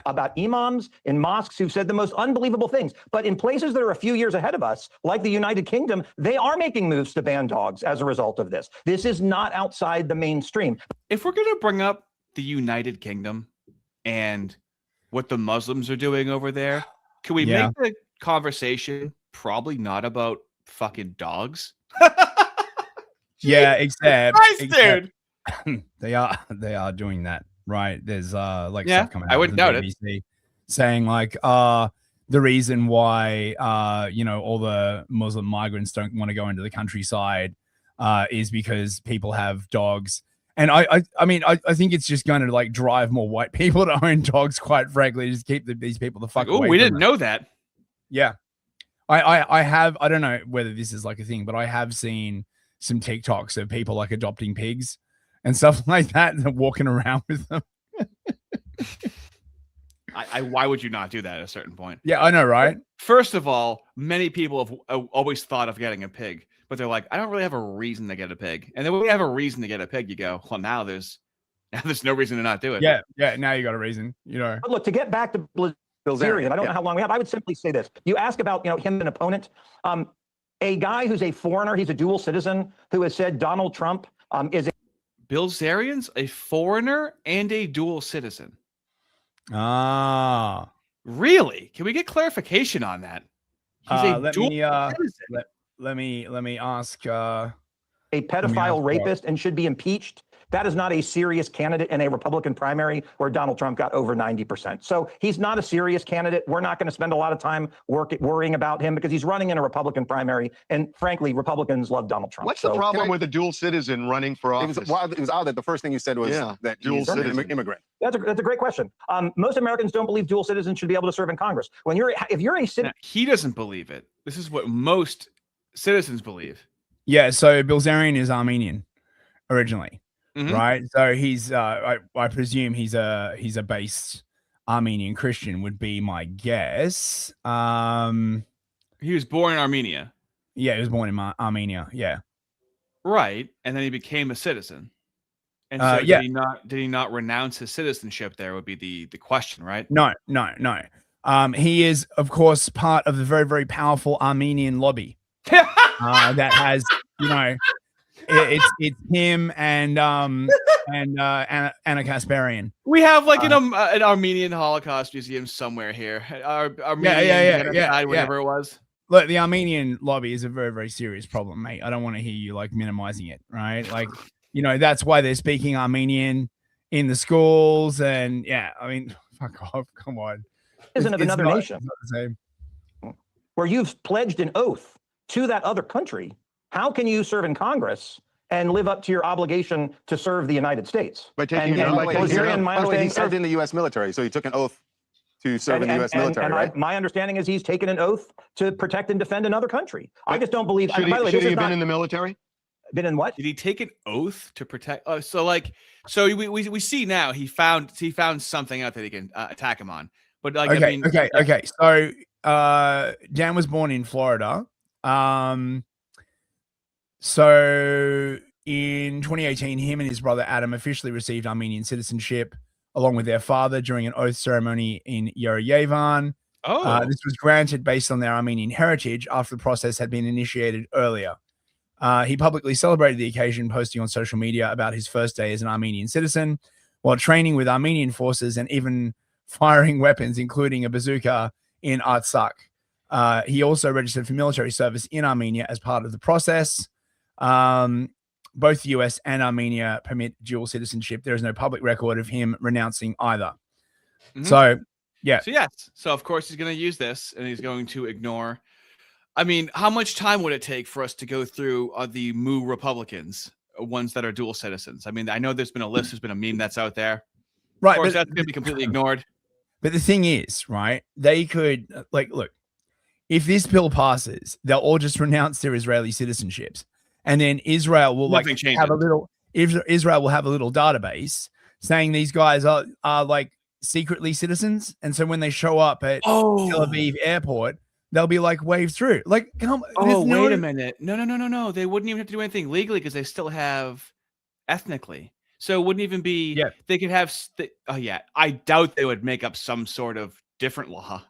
[SPEAKER 19] About imams in mosques who said the most unbelievable things. But in places that are a few years ahead of us, like the United Kingdom, they are making moves to ban dogs as a result of this. This is not outside the mainstream.
[SPEAKER 2] If we're going to bring up the United Kingdom and what the Muslims are doing over there, can we make the conversation probably not about fucking dogs?
[SPEAKER 3] Yeah, except
[SPEAKER 2] dude.
[SPEAKER 3] they are doing that, right? There's like
[SPEAKER 2] yeah,
[SPEAKER 3] stuff coming out
[SPEAKER 2] I wouldn't doubt
[SPEAKER 3] it, saying like the reason why all the Muslim migrants don't want to go into the countryside is because people have dogs. And I mean I think it's just going to like drive more white people to own dogs, quite frankly, just keep these people the fuck away.
[SPEAKER 2] We didn't know that.
[SPEAKER 3] Yeah. I have, I don't know whether this is like a thing, but I have seen some TikToks of people like adopting pigs and stuff like that and walking around with them.
[SPEAKER 2] Why would you not do that at a certain point?
[SPEAKER 3] Yeah, I know, right?
[SPEAKER 2] First of all, many people have always thought of getting a pig, but they're like, I don't really have a reason to get a pig. And then when we have a reason to get a pig, you go, well, now there's no reason to not do it.
[SPEAKER 3] Yeah, now you got a reason,
[SPEAKER 19] But look, to get back to Bilzerian, I don't know how long we have. I would simply say this. You ask about, him an opponent. A guy who's a foreigner, he's a dual citizen, who has said Donald Trump is a...
[SPEAKER 2] Bilzerian's a foreigner and a dual citizen.
[SPEAKER 3] Ah.
[SPEAKER 2] Really? Can we get clarification on that? He's a dual citizen.
[SPEAKER 3] Let me ask
[SPEAKER 19] a pedophile rapist and should be impeached. That is not a serious candidate in a Republican primary where Donald Trump got over 90%. So he's not a serious candidate. We're not going to spend a lot of time worrying about him because he's running in a Republican primary. And frankly, Republicans love Donald Trump.
[SPEAKER 15] What's the problem with a dual citizen running for office?
[SPEAKER 17] It was odd that the first thing you said was that
[SPEAKER 15] dual
[SPEAKER 17] he's
[SPEAKER 15] citizen.
[SPEAKER 17] an immigrant.
[SPEAKER 19] That's a great question. Most Americans don't believe dual citizens should be able to serve in Congress. If you're a citizen,
[SPEAKER 2] he doesn't believe it. This is what most citizens believe.
[SPEAKER 3] Yeah. So Bilzerian is Armenian originally.
[SPEAKER 2] Mm-hmm.
[SPEAKER 3] Right, so he's I presume he's a based Armenian Christian would be my guess.
[SPEAKER 2] He was born in Armenia.
[SPEAKER 3] Yeah, he was born in Armenia. Yeah,
[SPEAKER 2] right, and then he became a citizen. And so did he not renounce his citizenship there would be the question, right?
[SPEAKER 3] No. He is, of course, part of the very, very powerful Armenian lobby that has, it's him and Anna Kasparian.
[SPEAKER 2] We have like an Armenian Holocaust museum somewhere here. Whatever it was.
[SPEAKER 3] Look, the Armenian lobby is a very, very serious problem, mate. I don't want to hear you like minimizing it, right? Like, that's why they're speaking Armenian in the schools, and I mean, fuck off, come on.
[SPEAKER 19] Isn't of another nation
[SPEAKER 3] not the same.
[SPEAKER 19] where you've pledged an oath to that other country? How can you serve in Congress and live up to your obligation to serve the United States?
[SPEAKER 17] By taking he served in the U.S. military, so he took an oath to serve in the U.S. military, right?
[SPEAKER 19] My understanding is he's taken an oth to protect and defend another country. I just don't believe.
[SPEAKER 15] Should he have been in the military?
[SPEAKER 19] Been in what?
[SPEAKER 2] Did he take an oath to protect? So we see now he found something out that he can attack him on. But like,
[SPEAKER 3] okay. So Dan was born in Florida. So in 2018, him and his brother Adam officially received Armenian citizenship along with their father during an oath ceremony in Yerevan. This was granted based on their Armenian heritage after the process had been initiated earlier. He publicly celebrated the occasion, posting on social media about his first day as an Armenian citizen while training with Armenian forces and even firing weapons, including a bazooka in Artsakh. He also registered for military service in Armenia as part of the process. Both the US and Armenia permit dual citizenship. There is no public record of him renouncing either.
[SPEAKER 2] Mm-hmm.
[SPEAKER 3] So, yeah.
[SPEAKER 2] So of course he's going to use this and he's going to ignore. I mean, how much time would it take for us to go through the Moo Republicans, ones that are dual citizens? I mean, I know there's been a list, there's been a meme that's out there.
[SPEAKER 3] Right.
[SPEAKER 2] Of course, that's going to be completely ignored.
[SPEAKER 3] But the thing is, right, they could, look, if this bill passes, they'll all just renounce their Israeli citizenships. And then Israel will Israel will have a little database saying these guys are like secretly citizens. And so when they show up at Tel Aviv airport, they'll be like waved through. Like, come on.
[SPEAKER 2] Wait a minute. No. They wouldn't even have to do anything legally because they still have ethnically. So it wouldn't even be, they could have, I doubt they would make up some sort of different law.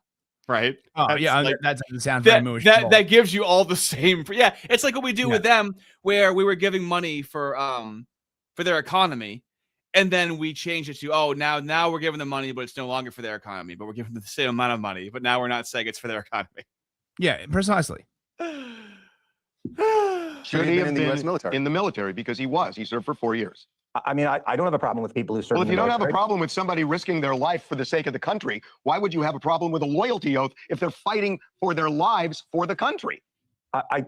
[SPEAKER 2] Right.
[SPEAKER 3] That doesn't sound very Mooish.
[SPEAKER 2] That gives you all the same. Yeah, it's like what we do with them, where we were giving money for their economy, and then we changed it to now we're giving them money, but it's no longer for their economy, but we're giving them the same amount of money, but now we're not saying it's for their economy.
[SPEAKER 3] Yeah, precisely.
[SPEAKER 15] Should he have been in the U.S. military? In the military, because he served for 4 years.
[SPEAKER 19] I mean, I don't have a problem with people who serve.
[SPEAKER 15] Well, if you don't have a problem with somebody risking their life for the sake of the country, why would you have a problem with a loyalty oath if they're fighting for their lives for the country?
[SPEAKER 19] I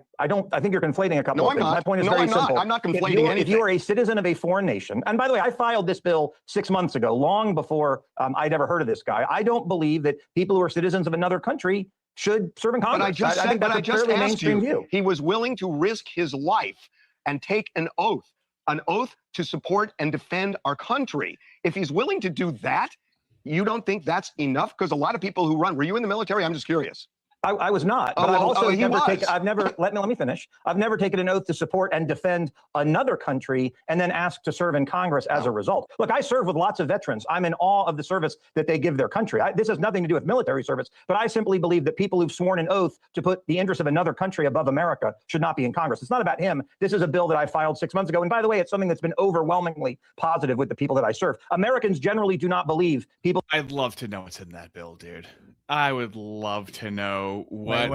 [SPEAKER 19] think you're conflating a couple of things. My point is very simple.
[SPEAKER 15] I'm not conflating anything.
[SPEAKER 19] If you are a citizen of a foreign nation, and by the way, I filed this bill 6 months ago, long before I'd ever heard of this guy. I don't believe that people who are citizens of another country should serve in Congress.
[SPEAKER 15] But I just asked you, he was willing to risk his life and take an oath to support and defend our country. If he's willing to do that, you don't think that's enough? Because a lot of people who run, were you in the military? I'm just curious.
[SPEAKER 19] I was not, but I've also never taken. Let me finish. I've never taken an oath to support and defend another country and then asked to serve in Congress as a result. Look, I serve with lots of veterans. I'm in awe of the service that they give their country. This has nothing to do with military service, but I simply believe that people who've sworn an oath to put the interests of another country above America should not be in Congress. It's not about him. This is a bill that I filed 6 months ago, and by the way, it's something that's been overwhelmingly positive with the people that I serve. Americans generally do not believe people.
[SPEAKER 2] I'd love to know what's in that bill, dude. I would love to know what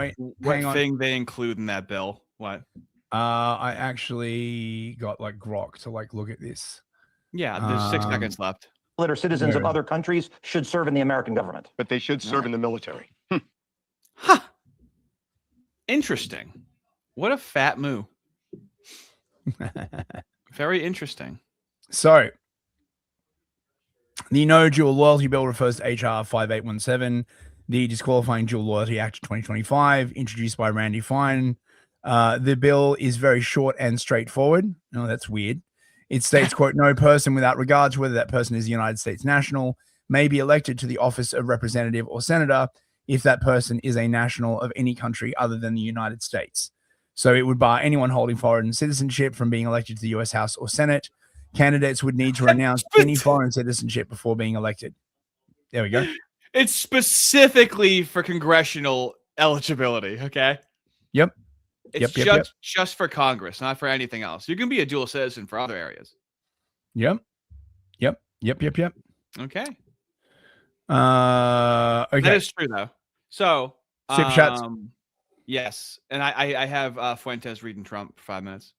[SPEAKER 2] thing they include in that bill. What?
[SPEAKER 3] I actually got Grok to look at this.
[SPEAKER 2] Yeah, there's 6 seconds left.
[SPEAKER 19] That are citizens of other countries should serve in the American government.
[SPEAKER 15] But they should serve in the military.
[SPEAKER 2] Interesting. What a fat moo. Very interesting.
[SPEAKER 3] So, the No Dual Loyalty Bill refers to HR 5817, the Disqualifying Dual Loyalty Act of 2025, introduced by Randy Fine. The bill is very short and straightforward. No, that's weird. It states, quote, no person without regard to whether that person is a United States national may be elected to the office of representative or senator if that person is a national of any country other than the United States. So it would bar anyone holding foreign citizenship from being elected to the U.S. House or Senate. Candidates would need to renounce any foreign citizenship before being elected. There we go.
[SPEAKER 2] It's specifically for congressional eligibility. Okay.
[SPEAKER 3] Yep.
[SPEAKER 2] It's just for Congress, not for anything else. You can be a dual citizen for other areas.
[SPEAKER 3] Yep. Okay.
[SPEAKER 2] Okay.
[SPEAKER 3] Okay.
[SPEAKER 2] That is true though. So
[SPEAKER 3] Superchats.
[SPEAKER 2] Yes, and I have Fuentes reading Trump for 5 minutes.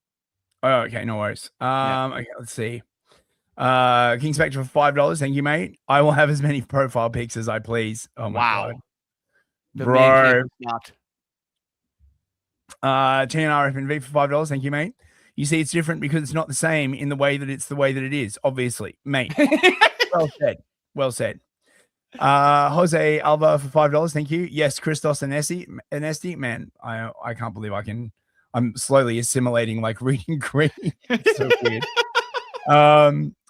[SPEAKER 3] Oh, okay, no worries. Okay, let's see. King Spectre for $5. Thank you, mate. I will have as many profile pics as I please. Oh my god.
[SPEAKER 2] The
[SPEAKER 3] Bro.
[SPEAKER 2] man can't stop.
[SPEAKER 3] TNR FNV for $5. Thank you, mate. You see, it's different because it's not the same in the way that it's the way that it is, obviously, mate. Well said. Well said. Jose Alva for $5. Thank you. Yes, Christos and Esty. Man, I can't believe I'm slowly assimilating like reading Greek. It's so weird.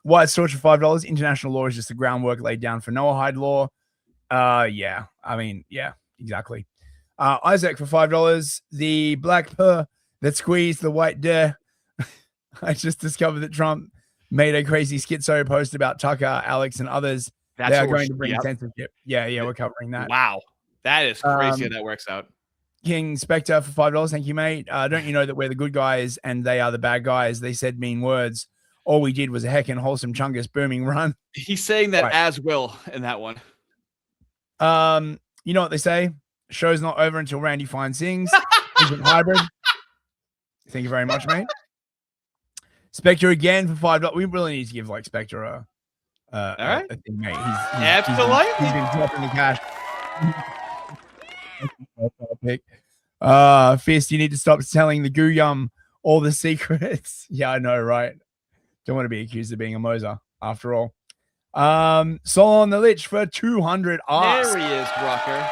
[SPEAKER 3] White Storch for $5. International law is just the groundwork laid down for Noahide law. Yeah, I mean, yeah, exactly. Isaac for $5. The black purr that squeezed the white dare. I just discovered that Trump made a crazy schizo post about Tucker, Alex, and others. They are going to bring censorship. Yeah, we're covering that.
[SPEAKER 2] Wow. That is crazy how that works out.
[SPEAKER 3] King Spectre for $5. Thank you, mate. Don't you know that we're the good guys and they are the bad guys? They said mean words. All we did was a heckin' wholesome chungus booming run.
[SPEAKER 2] He's saying that as will in that one.
[SPEAKER 3] You know what they say? Show's not over until Randy Fine sings. Hybrid. Thank you very much, mate. Spectre again for $5. We really need to give like Spectre a
[SPEAKER 2] all right,
[SPEAKER 3] a thing, mate.
[SPEAKER 2] Absolutely.
[SPEAKER 3] He's been dropping the cash. Fist, you need to stop telling the goo yum all the secrets. Yeah, I know, right? Don't want to be accused of being a Moser after all. Solon the Lich for 200 Rs.
[SPEAKER 2] There he is, Rocker.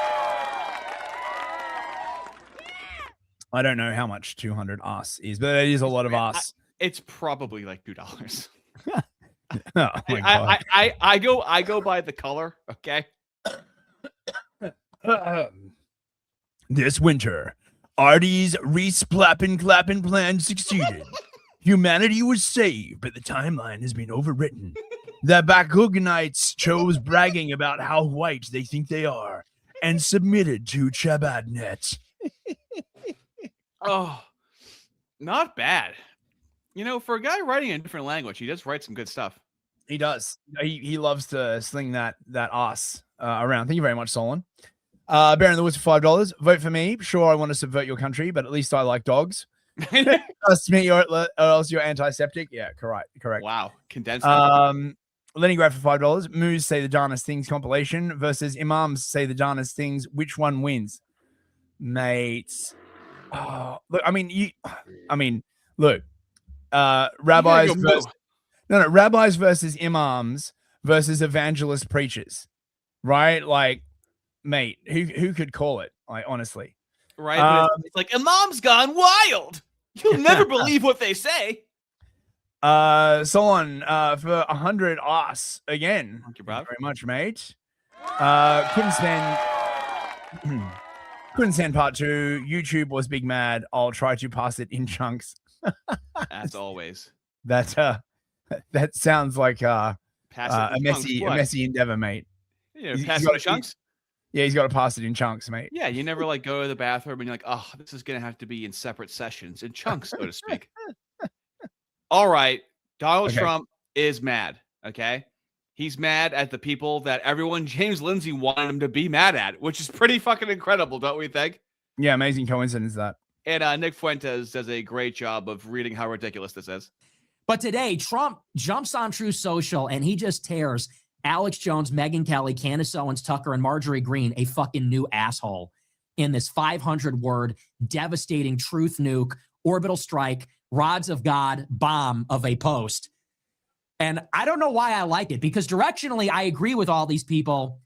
[SPEAKER 3] I don't know how much 200 Rs is, but it is a lot of Rs.
[SPEAKER 2] It's probably like $2.
[SPEAKER 3] Oh my God.
[SPEAKER 2] I go by the color. Okay.
[SPEAKER 3] This winter, Ardy's Reese-plappin' clappin' plan succeeded. Humanity was saved, but the timeline has been overwritten. The Bakuganites chose bragging about how white they think they are and submitted to Chabad net.
[SPEAKER 2] Oh, not bad. You know, for a guy writing in a different language, he does write some good stuff.
[SPEAKER 3] He does. He loves to sling that ass around. Thank you very much, Solon. Baron the Woods for $5. Vote for me. Sure, I want to subvert your country, but at least I like dogs. Trust me, or else you're antiseptic. Yeah, correct.
[SPEAKER 2] Wow, condensed.
[SPEAKER 3] Leningrad for $5. Moose say the darnest things compilation versus Imams say the darnest things. Which one wins, mates? Oh, look, look. Rabbis versus imams versus evangelist preachers, right? Like, mate, who could call it? Like, honestly,
[SPEAKER 2] right? It's like Imam's gone wild. You'll never believe what they say.
[SPEAKER 3] Solon for 100 Rs again.
[SPEAKER 2] Thank you
[SPEAKER 3] very much, mate. Couldn't stand part 2. YouTube was big mad. I'll try to pass it in chunks.
[SPEAKER 2] As always.
[SPEAKER 3] That sounds like a messy endeavor, mate.
[SPEAKER 2] Yeah, pass it in chunks.
[SPEAKER 3] Yeah, he's got to pass it in chunks, mate.
[SPEAKER 2] Yeah, you never like go to the bathroom and you're like, oh, this is gonna have to be in separate sessions, in chunks, so to speak. All right, Donald Trump is mad. Okay, he's mad at the people that everyone James Lindsay wanted him to be mad at, which is pretty fucking incredible, don't we think?
[SPEAKER 3] Yeah, amazing coincidence that.
[SPEAKER 2] And Nick Fuentes does a great job of reading how ridiculous this is.
[SPEAKER 4] But today, Trump jumps on True Social and he just tears Alex Jones, Megyn Kelly, Candace Owens, Tucker, and Marjorie Greene a fucking new asshole in this 500-word devastating truth nuke, orbital strike, rods of God bomb of a post. And I don't know why I like it, because directionally I agree with all these people,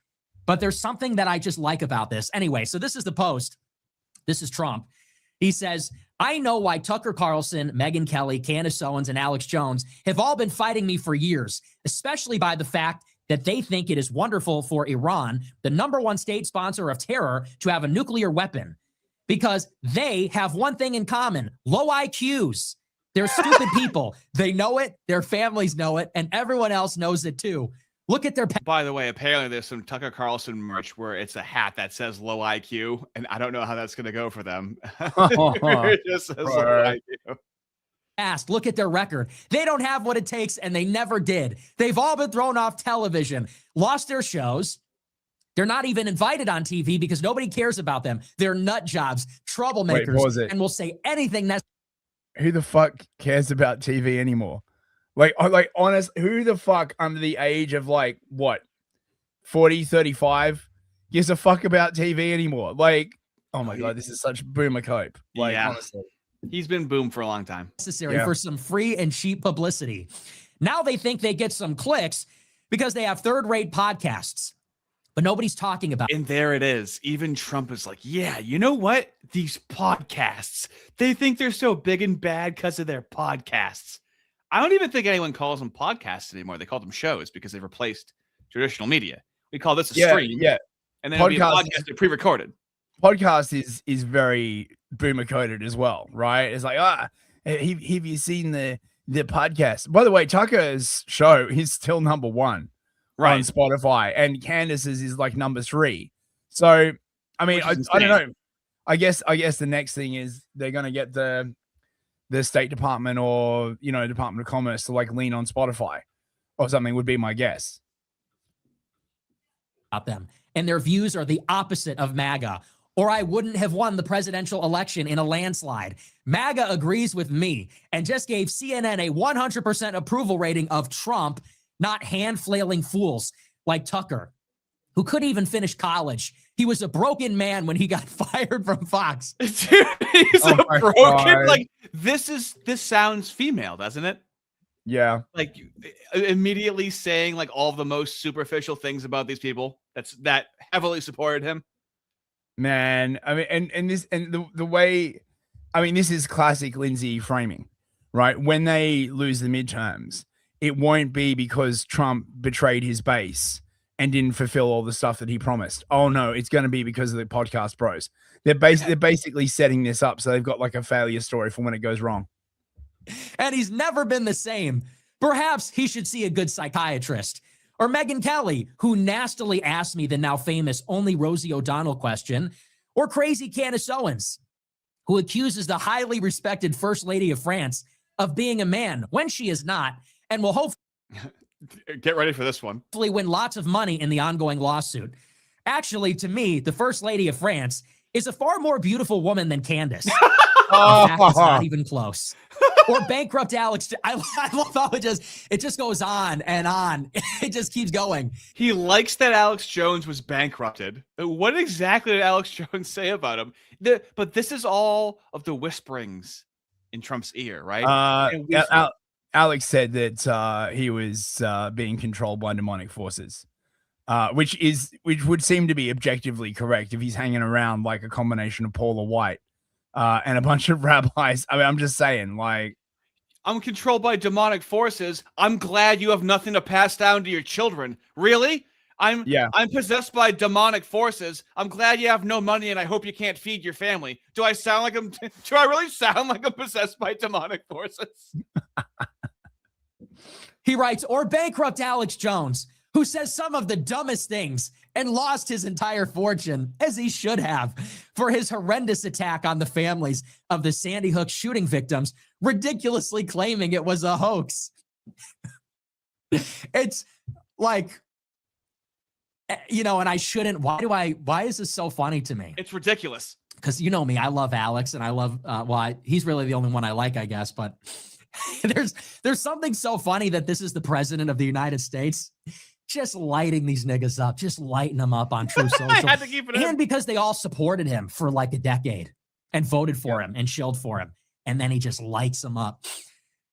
[SPEAKER 4] but there's something that I just like about this. Anyway, so this is the post. This is Trump. He says, I know why Tucker Carlson, Megyn Kelly, Candace Owens, and Alex Jones have all been fighting me for years, especially by the fact that they think it is wonderful for Iran, the #1 state sponsor of terror, to have a nuclear weapon, because they have one thing in common: low IQs. They're stupid people. They know it. Their families know it. And everyone else knows it too. Look at their.
[SPEAKER 2] By the way, apparently there's some Tucker Carlson merch where it's a hat that says low IQ, and I don't know how that's going to go for them. It just says low IQ.
[SPEAKER 4] Asked, look at their record. They don't have what it takes, and they never did. They've all been thrown off television, lost their shows. They're not even invited on TV because nobody cares about them. They're nut jobs, troublemakers, and will say anything that's.
[SPEAKER 3] Who the fuck cares about TV anymore? Like honest, who the fuck under the age of like what 40, 35 gives a fuck about TV anymore? Like, oh my God, this is such boomer cope. Like, honestly.
[SPEAKER 2] He's been boom for a long time.
[SPEAKER 4] Necessary for some free and cheap publicity. Now they think they get some clicks because they have third-rate podcasts, but nobody's talking about it.
[SPEAKER 2] And there it is. Even Trump is like, yeah, you know what? These podcasts, they think they're so big and bad because of their podcasts. I don't even think anyone calls them podcasts anymore. They call them shows because they've replaced traditional media. We call this a stream.
[SPEAKER 3] Yeah.
[SPEAKER 2] And then it'll be a podcast pre-recorded.
[SPEAKER 3] Podcast is very boomer coded as well, right? It's like, have you seen the podcast? By the way, Tucker's show is still number 1 on Spotify, and Candace's is like number 3. So, I mean, I don't know. I guess the next thing is they're gonna get the State Department or Department of Commerce to like lean on Spotify or something would be my guess.
[SPEAKER 4] About them, and their views are the opposite of MAGA. Or I wouldn't have won the presidential election in a landslide. MAGA agrees with me and just gave CNN a 100% approval rating of Trump, not hand-flailing fools like Tucker, who couldn't even finish college. He was a broken man when he got fired from Fox.
[SPEAKER 2] Dude, he's a broken, God. Like, this sounds female, doesn't it?
[SPEAKER 3] Yeah.
[SPEAKER 2] Like, immediately saying like all the most superficial things about these people that heavily supported him.
[SPEAKER 3] Man, I mean, and the way, I mean, this is classic Lindsay framing, right? When they lose the midterms, it won't be because Trump betrayed his base and didn't fulfill all the stuff that he promised. Oh no, it's going to be because of the podcast bros. They're basically setting this up so they've got like a failure story for when it goes wrong.
[SPEAKER 4] And he's never been the same. Perhaps he should see a good psychiatrist. Or Megyn Kelly, who nastily asked me the now famous only Rosie O'Donnell question. Or crazy Candace Owens, who accuses the highly respected First Lady of France of being a man when she is not, and will hopefully
[SPEAKER 2] get ready for this one.
[SPEAKER 4] Win lots of money in the ongoing lawsuit. Actually, to me, the First Lady of France is a far more beautiful woman than Candace. In fact, it's not even close. Or bankrupt Alex. I love how it just goes on and on. It just keeps going.
[SPEAKER 2] He likes that Alex Jones was bankrupted. What exactly did Alex Jones say about him? But this is all of the whisperings in Trump's ear, right?
[SPEAKER 3] Alex said that he was being controlled by demonic forces, which would seem to be objectively correct if he's hanging around like a combination of Paula White and a bunch of rabbis. I mean, I'm just saying, like,
[SPEAKER 2] I'm controlled by demonic forces. I'm glad you have nothing to pass down to your children. Really? I'm possessed by demonic forces. I'm glad you have no money, and I hope you can't feed your family. Do I really sound like I'm possessed by demonic forces?
[SPEAKER 4] He writes, or bankrupt Alex Jones, who says some of the dumbest things and lost his entire fortune, as he should have, for his horrendous attack on the families of the Sandy Hook shooting victims, ridiculously claiming it was a hoax. It's like, and I shouldn't. Why is this so funny to me?
[SPEAKER 2] It's ridiculous.
[SPEAKER 4] Because you know me, I love Alex, and I love, he's really the only one I like, I guess, but there's something so funny that this is the president of the United States just lighting these niggas up, just lighting them up on True Social.
[SPEAKER 2] I had to keep it in.
[SPEAKER 4] And because they all supported him for like a decade and voted for him and shilled for him. And then he just lights them up.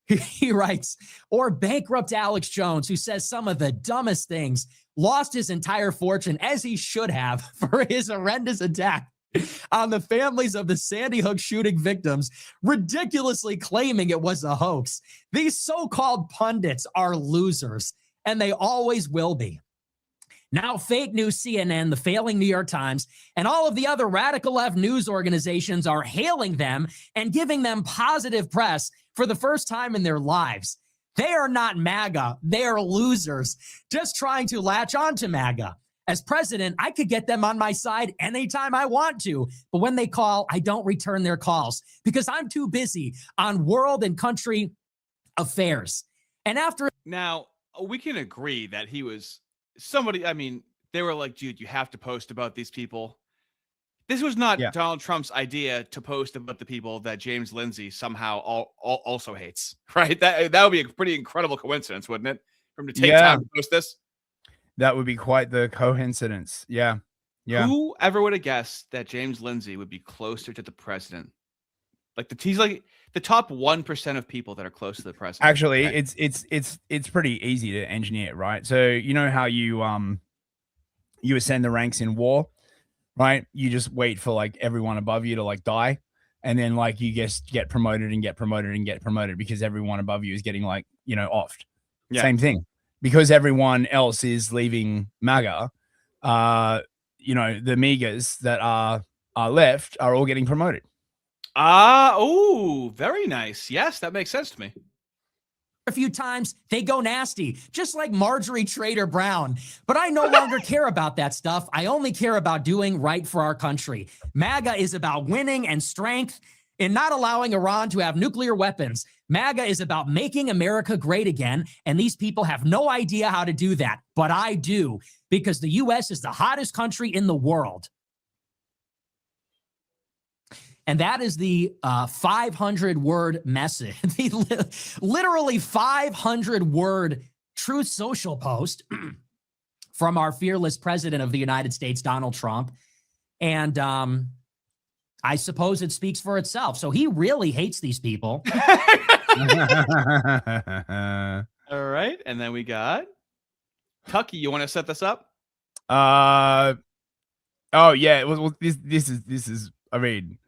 [SPEAKER 4] He writes, or bankrupt Alex Jones, who says some of the dumbest things, lost his entire fortune, as he should have, for his horrendous attack on the families of the Sandy Hook shooting victims, ridiculously claiming it was a hoax. These so-called pundits are losers, and they always will be. Now, fake news CNN, the failing New York Times, and all of the other radical left news organizations are hailing them and giving them positive press for the first time in their lives. They are not MAGA. They are losers just trying to latch onto MAGA. As president, I could get them on my side anytime I want to. But when they call, I don't return their calls because I'm too busy on world and country affairs. And after.
[SPEAKER 2] Now, we can agree that he was somebody. I mean, they were like, dude, you have to post about these people. This was not Donald Trump's idea to post about the people that James Lindsay somehow also hates, right? That would be a pretty incredible coincidence, wouldn't it? For him to take time to post this.
[SPEAKER 3] That would be quite the coincidence. Yeah. Yeah.
[SPEAKER 2] Who ever would have guessed that James Lindsay would be closer to the president? He's like the top 1% of people that are close to the president.
[SPEAKER 3] Actually,
[SPEAKER 2] right?
[SPEAKER 3] it's pretty easy to engineer, right? So you know how you ascend the ranks in war, right? You just wait for like everyone above you to like die, and then like you just get promoted and get promoted and get promoted because everyone above you is getting like, you know, offed.
[SPEAKER 2] Yeah.
[SPEAKER 3] Same thing. Because everyone else is leaving MAGA, you know, the meagers that are left are all getting promoted.
[SPEAKER 2] Oh, very nice. Yes, that makes sense to me.
[SPEAKER 4] A few times they go nasty, just like Marjorie Trader Brown. But I no longer care about that stuff. I only care about doing right for our country. MAGA is about winning and strength and not allowing Iran to have nuclear weapons. MAGA is about making America great again, and these people have no idea how to do that. But I do, because the U.S. is the hottest country in the world. And that is the 500-word message, the literally 500-word Truth Social post from our fearless president of the United States, Donald Trump. And I suppose it speaks for itself. So he really hates these people.
[SPEAKER 2] All right. And then we got Tucky. You want to set this up?
[SPEAKER 3] Oh yeah. Well, this is. I mean,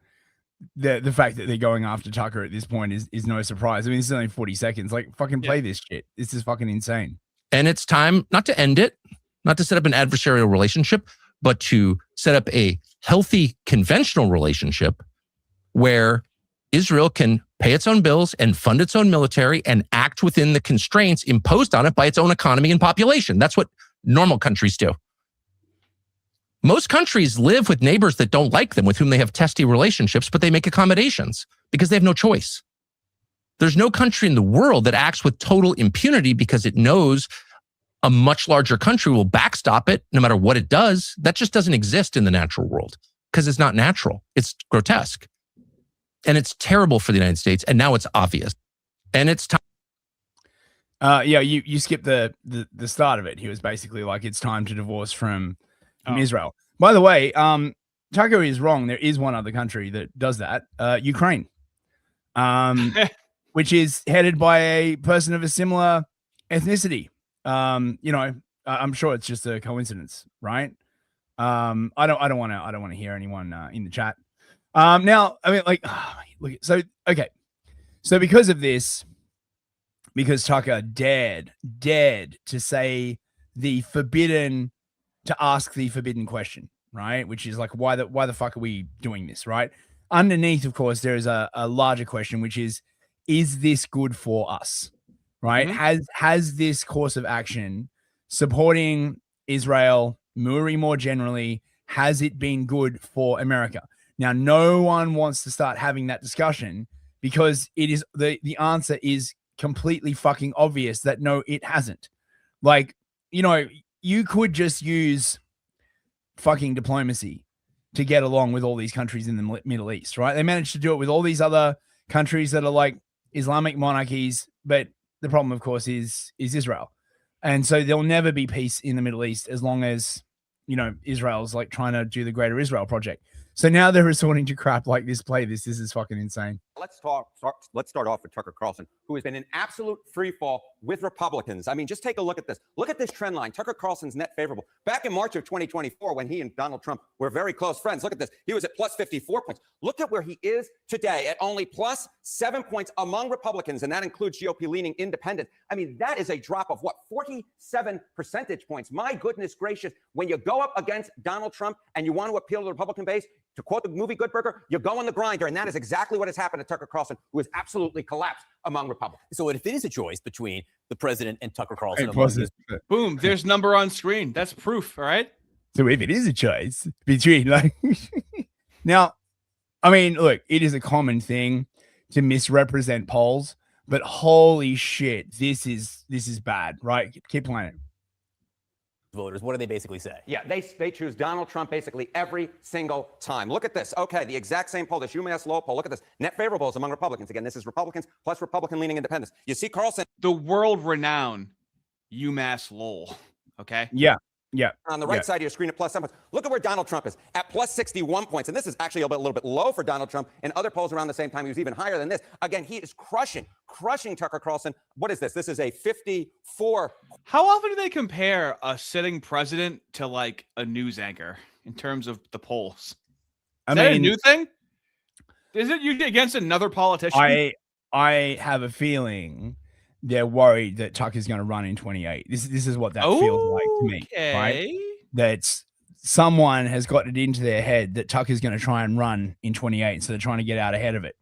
[SPEAKER 3] the fact that they're going after Tucker at this point is no surprise. I mean, this is only 40 seconds. Like, fucking play this shit. This is fucking insane.
[SPEAKER 20] And it's time not to end it, not to set up an adversarial relationship, but to set up a healthy conventional relationship where Israel can pay its own bills and fund its own military and act within the constraints imposed on it by its own economy and population. That's what normal countries do. Most countries live with neighbors that don't like them, with whom they have testy relationships, but they make accommodations because they have no choice. There's no country in the world that acts with total impunity because it knows a much larger country will backstop it no matter what it does. That just doesn't exist in the natural world because it's not natural. It's grotesque. And it's terrible for the United States. And now it's obvious. And it's time.
[SPEAKER 3] Yeah, you skipped the start of it. He was basically like, it's time to divorce from Israel. By the way, Tucker is wrong. There is one other country that does that, Ukraine, which is headed by a person of a similar ethnicity. You know, I'm sure it's just a coincidence, right? I don't want to hear anyone in the chat. Now, I mean, like, look, so okay, so because of this, because Tucker dared to say to ask the forbidden question, right? Which is like, why the fuck are we doing this, right? Underneath, of course, there is a larger question, which is this good for us, right? Mm-hmm. Has this course of action supporting Israel, Muri more generally, has it been good for America? Now, no one wants to start having that discussion because it is the answer is completely fucking obvious that no, it hasn't. Like, you know, you could just use fucking diplomacy to get along with all these countries in the Middle East, right? They managed to do it with all these other countries that are like Islamic monarchies, but the problem, of course, is Israel. And so there'll never be peace in the Middle East as long as, you know, Israel's like trying to do the Greater Israel Project. So now they're resorting to crap like this. Play this. This is fucking insane.
[SPEAKER 21] let's start off with Tucker Carlson, who has been in absolute free fall with Republicans. I mean, just take a look at this. Look at this trend line. Tucker Carlson's net favorable. Back in March of 2024, when he and Donald Trump were very close friends, look at this. He was at plus 54 points. Look at where he is today at only plus 7 points among Republicans, and that includes GOP-leaning independents. I mean, that is a drop of what, 47 percentage points. My goodness gracious, when you go up against Donald Trump and you want to appeal to the Republican base, to quote the movie Good Burger, you go on the grinder, and that is exactly what has happened to Tucker Carlson, who has absolutely collapsed among Republicans.
[SPEAKER 22] So if it is a choice between the president and Tucker Carlson,
[SPEAKER 2] boom, there's number on screen. That's proof, all right?
[SPEAKER 3] So if it is a choice between, like, now, I mean, look, it is a common thing to misrepresent polls, but holy shit, this is bad, right? Keep playing it.
[SPEAKER 22] Voters, what do they basically say?
[SPEAKER 21] Yeah, they choose Donald Trump basically every single time. Look at this. Okay, the exact same poll, this UMass Lowell poll. Look at this. Net favorables among Republicans. Again, this is Republicans plus Republican-leaning independents. You see Carlson.
[SPEAKER 2] The world-renowned UMass Lowell, okay?
[SPEAKER 3] Yeah.
[SPEAKER 21] On the right side of your screen at plus 7 points. Look at where Donald Trump is at plus 61 points. And this is actually a little bit low for Donald Trump. In other polls around the same time, he was even higher than this. Again, he is crushing Tucker Carlson. What is this? This is a 54.
[SPEAKER 2] How often do they compare a sitting president to like a news anchor in terms of the polls? Is that a new thing? Is it you against another politician?
[SPEAKER 3] I have a feeling they're worried that Tucker's going to run in 28. This is what that feels like to me, right? That someone has got it into their head that Tucker's going to try and run in 28, so they're trying to get out ahead of it.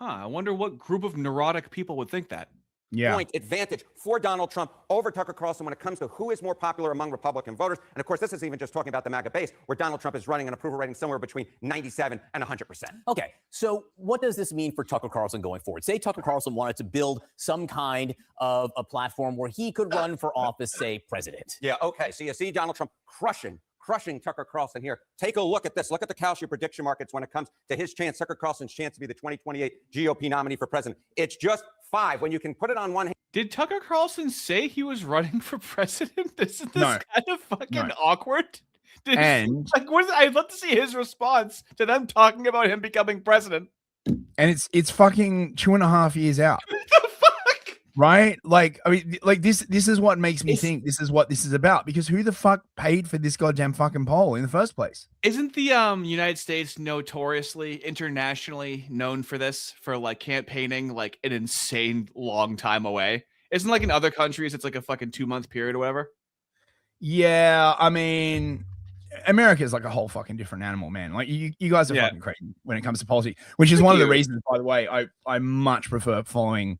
[SPEAKER 2] I wonder what group of neurotic people would think that.
[SPEAKER 3] Yeah.
[SPEAKER 21] Point advantage for Donald Trump over Tucker Carlson when it comes to who is more popular among Republican voters. And of course, this is even just talking about the MAGA base, where Donald Trump is running an approval rating somewhere between 97 and 100%.
[SPEAKER 22] Okay, so what does this mean for Tucker Carlson going forward? Say Tucker Carlson wanted to build some kind of a platform where he could run for office, say president.
[SPEAKER 21] Yeah, okay. So you see Donald Trump crushing Tucker Carlson here. Take a look at this. Look at the Kalshi prediction markets when it comes to his chance, Tucker Carlson's chance to be the 2028 GOP nominee for president. It's just 5 when you can put it on one hand.
[SPEAKER 2] Did Tucker Carlson say he was running for president? Isn't this kind of fucking awkward?
[SPEAKER 3] And
[SPEAKER 2] I'd love to see his response to them talking about him becoming president.
[SPEAKER 3] And it's fucking 2.5 years out. Right? Like, I mean, like this is what makes me think this is what this is about, because who the fuck paid for this goddamn fucking poll in the first place?
[SPEAKER 2] Isn't the United States notoriously internationally known for this, for like campaigning like an insane long time away? Isn't like in other countries it's like a fucking 2-month period or whatever?
[SPEAKER 3] Yeah, I mean, America is like a whole fucking different animal, man. Like you guys are fucking crazy when it comes to politics, which is one of the reasons, by the way, I much prefer following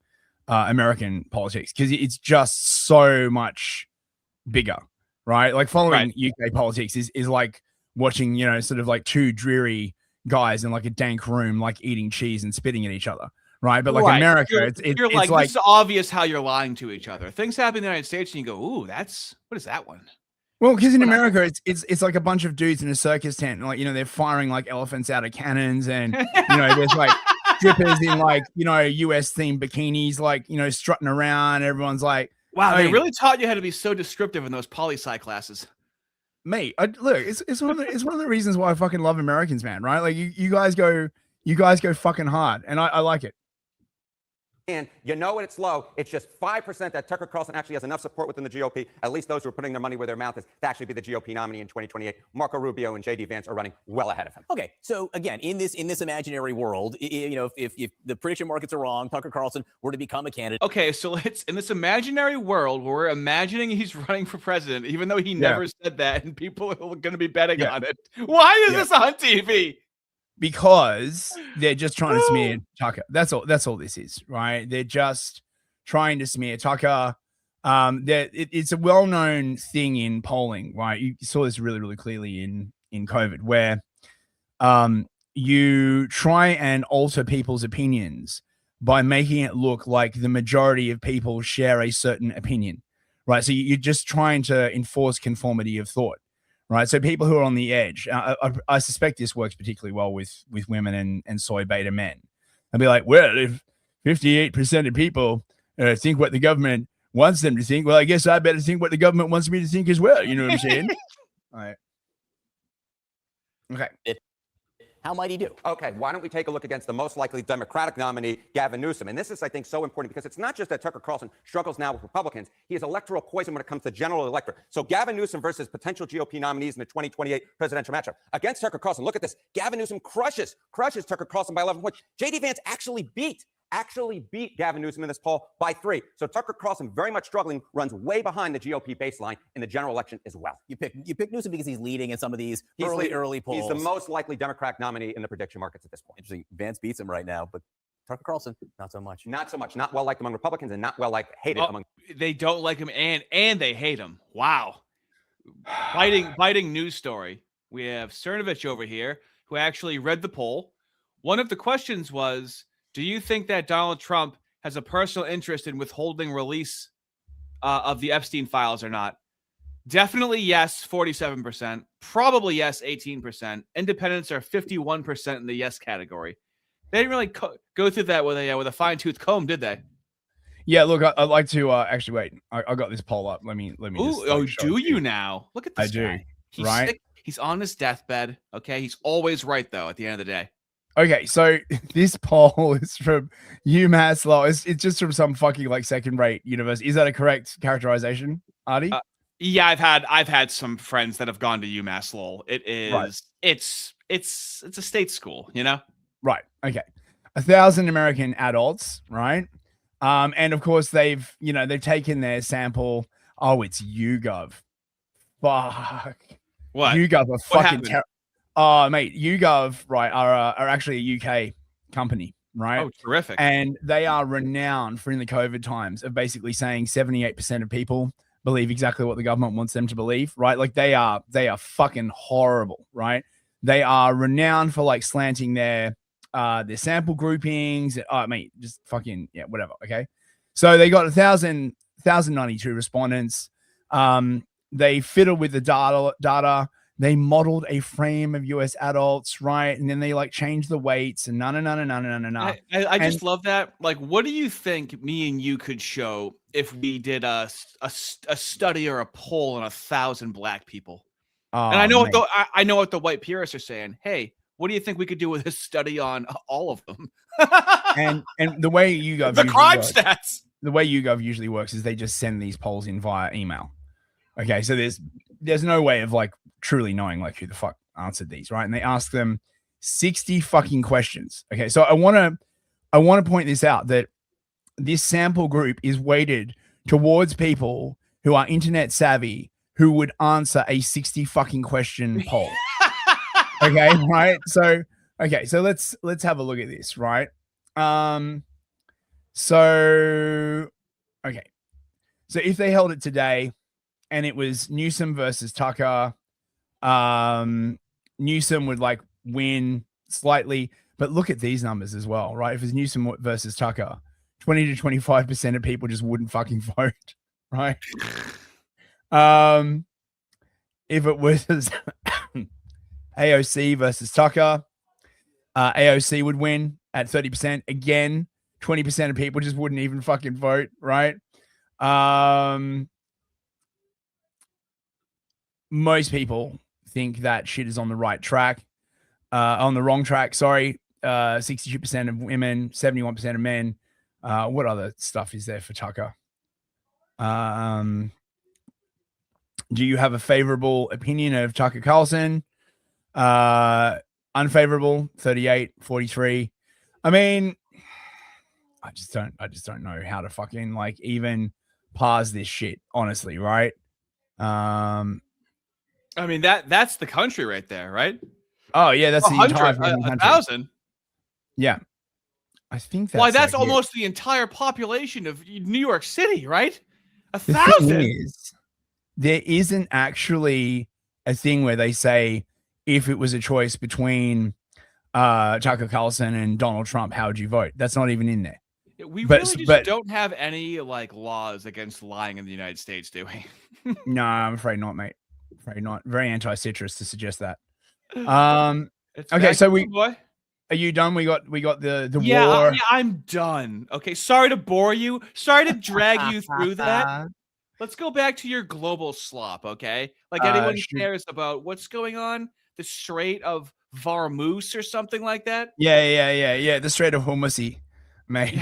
[SPEAKER 3] American politics, because it's just so much bigger, right? Like following UK politics is like watching, you know, sort of like two dreary guys in like a dank room, like eating cheese and spitting at each other, right? But like America, it's like
[SPEAKER 2] it's obvious how you're lying to each other. Things happen in the United States and you go, ooh, what is that one?
[SPEAKER 3] Well, because in America, it's like a bunch of dudes in a circus tent, and like, you know, they're firing like elephants out of cannons, and you know, there's like strippers in like, you know, US themed bikinis, like, you know, strutting around. Everyone's like,
[SPEAKER 2] wow, they really taught you how to be so descriptive in those poli-sci classes.
[SPEAKER 3] Mate, look, it's one of the reasons why I fucking love Americans, man. Right? Like you guys go fucking hard, and I like it.
[SPEAKER 21] And you know when it's low, it's just 5% that Tucker Carlson actually has enough support within the GOP, at least those who are putting their money where their mouth is, to actually be the GOP nominee in 2028. Marco Rubio and J.D. Vance are running well ahead of him.
[SPEAKER 22] Okay, so again, in this imaginary world, you know, if the prediction markets are wrong, Tucker Carlson were to become a candidate.
[SPEAKER 2] Okay, so let's, in this imaginary world where we're imagining he's running for president, even though he never said that, and people are going to be betting on it. Why is this on TV?
[SPEAKER 3] Because they're just trying to smear Tucker. That's all this is, right? They're just trying to smear Tucker. It's a well-known thing in polling, right? You saw this really, really clearly in COVID, where you try and alter people's opinions by making it look like the majority of people share a certain opinion, right? So you're just trying to enforce conformity of thought. Right, so people who are on the edge, I suspect this works particularly well with women and soy beta men. They'll be like, well, if 58% of people think what the government wants them to think, well, I guess I better think what the government wants me to think as well. You know what I'm saying? All right. Okay.
[SPEAKER 22] How might he do?
[SPEAKER 21] Okay, why don't we take a look against the most likely Democratic nominee, Gavin Newsom? And this is, I think, so important because it's not just that Tucker Carlson struggles now with Republicans. He has electoral poison when it comes to general electorate. So Gavin Newsom versus potential GOP nominees in the 2028 presidential matchup. Against Tucker Carlson, look at this. Gavin Newsom crushes Tucker Carlson by 11 points. J.D. Vance actually beat Gavin Newsom in this poll by 3. So Tucker Carlson, very much struggling, runs way behind the GOP baseline in the general election as well.
[SPEAKER 22] You pick Newsom because he's leading in some of these early polls.
[SPEAKER 21] He's the most likely Democratic nominee in the prediction markets at this point.
[SPEAKER 22] Interesting. Vance beats him right now, but Tucker Carlson, not so much.
[SPEAKER 21] Not so much. Not well liked among Republicans and not well liked, hated among.
[SPEAKER 2] They don't like him and they hate him. Wow. Biting news story. We have Cernovich over here who actually read the poll. One of the questions was, do you think that Donald Trump has a personal interest in withholding release of the Epstein files or not? Definitely yes, 47%. Probably yes, 18%. Independents are 51% in the yes category. They didn't really go through that with a fine-tooth comb, did they?
[SPEAKER 3] Yeah, look, I'd like to actually wait. I got this poll up. Let me.
[SPEAKER 2] Ooh, do you now? Look at this
[SPEAKER 3] I
[SPEAKER 2] guy.
[SPEAKER 3] do.
[SPEAKER 2] He's
[SPEAKER 3] right?
[SPEAKER 2] sick. He's on his deathbed. Okay, he's always right though. At the end of the day.
[SPEAKER 3] Okay, so this poll is from UMass Law. It's just from some fucking like second-rate university. Is that a correct characterization, Ardy?
[SPEAKER 2] Yeah, I've had some friends that have gone to UMass Lowell. It is
[SPEAKER 3] Right.
[SPEAKER 2] it's a state school, you know?
[SPEAKER 3] Right. Okay. 1,000 American adults, right? And of course they've taken their sample. Oh, it's YouGov. Fuck.
[SPEAKER 2] What?
[SPEAKER 3] YouGov are
[SPEAKER 2] What
[SPEAKER 3] fucking
[SPEAKER 2] happened?
[SPEAKER 3] mate, YouGov, right, are actually a UK company, right?
[SPEAKER 2] Oh, terrific.
[SPEAKER 3] And they are renowned for in the COVID times of basically saying 78% of people believe exactly what the government wants them to believe, right? Like they are fucking horrible, right? They are renowned for like slanting their sample groupings. Mate, just fucking whatever. Okay, so they got 1,092 respondents. They fiddled with the data. They modeled a frame of US adults, right? And then they like changed the weights and no.
[SPEAKER 2] I just love that. Like, what do you think me and you could show if we did a study or a poll on 1,000 black people? And I know I know what the white purists are saying. Hey, what do you think we could do with this study on all of them?
[SPEAKER 3] and the way YouGov
[SPEAKER 2] the crime stats.
[SPEAKER 3] The way YouGov usually works is they just send these polls in via email. Okay, so there's no way of like truly knowing like who the fuck answered these, right? And they ask them 60 fucking questions. Okay, so I want to point this out that this sample group is weighted towards people who are internet savvy who would answer a 60 fucking question poll. Okay, right? So let's have a look at this, right? So if they held it today and it was Newsom versus Tucker, Newsom would like win slightly, but look at these numbers as well, right? If it's Newsom versus Tucker, 20 to 25% of people just wouldn't fucking vote, right? If it was AOC versus Tucker, AOC would win at 30%. Again, 20% of people just wouldn't even fucking vote, right? Most people think that shit is on the right track, on the wrong track. Sorry. 62% of women, 71% of men. What other stuff is there for Tucker? Do you have a favorable opinion of Tucker Carlson? Unfavorable, 38, 43. I mean, I just don't know how to fucking like even parse this shit, honestly, right?
[SPEAKER 2] I mean, that's the country right there, right?
[SPEAKER 3] Oh yeah, that's the entire
[SPEAKER 2] 1,000.
[SPEAKER 3] Yeah, I think that's
[SPEAKER 2] why that's
[SPEAKER 3] like
[SPEAKER 2] almost the entire population of New York City, right?
[SPEAKER 3] The
[SPEAKER 2] 1,000.
[SPEAKER 3] thing is, there isn't actually a thing where they say if it was a choice between Tucker Carlson and Donald Trump, how would you vote? That's not even in there.
[SPEAKER 2] We really just don't have any like laws against lying in the United States, do we?
[SPEAKER 3] No, I'm afraid not, mate. Afraid not. Very anti-citrus to suggest that. Okay, so are you done? We got the war.
[SPEAKER 2] Yeah, I'm done. Okay, sorry to bore you. Sorry to drag you through that. Let's go back to your global slop, okay? Like anyone who cares about what's going on, the Strait of Varmousse or something like that.
[SPEAKER 3] Yeah. The Strait of Hormuz, mate.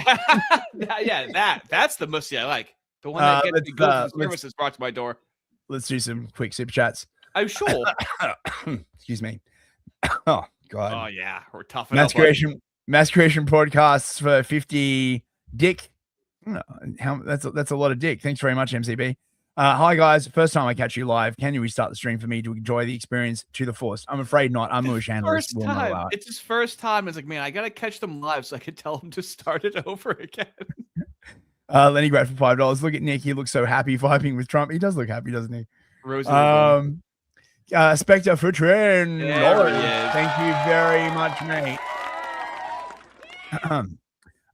[SPEAKER 2] That's the mussy I like. The one that gets me good services brought to my door.
[SPEAKER 3] Let's do some quick super chats.
[SPEAKER 2] Oh, sure.
[SPEAKER 3] Excuse me. Oh God.
[SPEAKER 2] Oh yeah, we're tough.
[SPEAKER 3] Masqueration broadcasts for 50 dick. That's a lot of dick. Thanks very much, MCB. Hi guys, first time I catch you live. Can you restart the stream for me to enjoy the experience to the fullest? I'm afraid not. I'm Mush
[SPEAKER 2] First time. It's his first time. It's like, man, I gotta catch them live so I can tell him to start it over again.
[SPEAKER 3] Lenny Grad for $5. Look at Nick. He looks so happy vibing with Trump. He does look happy, doesn't he?
[SPEAKER 2] Rosie.
[SPEAKER 3] Spectre for $10.
[SPEAKER 2] There
[SPEAKER 3] Thank you very much, mate.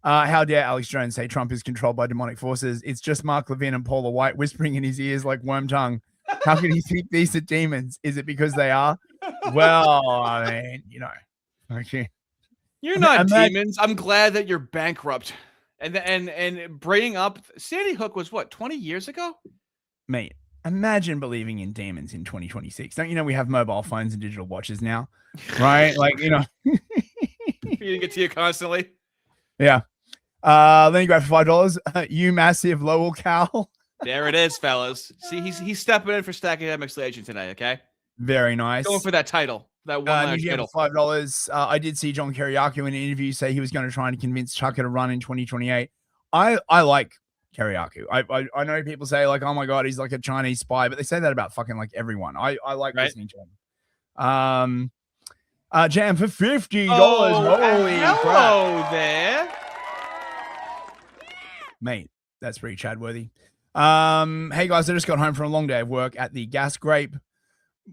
[SPEAKER 3] How dare Alex Jones say Trump is controlled by demonic forces? It's just Mark Levin and Paula White whispering in his ears like worm tongue. How can he think these are demons? Is it because they are? Well, I mean, okay.
[SPEAKER 2] You're not demons. I'm glad that you're bankrupt. And bringing up Sandy Hook was what, 20 years ago?
[SPEAKER 3] Mate, imagine believing in demons in 2026. Don't you know we have mobile phones and digital watches now? Right? Like,
[SPEAKER 2] feeding it to you constantly.
[SPEAKER 3] Yeah. Lenny Grab for $5. You massive Lowell cow.
[SPEAKER 2] There it is, fellas. See, he's stepping in for Stack Academics Legend tonight, okay?
[SPEAKER 3] Very nice.
[SPEAKER 2] Going for that title. That one last title.
[SPEAKER 3] $5. I did see John Kiriakou in an interview say he was going to try and convince Tucker to run in 2028. I like Kiriakou. I know people say like, oh my God, he's like a Chinese spy, but they say that about fucking like everyone. I like listening to him. Jam for $50. Holy
[SPEAKER 2] hello
[SPEAKER 3] crap.
[SPEAKER 2] there.
[SPEAKER 3] Mate, that's pretty Chad-worthy. Hey guys, I just got home from a long day of work at the gas grape.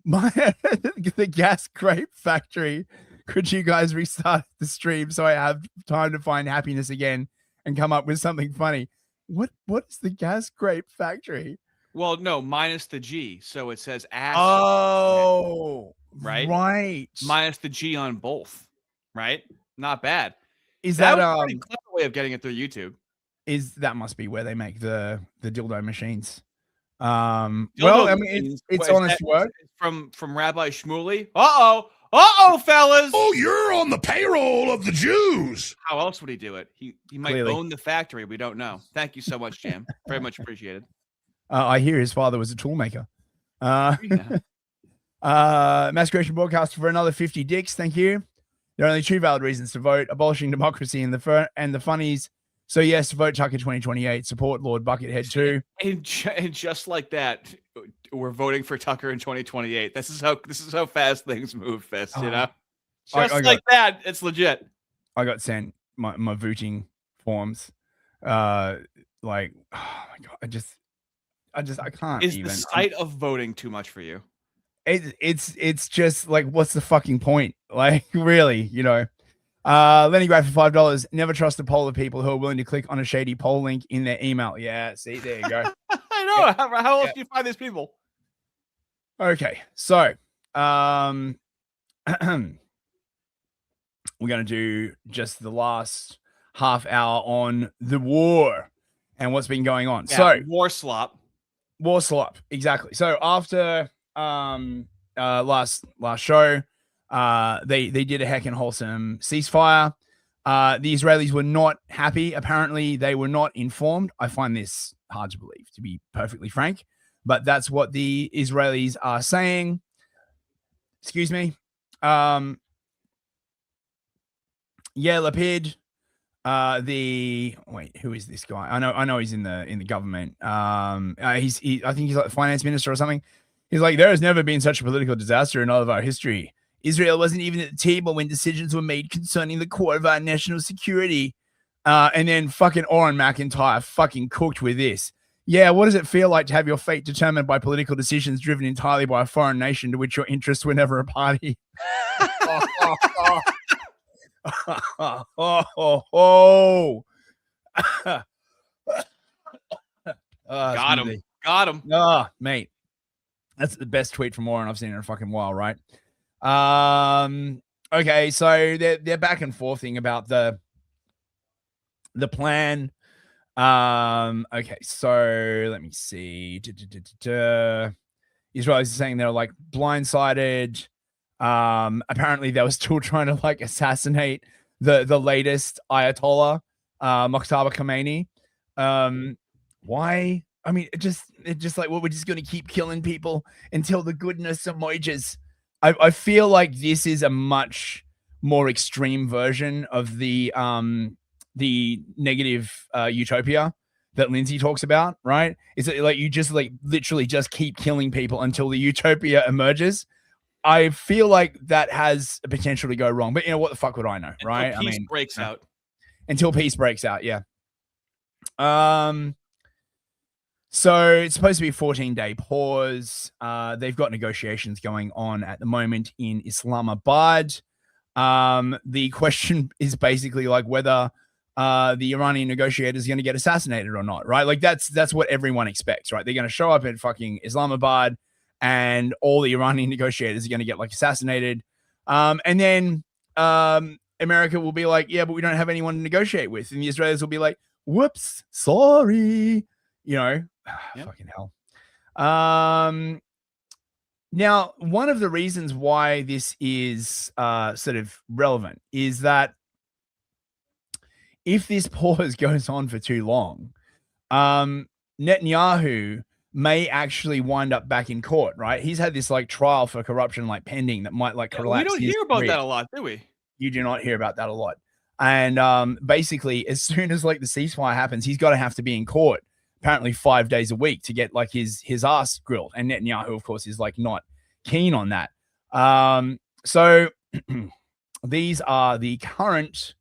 [SPEAKER 3] The gas grape factory. Could you guys restart the stream so I have time to find happiness again and come up with something funny? What is the gas grape factory?
[SPEAKER 2] Well, no, minus the G. So it says ass.
[SPEAKER 3] Oh,
[SPEAKER 2] right. Minus the G on both. Right. Not bad.
[SPEAKER 3] Is that
[SPEAKER 2] was a pretty clever way of getting it through YouTube?
[SPEAKER 3] That must be where they make the dildo machines.
[SPEAKER 2] Dildo
[SPEAKER 3] well, I mean, it's honest work
[SPEAKER 2] from Rabbi Shmuley. Uh-oh, fellas.
[SPEAKER 1] Oh, you're on the payroll of the Jews.
[SPEAKER 2] How else would he do it? He might own the factory. We don't know. Thank you so much, Jam. Very much appreciated.
[SPEAKER 3] I hear his father was a tool maker. Masqueration broadcaster for another 50 dicks. Thank you. There are only two valid reasons to vote: abolishing democracy and the funnies. So yes, vote Tucker 2028. Support Lord Buckethead too.
[SPEAKER 2] And just like that, we're voting for Tucker in 2028. This is how fast things move, Fist. You know, just like that, it's legit.
[SPEAKER 3] I got sent my voting forms. Like, oh my God, I can't.
[SPEAKER 2] Is the sight of voting too much for you?
[SPEAKER 3] It's just like, what's the fucking point? Like, really, Lenny Gray for $5. Never trust a poll of people who are willing to click on a shady poll link in their email. Yeah, see, there you go.
[SPEAKER 2] I know. Yeah. How else do you find these people?
[SPEAKER 3] Okay, so we're gonna do just the last half hour on the war and what's been going on.
[SPEAKER 2] Yeah,
[SPEAKER 3] so
[SPEAKER 2] war slop,
[SPEAKER 3] exactly. So after last show. They did a heckin' wholesome ceasefire. The Israelis were not happy. Apparently, they were not informed. I find this hard to believe, to be perfectly frank, but that's what the Israelis are saying. Excuse me. Yeah, Lapid. Wait, who is this guy? I know he's in the government. I think he's like the finance minister or something. He's like, there has never been such a political disaster in all of our history. Israel wasn't even at the table when decisions were made concerning the core of our national security. And then fucking Oren McIntyre fucking cooked with this. Yeah, what does it feel like to have your fate determined by political decisions driven entirely by a foreign nation to which your interests were never a party?
[SPEAKER 2] Got him.
[SPEAKER 3] Oh, mate. That's the best tweet from Warren I've seen in a fucking while, right? Okay, so they're back and forthing about the plan. Okay, so let me see. Israelis are saying they're like blindsided. Apparently they were still trying to like assassinate the latest Ayatollah, Muqtada Khomeini. Why? I mean, it's just like, well, we're just going to keep killing people until the goodness emerges. I feel like this is a much more extreme version of the negative utopia that Lindsay talks about, right? Is it like you just like literally just keep killing people until the utopia emerges? I feel like that has a potential to go wrong, but you know, what the fuck would I know, right?
[SPEAKER 2] Until peace breaks out.
[SPEAKER 3] Until peace breaks out, yeah. So it's supposed to be a 14-day pause. They've got negotiations going on at the moment in Islamabad. The question is basically like whether the Iranian negotiators are going to get assassinated or not, right? Like that's what everyone expects, right? They're going to show up in fucking Islamabad and all the Iranian negotiators are going to get like assassinated. And then America will be like, yeah, but we don't have anyone to negotiate with. And the Israelis will be like, whoops, sorry. You know, fucking hell. Now, one of the reasons why this is sort of relevant is that if this pause goes on for too long, Netanyahu may actually wind up back in court, right? He's had this like trial for corruption like pending that might like collapse.
[SPEAKER 2] We don't hear about that a lot, do we?
[SPEAKER 3] You do not hear about that a lot. And basically, as soon as like the ceasefire happens, he's got to have to be in court apparently 5 days a week to get like his ass grilled. And Netanyahu, of course, is like not keen on that. So these are the current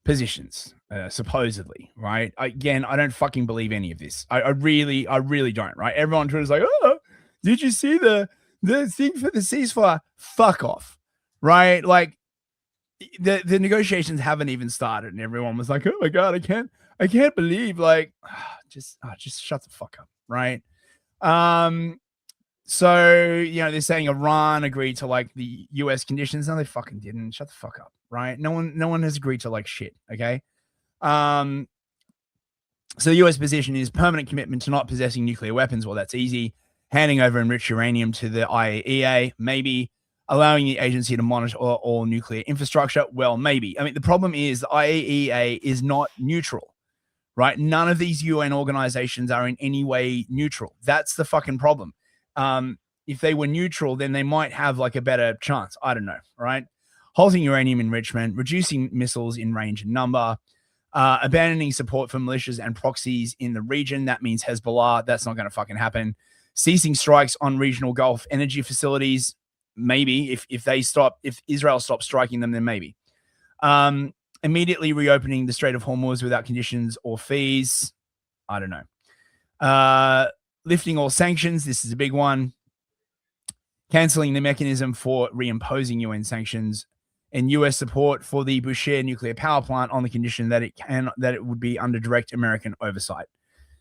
[SPEAKER 3] positions, supposedly, right? Again, I don't fucking believe any of this. I really don't, right? Everyone on Twitter's like, oh, did you see the thing for the ceasefire? Fuck off, right? Like the negotiations haven't even started, and everyone was like, oh my god, I can't believe, like, just shut the fuck up, right? So, you know, they're saying Iran agreed to like the US conditions. No, they fucking didn't. Shut the fuck up, right? No one has agreed to like shit, okay? So the US position is permanent commitment to not possessing nuclear weapons. Well, that's easy. Handing over enriched uranium to the IAEA, maybe. Allowing the agency to monitor all nuclear infrastructure, well, maybe. I mean, the problem is the IAEA is not neutral, right? None of these UN organizations are in any way neutral. That's the fucking problem. If they were neutral, then they might have like a better chance. I don't know, right? Halting uranium enrichment, reducing missiles in range and number, abandoning support for militias and proxies in the region. That means Hezbollah. That's not going to fucking happen. Ceasing strikes on regional Gulf energy facilities. Maybe if Israel stops striking them, then maybe. Immediately reopening the Strait of Hormuz without conditions or fees. I don't know. Lifting all sanctions. This is a big one. Canceling the mechanism for reimposing UN sanctions, and US support for the Bushehr nuclear power plant on the condition that it would be under direct American oversight.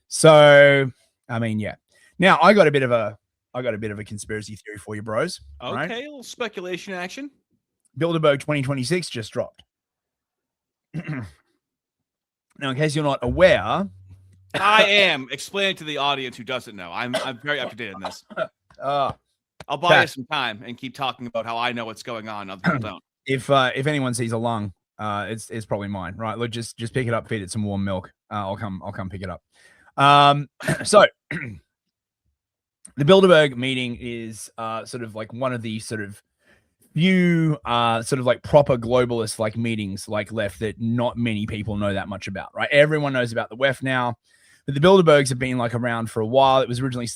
[SPEAKER 3] So, I mean, yeah. Now I got a bit of a conspiracy theory for you, bros.
[SPEAKER 2] Okay,
[SPEAKER 3] right?
[SPEAKER 2] A little speculation action.
[SPEAKER 3] Bilderberg 2026 just dropped. Now, in case you're not aware,
[SPEAKER 2] I am explaining to the audience who doesn't know. I'm very up to date on this. I'll buy you some time and keep talking about how I know what's going on. Other people don't.
[SPEAKER 3] If anyone sees a lung, it's probably mine, right? Look, just pick it up, feed it some warm milk. I'll come pick it up. So the Bilderberg meeting is sort of like one of the sort of few sort of like proper globalist like meetings like left that not many people know that much about, right? Everyone knows about the WEF now, but the Bilderbergs have been like around for a while. It was originally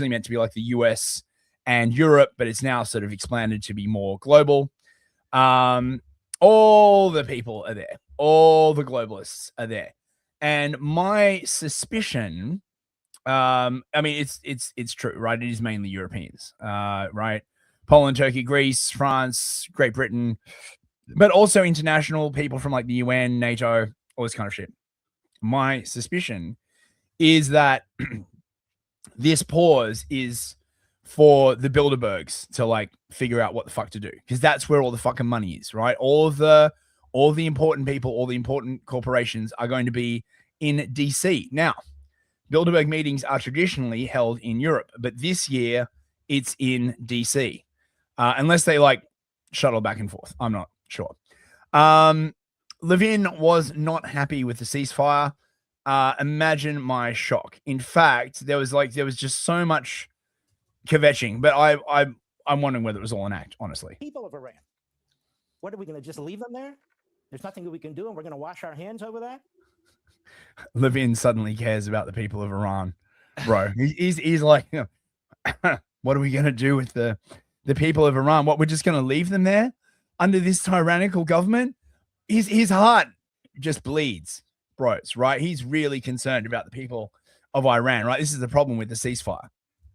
[SPEAKER 3] meant to be like the US and Europe, but it's now sort of expanded to be more global. All the people are there. All the globalists are there. And my suspicion, I mean, it's true, right? It is mainly Europeans, right? Poland, Turkey, Greece, France, Great Britain, but also international people from like the UN, NATO, all this kind of shit. My suspicion is that this pause is for the Bilderbergs to like figure out what the fuck to do, because that's where all the fucking money is, right? All the important people, all the important corporations are going to be in DC. Now, Bilderberg meetings are traditionally held in Europe, but this year it's in DC. unless they like shuttle back and forth. I'm not sure. Levin was not happy with the ceasefire. Imagine my shock. In fact, there was just so much kvetching, but I'm wondering whether it was all an act, honestly.
[SPEAKER 5] People of Iran. What are we going to just leave them there? There's nothing that we can do, and we're going to wash our hands over that?
[SPEAKER 3] Levin suddenly cares about the people of Iran, bro. He's like, what are we going to do with the people of Iran? What, we're just going to leave them there under this tyrannical government? His heart just bleeds, bros, right? He's really concerned about the people of Iran, right? This is the problem with the ceasefire.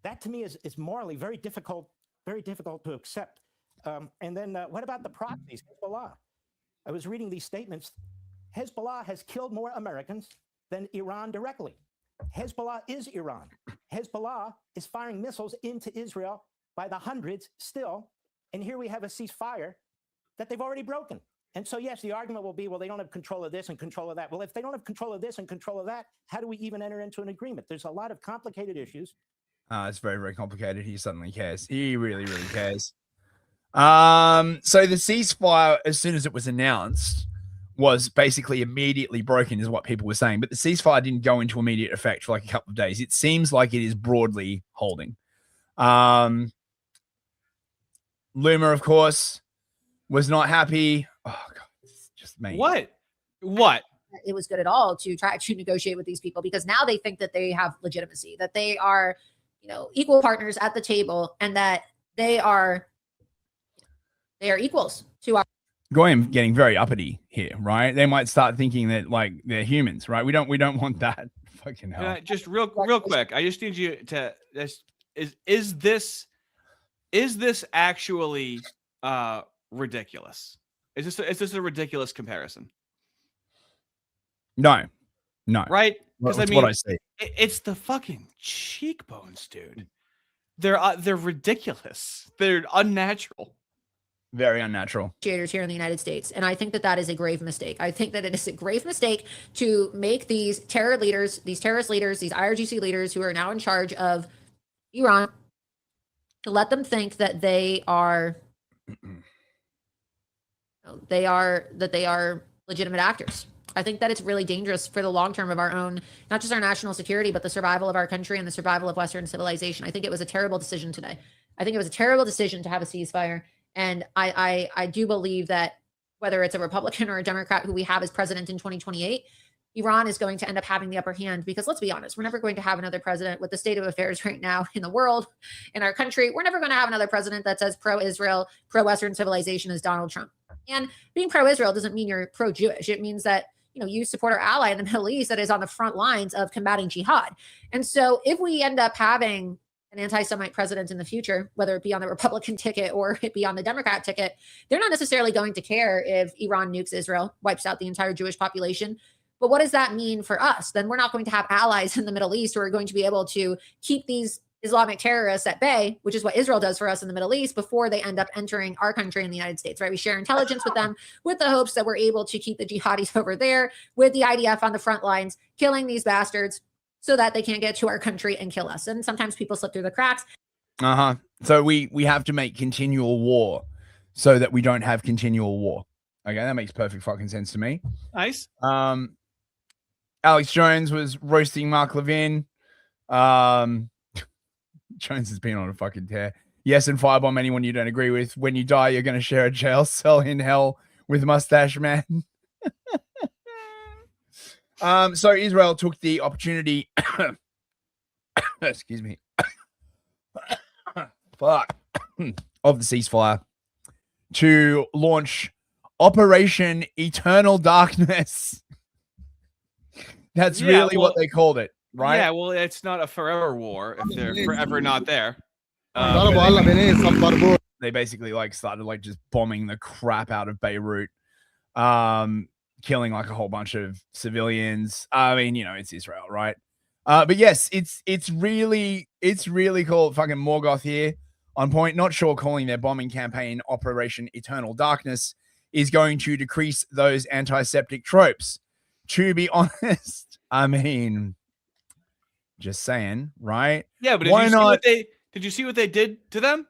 [SPEAKER 5] That to me is morally very difficult to accept. And then what about the proxies, Hezbollah? I was reading these statements. Hezbollah has killed more Americans than Iran directly. Hezbollah is Iran. Hezbollah is firing missiles into Israel by the hundreds still. And here we have a ceasefire that they've already broken. And so, yes, the argument will be, well, they don't have control of this and control of that. Well, if they don't have control of this and control of that, how do we even enter into an agreement? There's a lot of complicated issues.
[SPEAKER 3] It's very, very complicated. He suddenly cares. He really, really cares. So the ceasefire, as soon as it was announced, was basically immediately broken, is what people were saying. But the ceasefire didn't go into immediate effect for like a couple of days. It seems like it is broadly holding. Luma, of course, was not happy. Oh God, it's just me.
[SPEAKER 2] What?
[SPEAKER 9] It was good at all to try to negotiate with these people, because now they think that they have legitimacy, that they are, equal partners at the table, and that they are equals to our.
[SPEAKER 3] Goyim getting very uppity here, right? They might start thinking that like they're humans, right? We don't want that. Fucking hell.
[SPEAKER 2] Just real quick, I just need you to is this actually ridiculous? Is this a ridiculous comparison?
[SPEAKER 3] No.
[SPEAKER 2] Right? Because
[SPEAKER 3] That's what I say.
[SPEAKER 2] It's the fucking cheekbones, dude. They're ridiculous. They're unnatural.
[SPEAKER 3] Very unnatural.
[SPEAKER 9] Here in the United States. And I think that is a grave mistake. I think that it is a grave mistake to make these terrorist leaders, these IRGC leaders who are now in charge of Iran, to let them think that they are legitimate actors. I think that it's really dangerous for the long term of our own, not just our national security, but the survival of our country and the survival of Western civilization. I think it was a terrible decision today. I think it was a terrible decision to have a ceasefire. And I do believe that whether it's a Republican or a Democrat who we have as president in 2028, Iran is going to end up having the upper hand, because let's be honest, we're never going to have another president with the state of affairs right now in the world, in our country. We're never going to have another president that says pro-Israel, pro-Western civilization as Donald Trump. And being pro-Israel doesn't mean you're pro-Jewish. It means that, you support our ally in the Middle East that is on the front lines of combating jihad. And so if we end up having an anti-Semite president in the future, whether it be on the Republican ticket or it be on the Democrat ticket, they're not necessarily going to care if Iran nukes Israel, wipes out the entire Jewish population. But what does that mean for us? Then we're not going to have allies in the Middle East who are going to be able to keep these Islamic terrorists at bay, which is what Israel does for us in the Middle East, before they end up entering our country in the United States, right? We share intelligence with them with the hopes that we're able to keep the jihadis over there with the IDF on the front lines, killing these bastards so that they can't get to our country and kill us. And sometimes people slip through the cracks.
[SPEAKER 3] So we have to make continual war so that we don't have continual war. Okay, that makes perfect fucking sense to me.
[SPEAKER 2] Nice.
[SPEAKER 3] Alex Jones was roasting Mark Levin. Jones has been on a fucking tear. Yes, and firebomb anyone you don't agree with. When you die, you're going to share a jail cell in hell with Mustache Man. So Israel took the opportunity, excuse me, fuck, of the ceasefire to launch Operation Eternal Darkness. That's really what they called it, right?
[SPEAKER 2] Yeah, well, it's not a forever war if they're forever not there.
[SPEAKER 3] They basically started just bombing the crap out of Beirut, killing a whole bunch of civilians. I mean, it's Israel, right? But yes, it's really cool. Fucking Morgoth here on point. Not sure calling their bombing campaign Operation Eternal Darkness is going to decrease those antiseptic tropes. To be honest, I mean, just saying, right?
[SPEAKER 2] Yeah, but did you see what they did to them?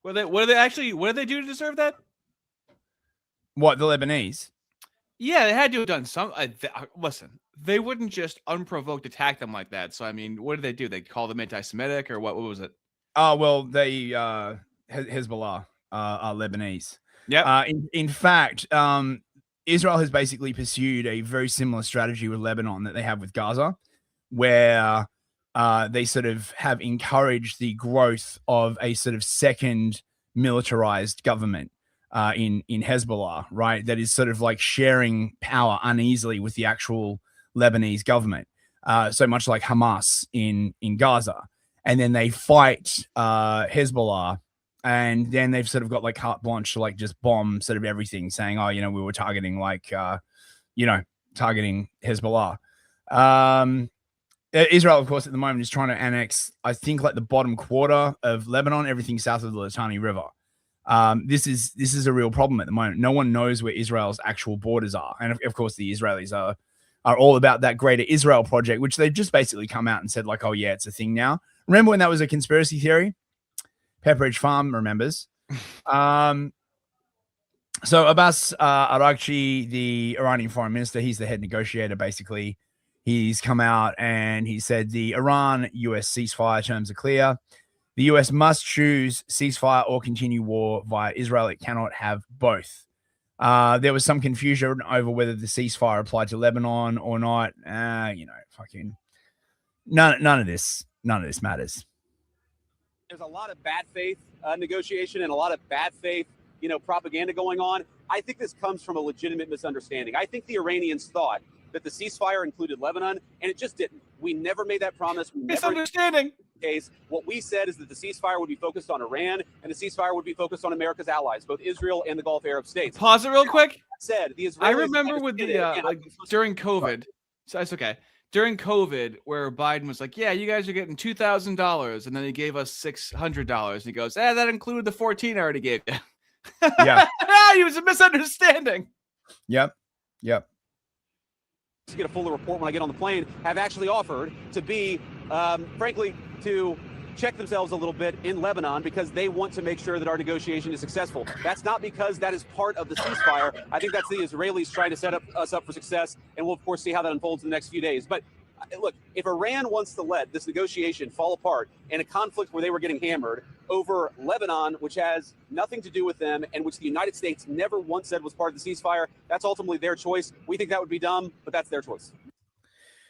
[SPEAKER 2] What do they do to deserve that?
[SPEAKER 3] What, the Lebanese?
[SPEAKER 2] Yeah, they had to have done some. Listen, they wouldn't just unprovoked attack them like that. So I mean, what did they do? They call them anti-Semitic or what? What was it?
[SPEAKER 3] Oh well, they Hezbollah are Lebanese.
[SPEAKER 2] Yeah.
[SPEAKER 3] In fact, Israel has basically pursued a very similar strategy with Lebanon that they have with Gaza, where they sort of have encouraged the growth of a sort of second militarized government in Hezbollah, right? That is sort of like sharing power uneasily with the actual Lebanese government, so much like Hamas in Gaza. And then they fight Hezbollah, and then they've sort of got like carte blanche to like just bomb sort of everything, saying, oh, you know, we were targeting like, targeting Hezbollah. Israel, of course, at the moment is trying to annex, I think, like the bottom quarter of Lebanon, everything south of the Litani River. This is a real problem at the moment. No one knows where Israel's actual borders are. And of course, the Israelis are all about that Greater Israel project, which they've just basically come out and said like, oh yeah, it's a thing now. Remember when that was a conspiracy theory? Pepperidge Farm remembers. So Abbas Araghchi, the Iranian foreign minister, he's the head negotiator, basically. He's come out and he said the Iran-US ceasefire terms are clear. The US must choose ceasefire or continue war via Israel. It cannot have both. There was some confusion over whether the ceasefire applied to Lebanon or not. Fucking none of this matters.
[SPEAKER 6] There's a lot of bad faith negotiation and a lot of bad faith, propaganda going on. I think this comes from a legitimate misunderstanding. I think the Iranians thought that the ceasefire included Lebanon, and it just didn't. We never made that promise.
[SPEAKER 2] Misunderstanding.
[SPEAKER 6] Case. What we said is that the ceasefire would be focused on Iran, and the ceasefire would be focused on America's allies, both Israel and the Gulf Arab states.
[SPEAKER 2] Pause it real quick.
[SPEAKER 6] Said the Israelis.
[SPEAKER 2] I remember with the during COVID. So that's okay. During COVID, where Biden was like, "Yeah, you guys are getting $2,000," and then he gave us $600. He goes, "that included the 14 I already gave you."
[SPEAKER 3] Yeah,
[SPEAKER 2] it was a misunderstanding.
[SPEAKER 3] Yep.
[SPEAKER 6] To get a fuller report when I get on the plane, have actually offered to be, frankly, to check themselves a little bit in Lebanon because they want to make sure that our negotiation is successful. That's not because that is part of the ceasefire. I think that's the Israelis trying to set us up for success, and we'll, of course, see how that unfolds in the next few days. But look, if Iran wants to let this negotiation fall apart in a conflict where they were getting hammered over Lebanon, which has nothing to do with them and which the United States never once said was part of the ceasefire, that's ultimately their choice. We think that would be dumb, but that's their choice.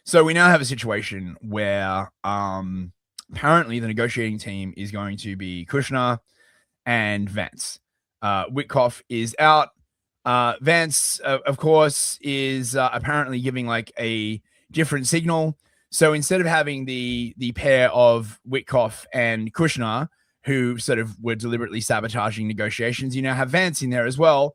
[SPEAKER 3] So we now have a situation where apparently the negotiating team is going to be Kushner and Vance. Witkoff is out. Vance, of course, is apparently giving like a different signal. So instead of having the pair of Witkoff and Kushner, who sort of were deliberately sabotaging negotiations, you now have Vance in there as well,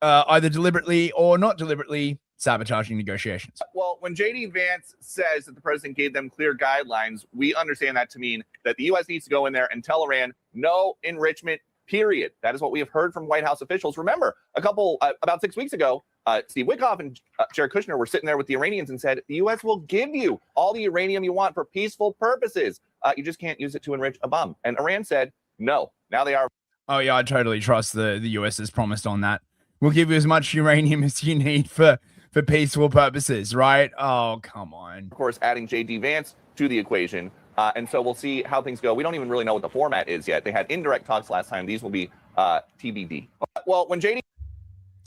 [SPEAKER 3] either deliberately or not deliberately sabotaging negotiations.
[SPEAKER 7] Well, when JD Vance says that the president gave them clear guidelines, we understand that to mean that the U.S. needs to go in there and tell Iran no enrichment, period. That is what we have heard from White House officials. Remember, about 6 weeks ago, Steve Witkoff and Jared Kushner were sitting there with the Iranians and said, the U.S. will give you all the uranium you want for peaceful purposes. You just can't use it to enrich a bomb. And Iran said, no. Now they are.
[SPEAKER 3] Oh, yeah, I totally trust the U.S. has promised on that. We'll give you as much uranium as you need for peaceful purposes, right? Oh, come on.
[SPEAKER 7] Of course, adding J.D. Vance to the equation. And so we'll see how things go. We don't even really know what the format is yet. They had indirect talks last time. These will be TBD. Well, when JD...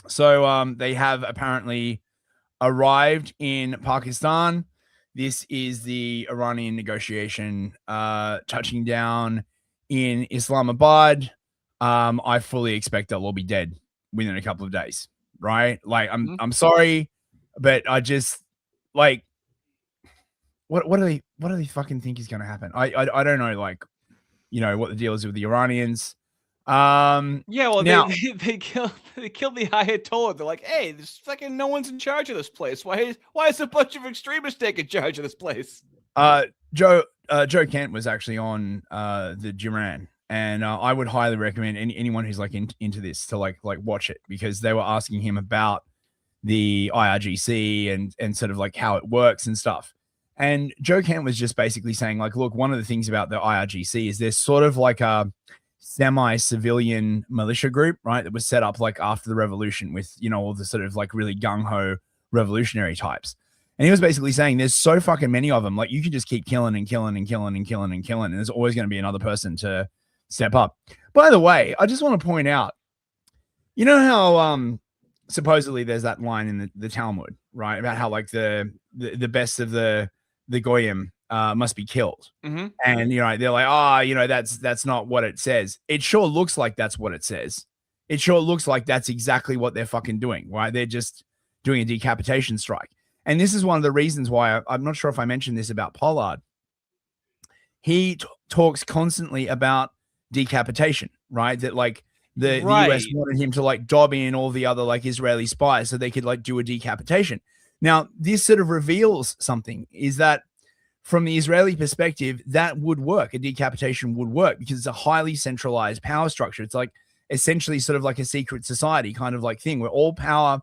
[SPEAKER 3] So they have apparently arrived in Pakistan. This is the Iranian negotiation touching down in Islamabad. I fully expect they'll all be dead within a couple of days, right? Like, I'm sorry, but I just like, what do they fucking think is going to happen? I don't know, like, what the deal is with the Iranians.
[SPEAKER 2] Yeah, well,
[SPEAKER 3] now,
[SPEAKER 2] they killed the Ayatollah. They're like, hey, there's fucking no one's in charge of this place. Why is a bunch of extremists taking charge of this place?
[SPEAKER 3] Joe Kent was actually on the Duran, and I would highly recommend anyone who's like into this to like watch it, because they were asking him about the IRGC and sort of like how it works and stuff. And Joe Kent was just basically saying like, look, one of the things about the IRGC is there's sort of like a semi-civilian militia group, right? That was set up like after the revolution with, you know, all the sort of like really gung-ho revolutionary types. And he was basically saying there's so fucking many of them. Like you can just keep killing and killing and killing and killing and killing. And there's always going to be another person to step up. By the way, I just want to point out, you know how supposedly there's that line in the Talmud, right? About how like the best of the Goyim must be killed.
[SPEAKER 2] Mm-hmm.
[SPEAKER 3] And, you know, they're like, oh, you know, that's not what it says. It sure looks like that's what it says. It sure looks like that's exactly what they're fucking doing, right? They're just doing a decapitation strike. And this is one of the reasons why I'm not sure if I mentioned this about Pollard. He talks constantly about decapitation, right? That like the US wanted him to like dob in all the other like Israeli spies so they could like do a decapitation. Now, this sort of reveals something, is that from the Israeli perspective, that would work. A decapitation would work because it's a highly centralized power structure. It's like essentially sort of like a secret society kind of like thing where all power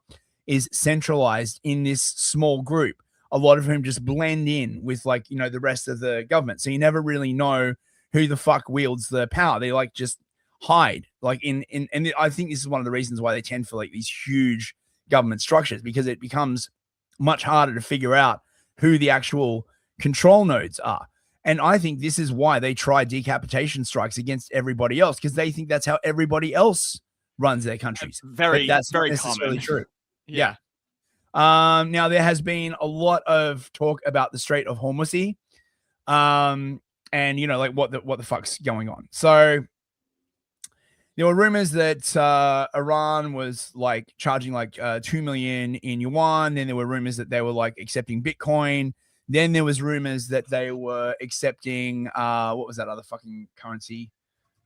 [SPEAKER 3] is centralized in this small group, a lot of whom just blend in with like, you know, the rest of the government. So you never really know who the fuck wields the power. They like just hide like and I think this is one of the reasons why they tend for like these huge government structures, because it becomes much harder to figure out who the actual control nodes are. And I think this is why they try decapitation strikes against everybody else, because they think that's how everybody else runs their countries.
[SPEAKER 2] That's very
[SPEAKER 3] necessarily
[SPEAKER 2] common.
[SPEAKER 3] true.
[SPEAKER 2] Yeah.
[SPEAKER 3] Now there has been a lot of talk about the Strait of Hormuz, and you know, like what the fuck's going on. So there were rumors that Iran was like charging like 2 million in yuan. Then there were rumors that they were like accepting Bitcoin. Then there was rumors that they were accepting what was that other fucking currency?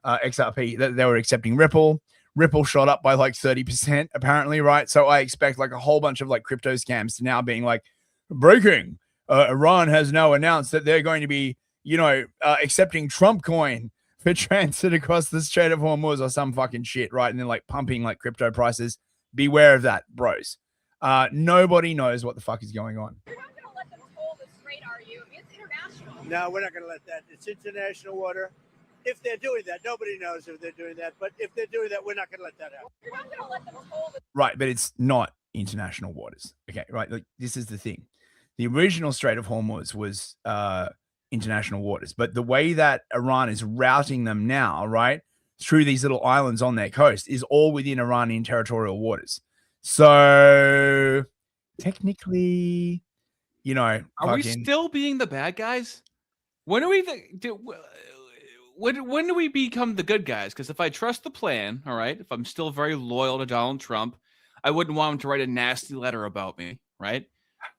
[SPEAKER 3] XRP. That they were accepting Ripple. Ripple shot up by like 30% apparently, right? So I expect like a whole bunch of like crypto scams to now being like, breaking. Iran has now announced that they're going to be, you know, accepting Trump coin for transit across the Strait of Hormuz or some fucking shit, right? And then like pumping like crypto prices. Beware of that, bros. Nobody knows what the fuck is going on.
[SPEAKER 8] You're not going to let them toll the strait, are you? It's international.
[SPEAKER 11] No, we're not going to let that. It's international water. If they're doing that, nobody knows if they're doing that. But if they're doing that, we're not going to let that happen.
[SPEAKER 8] You're not going to let them toll the
[SPEAKER 3] Right, but it's not international waters. Okay, right. Like this is the thing. The original Strait of Hormuz was international waters, but the way that Iran is routing them now, right, through these little islands on their coast, is all within Iranian territorial waters. So technically, you know,
[SPEAKER 2] are we still being the bad guys? When are we when do we become the good guys? Because if I trust the plan, all right, if I'm still very loyal to Donald Trump, I wouldn't want him to write a nasty letter about me, right?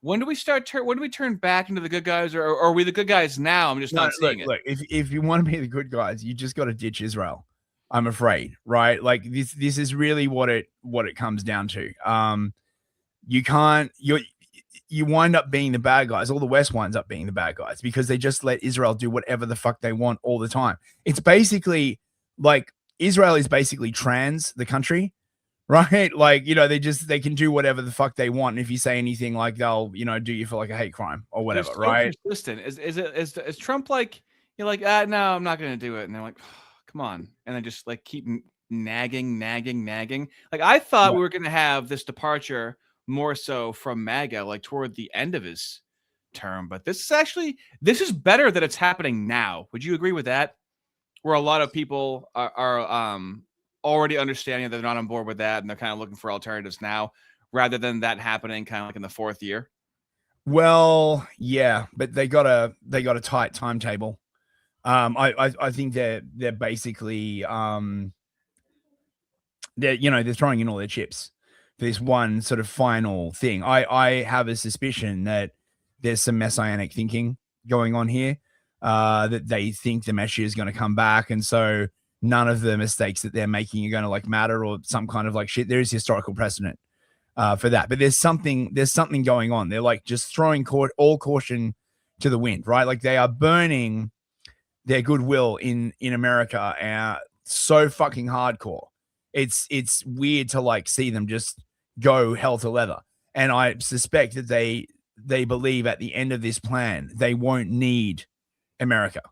[SPEAKER 2] When do we when do we turn back into the good guys, or are we the good guys now? I'm just not seeing it.
[SPEAKER 3] Look, if you want to be the good guys, you just got to ditch Israel. I'm afraid, right? Like this is really what it comes down to. You wind up being the bad guys. All the West winds up being the bad guys because they just let Israel do whatever the fuck they want all the time. It's basically like Israel is basically trans, the country, right? Like, you know, they can do whatever the fuck they want. And if you say anything, like they'll, you know, do you for like a hate crime or whatever,
[SPEAKER 2] so
[SPEAKER 3] right?
[SPEAKER 2] Consistent. Is Trump like, you're like, no, I'm not going to do it. And they're like, oh, come on. And they just like keep nagging. Like I thought we were going to have this departure more so from MAGA, like toward the end of his term. But this is better that it's happening now. Would you agree with that? Where a lot of people are already understanding that they're not on board with that and they're kind of looking for alternatives now, rather than that happening kind of like in the fourth year.
[SPEAKER 3] Well, yeah, but they got a tight timetable. I think they're basically they're throwing in all their chips for this one sort of final thing. I have a suspicion that there's some messianic thinking going on here, that they think the Messiah is going to come back. And so none of the mistakes that they're making are going to like matter or some kind of like shit. There is historical precedent for that, but there's something going on. They're like just throwing all caution to the wind, right? Like they are burning their goodwill in America so fucking hardcore. It's weird to like see them just go hell to leather. And I suspect that they believe at the end of this plan, they won't need America.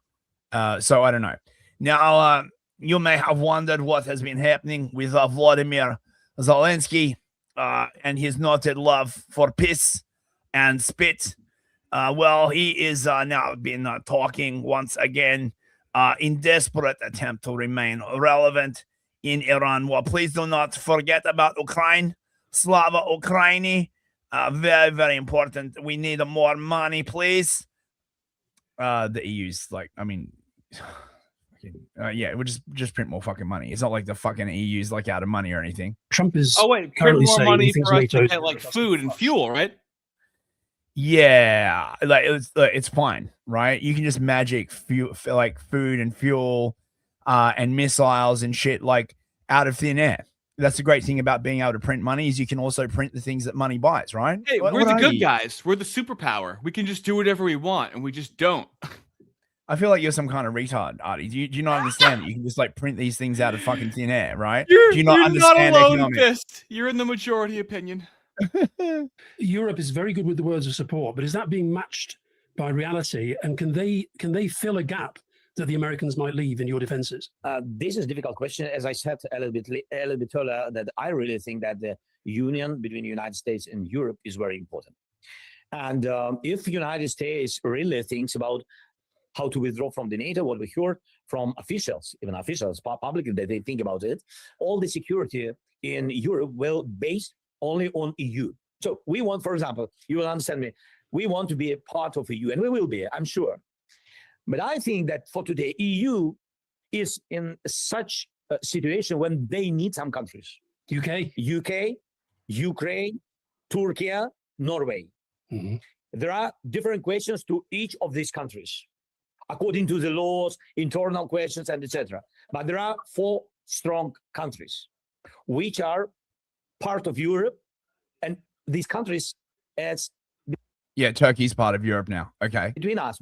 [SPEAKER 3] So I don't know. Now, you may have wondered what has been happening with Vladimir Zelensky and his noted love for piss and spit. Well, he is now been talking once again in desperate attempt to remain relevant in Iran. Well, please do not forget about Ukraine. Slava Ukraini. Very, very important. We need more money, please. The EU's like, I mean, yeah, we'll just print more fucking money. It's not like the fucking EU's like out of money or anything.
[SPEAKER 10] Trump is
[SPEAKER 2] print more money for us to get like food and fuel, right?
[SPEAKER 3] Yeah, like it's fine, right? You can just magic like food and fuel and missiles and shit like out of thin air. That's the great thing about being able to print money is you can also print the things that money buys, right?
[SPEAKER 2] Hey, we're the good guys. We're the superpower. We can just do whatever we want, and we just don't.
[SPEAKER 3] I feel like you're some kind of retard, Ardy. Do you not understand that you can just like print these things out of fucking thin air, right? Do you not understand economics?
[SPEAKER 2] You're in the majority opinion.
[SPEAKER 10] Europe is very good with the words of support, but is that being matched by reality? And can they fill a gap that the Americans might leave in your defenses?
[SPEAKER 12] This is a difficult question. As I said a little bit earlier, that I really think that the union between the United States and Europe is very important. And if the United States really thinks about how to withdraw from the NATO, what we heard from officials, even officials publicly, that they think about it, all the security in Europe will base only on EU. So we want, for example, you will understand me, we want to be a part of EU, and we will be, I'm sure. But I think that for today, EU is in such a situation when they need some countries. UK, Ukraine, Turkey, Norway.
[SPEAKER 10] Mm-hmm.
[SPEAKER 12] There are different questions to each of these countries, according to the laws, internal questions, and etc. But there are 4 strong countries, which are part of Europe, and these countries as
[SPEAKER 3] Turkey's part of Europe now. Okay.
[SPEAKER 12] Between us,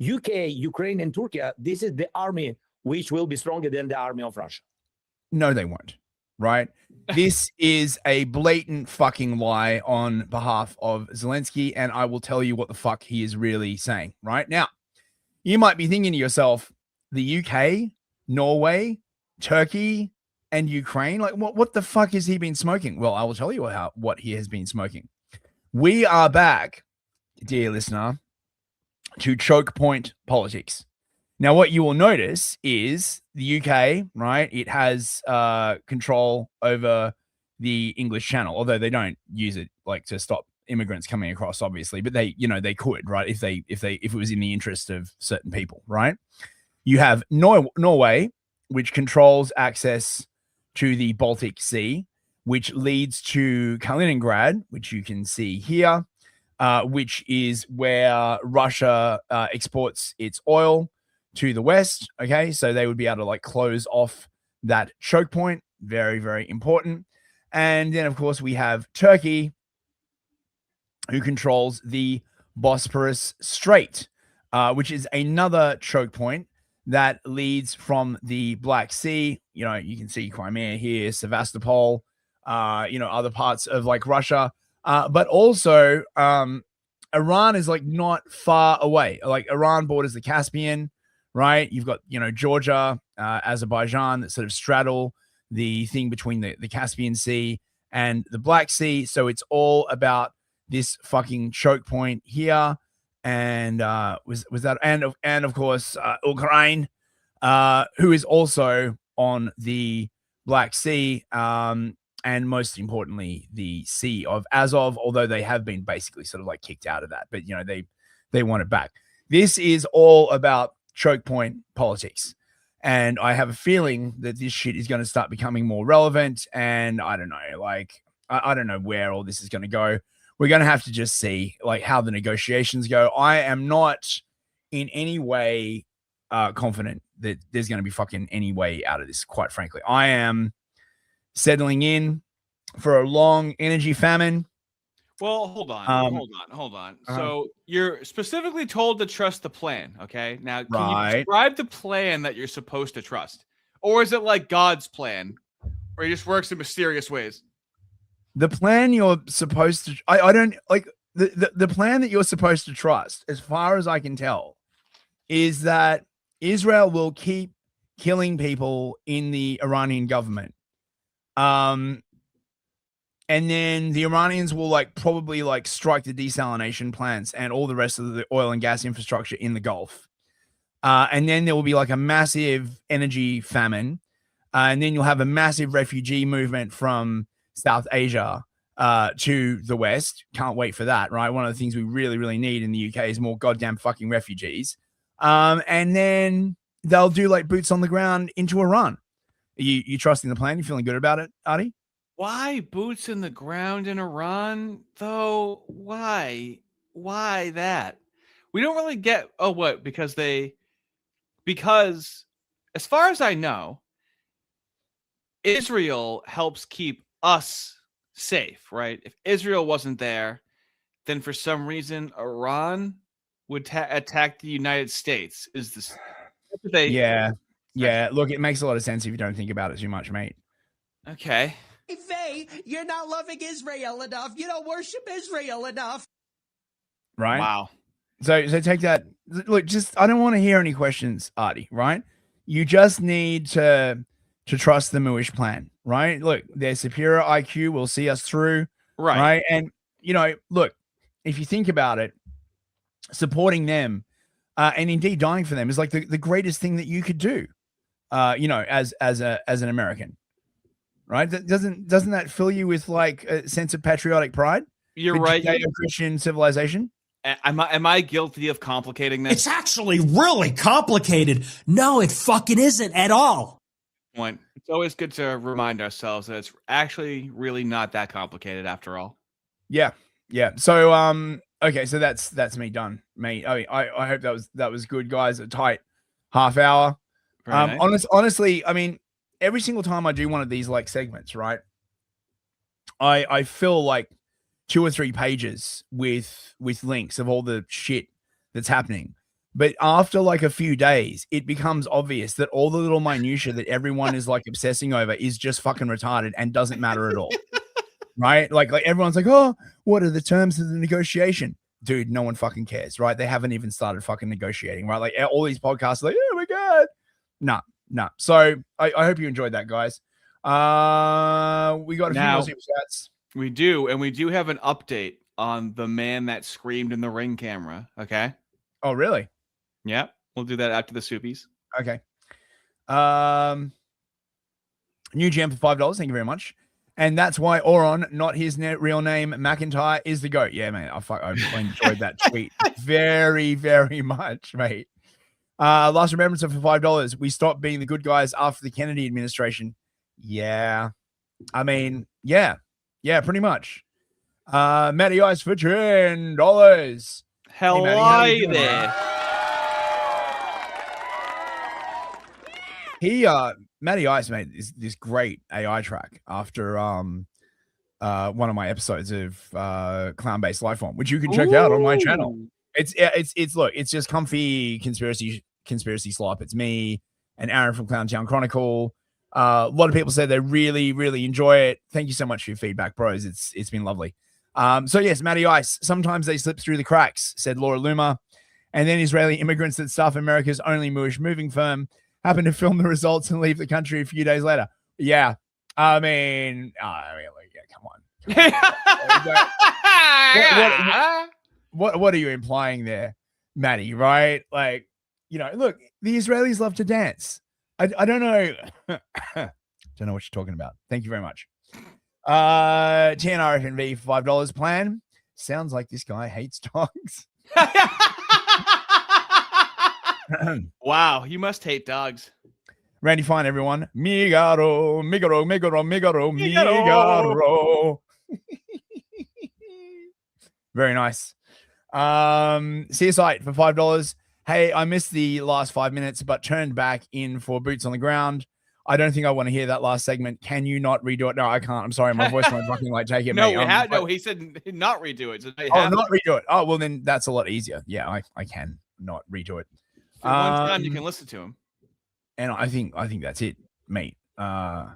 [SPEAKER 12] UK, Ukraine, and Turkey, this is the army which will be stronger than the army of Russia.
[SPEAKER 3] No, they won't. Right? This is a blatant fucking lie on behalf of Zelensky, and I will tell you what the fuck he is really saying. Right now, you might be thinking to yourself, the UK, Norway, Turkey, and Ukraine, like what the fuck has he been smoking? Well, I will tell you what he has been smoking. We are back, dear listener, to choke point politics. Now, what you will notice is the UK, right? It has control over the English Channel, although they don't use it like to stop immigrants coming across, obviously, but they could, right? If it was in the interest of certain people, right? You have Norway, which controls access to the Baltic Sea, which leads to Kaliningrad, which you can see here, which is where Russia exports its oil to the West. Okay, so they would be able to like close off that choke point. Very, very important. And then, of course, we have Turkey, who controls the Bosporus Strait, which is another choke point that leads from the Black Sea. You know, you can see Crimea here, Sevastopol, other parts of like Russia, but also Iran is like not far away. Like Iran borders the Caspian, right? You've got, Georgia, Azerbaijan that sort of straddle the thing between the Caspian Sea and the Black Sea. So it's all about this fucking choke point here. And was that and of course Ukraine, who is also on the Black Sea, and most importantly the Sea of Azov, although they have been basically sort of like kicked out of that, but they want it back. This is all about choke point politics, and I have a feeling that this shit is going to start becoming more relevant, and I don't know, like I don't know where all this is going to go. We're going to have to just see like how the negotiations go. I am not in any way confident that there's going to be fucking any way out of this, quite frankly. I am settling in for a long energy famine.
[SPEAKER 2] Well, hold on. So you're specifically told to trust the plan, okay? Now, can you describe the plan that you're supposed to trust? Or is it like God's plan, where he just works in mysterious ways?
[SPEAKER 3] The plan you're supposed to, I don't like the plan that you're supposed to trust, as far as I can tell, is that Israel will keep killing people in the Iranian government. And then the Iranians will probably strike the desalination plants and all the rest of the oil and gas infrastructure in the Gulf. And then there will be a massive energy famine. And then you'll have a massive refugee movement from South Asia to the West. Can't wait for that, right? One of the things we really, really need in the UK is more goddamn fucking refugees. And then they'll do boots on the ground into Iran. You trusting the plan? You feeling good about it, Ardy?
[SPEAKER 2] Why boots in the ground in Iran, though? Why? Why that? We don't really get. Oh, what? Because as far as I know, Israel helps keep us safe, right? If Israel wasn't there, then for some reason Iran would attack the United States. Is this?
[SPEAKER 3] Yeah. Look, it makes a lot of sense if you don't think about it too much, mate.
[SPEAKER 2] Okay.
[SPEAKER 13] Hey, Faye, you're not loving Israel enough. You don't worship Israel enough.
[SPEAKER 3] Right?
[SPEAKER 2] Wow.
[SPEAKER 3] So take that. Look, I don't want to hear any questions, Ardy, right? You just need to trust the Mooish plan, right? Look, their superior IQ will see us through, right? And, look, if you think about it, supporting them and indeed dying for them is the greatest thing that you could do, as an American, right? Doesn't that fill you with a sense of patriotic pride?
[SPEAKER 2] You're right.
[SPEAKER 3] Christian civilization.
[SPEAKER 2] Am I guilty of complicating this?
[SPEAKER 13] It's actually really complicated. No, it fucking isn't at all.
[SPEAKER 2] It's always good to remind ourselves that it's actually really not that complicated after all.
[SPEAKER 3] Yeah. So okay, so that's me done, mate. I hope that was good, guys. A tight half hour. Nice. Honestly, I mean, every single time I do one of these segments, right? I fill 2 or 3 pages with links of all the shit that's happening. But after a few days, it becomes obvious that all the little minutia that everyone is obsessing over is just fucking retarded and doesn't matter at all. Right? Everyone's oh, what are the terms of the negotiation? Dude, no one fucking cares, right? They haven't even started fucking negotiating, right? All these podcasts are oh my God. Nah. So I hope you enjoyed that, guys. We got a few more super chats.
[SPEAKER 2] We do, and we do have an update on the man that screamed in the Ring camera, okay?
[SPEAKER 3] Oh, really?
[SPEAKER 2] Yeah, we'll do that after the soupies.
[SPEAKER 3] Okay. New gem for $5. Thank you very much. And that's why Oron, not his real name, McIntyre, is the GOAT. Yeah, man. I enjoyed that tweet very, very much, mate. Last remembrance for $5. We stopped being the good guys after the Kennedy administration. Yeah. I mean, yeah, pretty much. Matty Ice for $10.
[SPEAKER 2] Hello there.
[SPEAKER 3] Matty Ice made this great AI track after one of my episodes of Clown-Based Lifeform, which you can check out on my channel. It's just comfy conspiracy slop. It's me and Aaron from Clowntown Chronicle. A lot of people said they really, really enjoy it. Thank you so much for your feedback, bros. It's been lovely. So yes, Matty Ice. Sometimes they slip through the cracks, said Laura Luma. And then Israeli immigrants that staff America's only Mooish moving firm happen to film the results and leave the country a few days later. Yeah. I mean, come on. What are you implying there, Matty, right? Look, the Israelis love to dance. I don't know. Don't know what you're talking about. Thank you very much. TNRFNV for $5 plan. Sounds like this guy hates dogs.
[SPEAKER 2] Wow, you must hate dogs.
[SPEAKER 3] Randy Fine, everyone. Migaro. Very nice. CSI for $5. Hey, I missed the last 5 minutes, but turned back in for Boots on the Ground. I don't think I want to hear that last segment. Can you not redo it? No, I can't. I'm sorry. My voice won't fucking take it.
[SPEAKER 2] No, he said not redo it. So
[SPEAKER 3] not redo it. Oh, well, then that's a lot easier. Yeah, I can not redo it.
[SPEAKER 2] For one time you can listen to him.
[SPEAKER 3] And I think that's it, mate. Oh,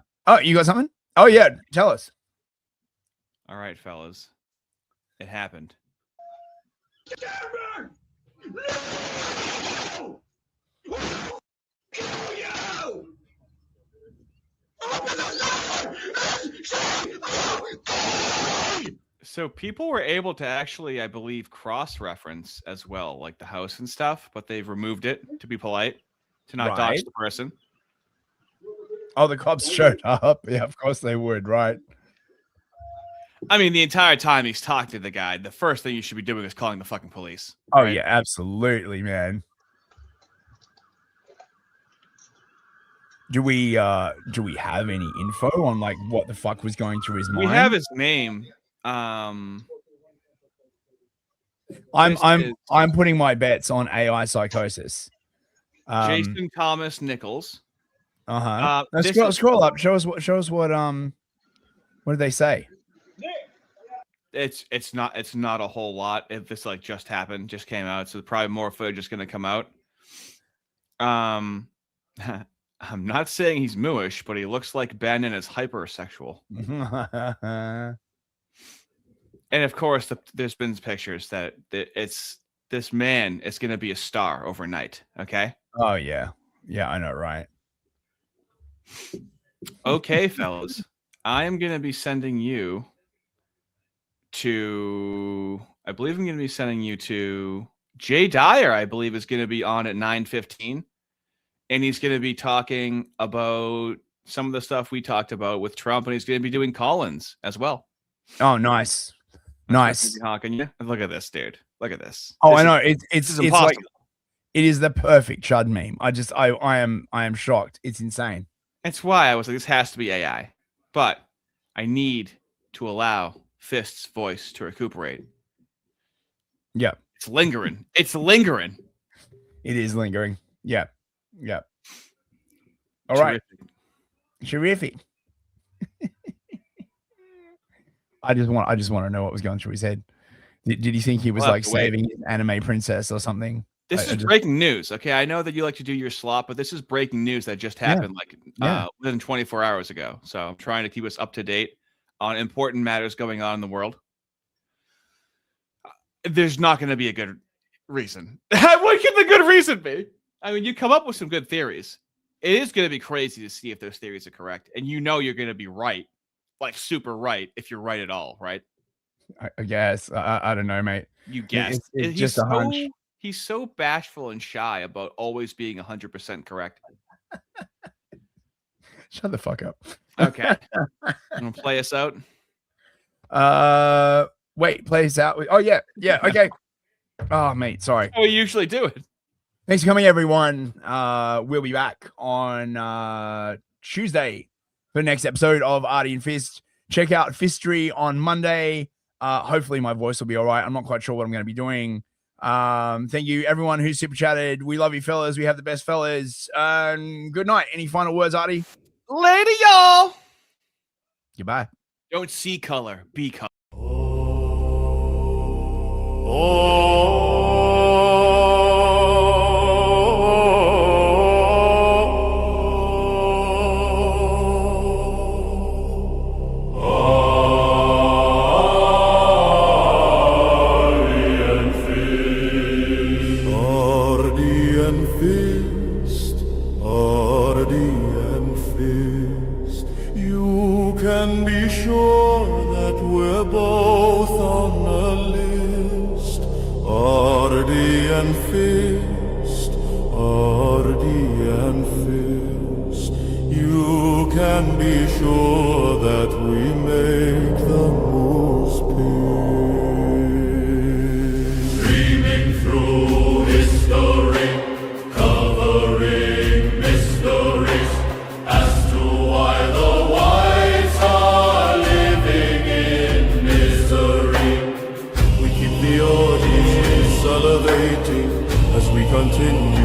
[SPEAKER 3] you got something? Oh, yeah. Tell us.
[SPEAKER 2] All right, fellas. It happened.
[SPEAKER 1] No! Kill you!
[SPEAKER 2] So people were able to actually, I believe, cross-reference as well, like the house and stuff, but they've removed it to be polite, to not dodge the person.
[SPEAKER 3] Oh, the cops showed up. Yeah, of course they would, right?
[SPEAKER 2] I mean, the entire time he's talking to the guy, the first thing you should be doing is calling the fucking police.
[SPEAKER 3] Oh,
[SPEAKER 2] right?
[SPEAKER 3] yeah, absolutely, man. Do we have any info on like what the fuck was going through his mind?
[SPEAKER 2] We have his name.
[SPEAKER 3] I'm putting my bets on AI psychosis.
[SPEAKER 2] Jason Thomas Nichols.
[SPEAKER 3] Scroll up. Show us what did they say?
[SPEAKER 2] It's not a whole lot. If this like just happened, just came out, so probably more footage is going to come out. I'm not saying he's mooish, but he looks like Ben and is hypersexual. And of course, there's been pictures that it's this man is going to be a star overnight. Okay.
[SPEAKER 3] Oh yeah, I know, right?
[SPEAKER 2] Okay, fellas, I am going to be sending you to. I believe I'm going to be sending you to Jay Dyer. I believe is going to be on at 9:15. And he's going to be talking about some of the stuff we talked about with Trump, and he's going to be doing call-ins as well.
[SPEAKER 3] Oh, nice.
[SPEAKER 2] Honking you. Look at this, dude. Look at this.
[SPEAKER 3] Oh, I know. It's
[SPEAKER 2] impossible.
[SPEAKER 3] like it is the perfect Chud meme. I am shocked. It's insane.
[SPEAKER 2] That's why I was like, this has to be AI. But I need to allow Fist's voice to recuperate.
[SPEAKER 3] Yeah.
[SPEAKER 2] It's lingering. It's lingering.
[SPEAKER 3] It is lingering. Yeah. Yeah. All right. Terrific. I just want to know what was going through his head. Did he think he was like saving his anime princess or something?
[SPEAKER 2] This is breaking news. Okay, I know that you like to do your slop, but this is breaking news that just happened within 24 hours ago. So I'm trying to keep us up to date on important matters going on in the world. There's not going to be a good reason. What can the good reason be? I mean, you come up with some good theories. It is going to be crazy to see if those theories are correct. And you know you're going to be right, like super right, if you're right at all, right?
[SPEAKER 3] I guess. I don't know, mate.
[SPEAKER 2] You guess.
[SPEAKER 3] It's just a hunch.
[SPEAKER 2] He's so bashful and shy about always being 100% correct.
[SPEAKER 3] Shut the fuck up.
[SPEAKER 2] Okay. I'm going to play us out.
[SPEAKER 3] Wait, play us out. Oh, yeah. Yeah, okay. Oh, mate, sorry.
[SPEAKER 2] How we usually do it.
[SPEAKER 3] Thanks for coming, everyone. We'll be back on Tuesday for the next episode of Ardy and Fist. Check out Fistry on Monday. Hopefully my voice will be all right. I'm not quite sure what I'm going to be doing. Thank you, everyone who's super chatted. We love you, fellas. We have the best fellas. Good night. Any final words, Ardy?
[SPEAKER 2] Later, y'all.
[SPEAKER 3] Goodbye.
[SPEAKER 2] Don't see color, be color.
[SPEAKER 14] As we continue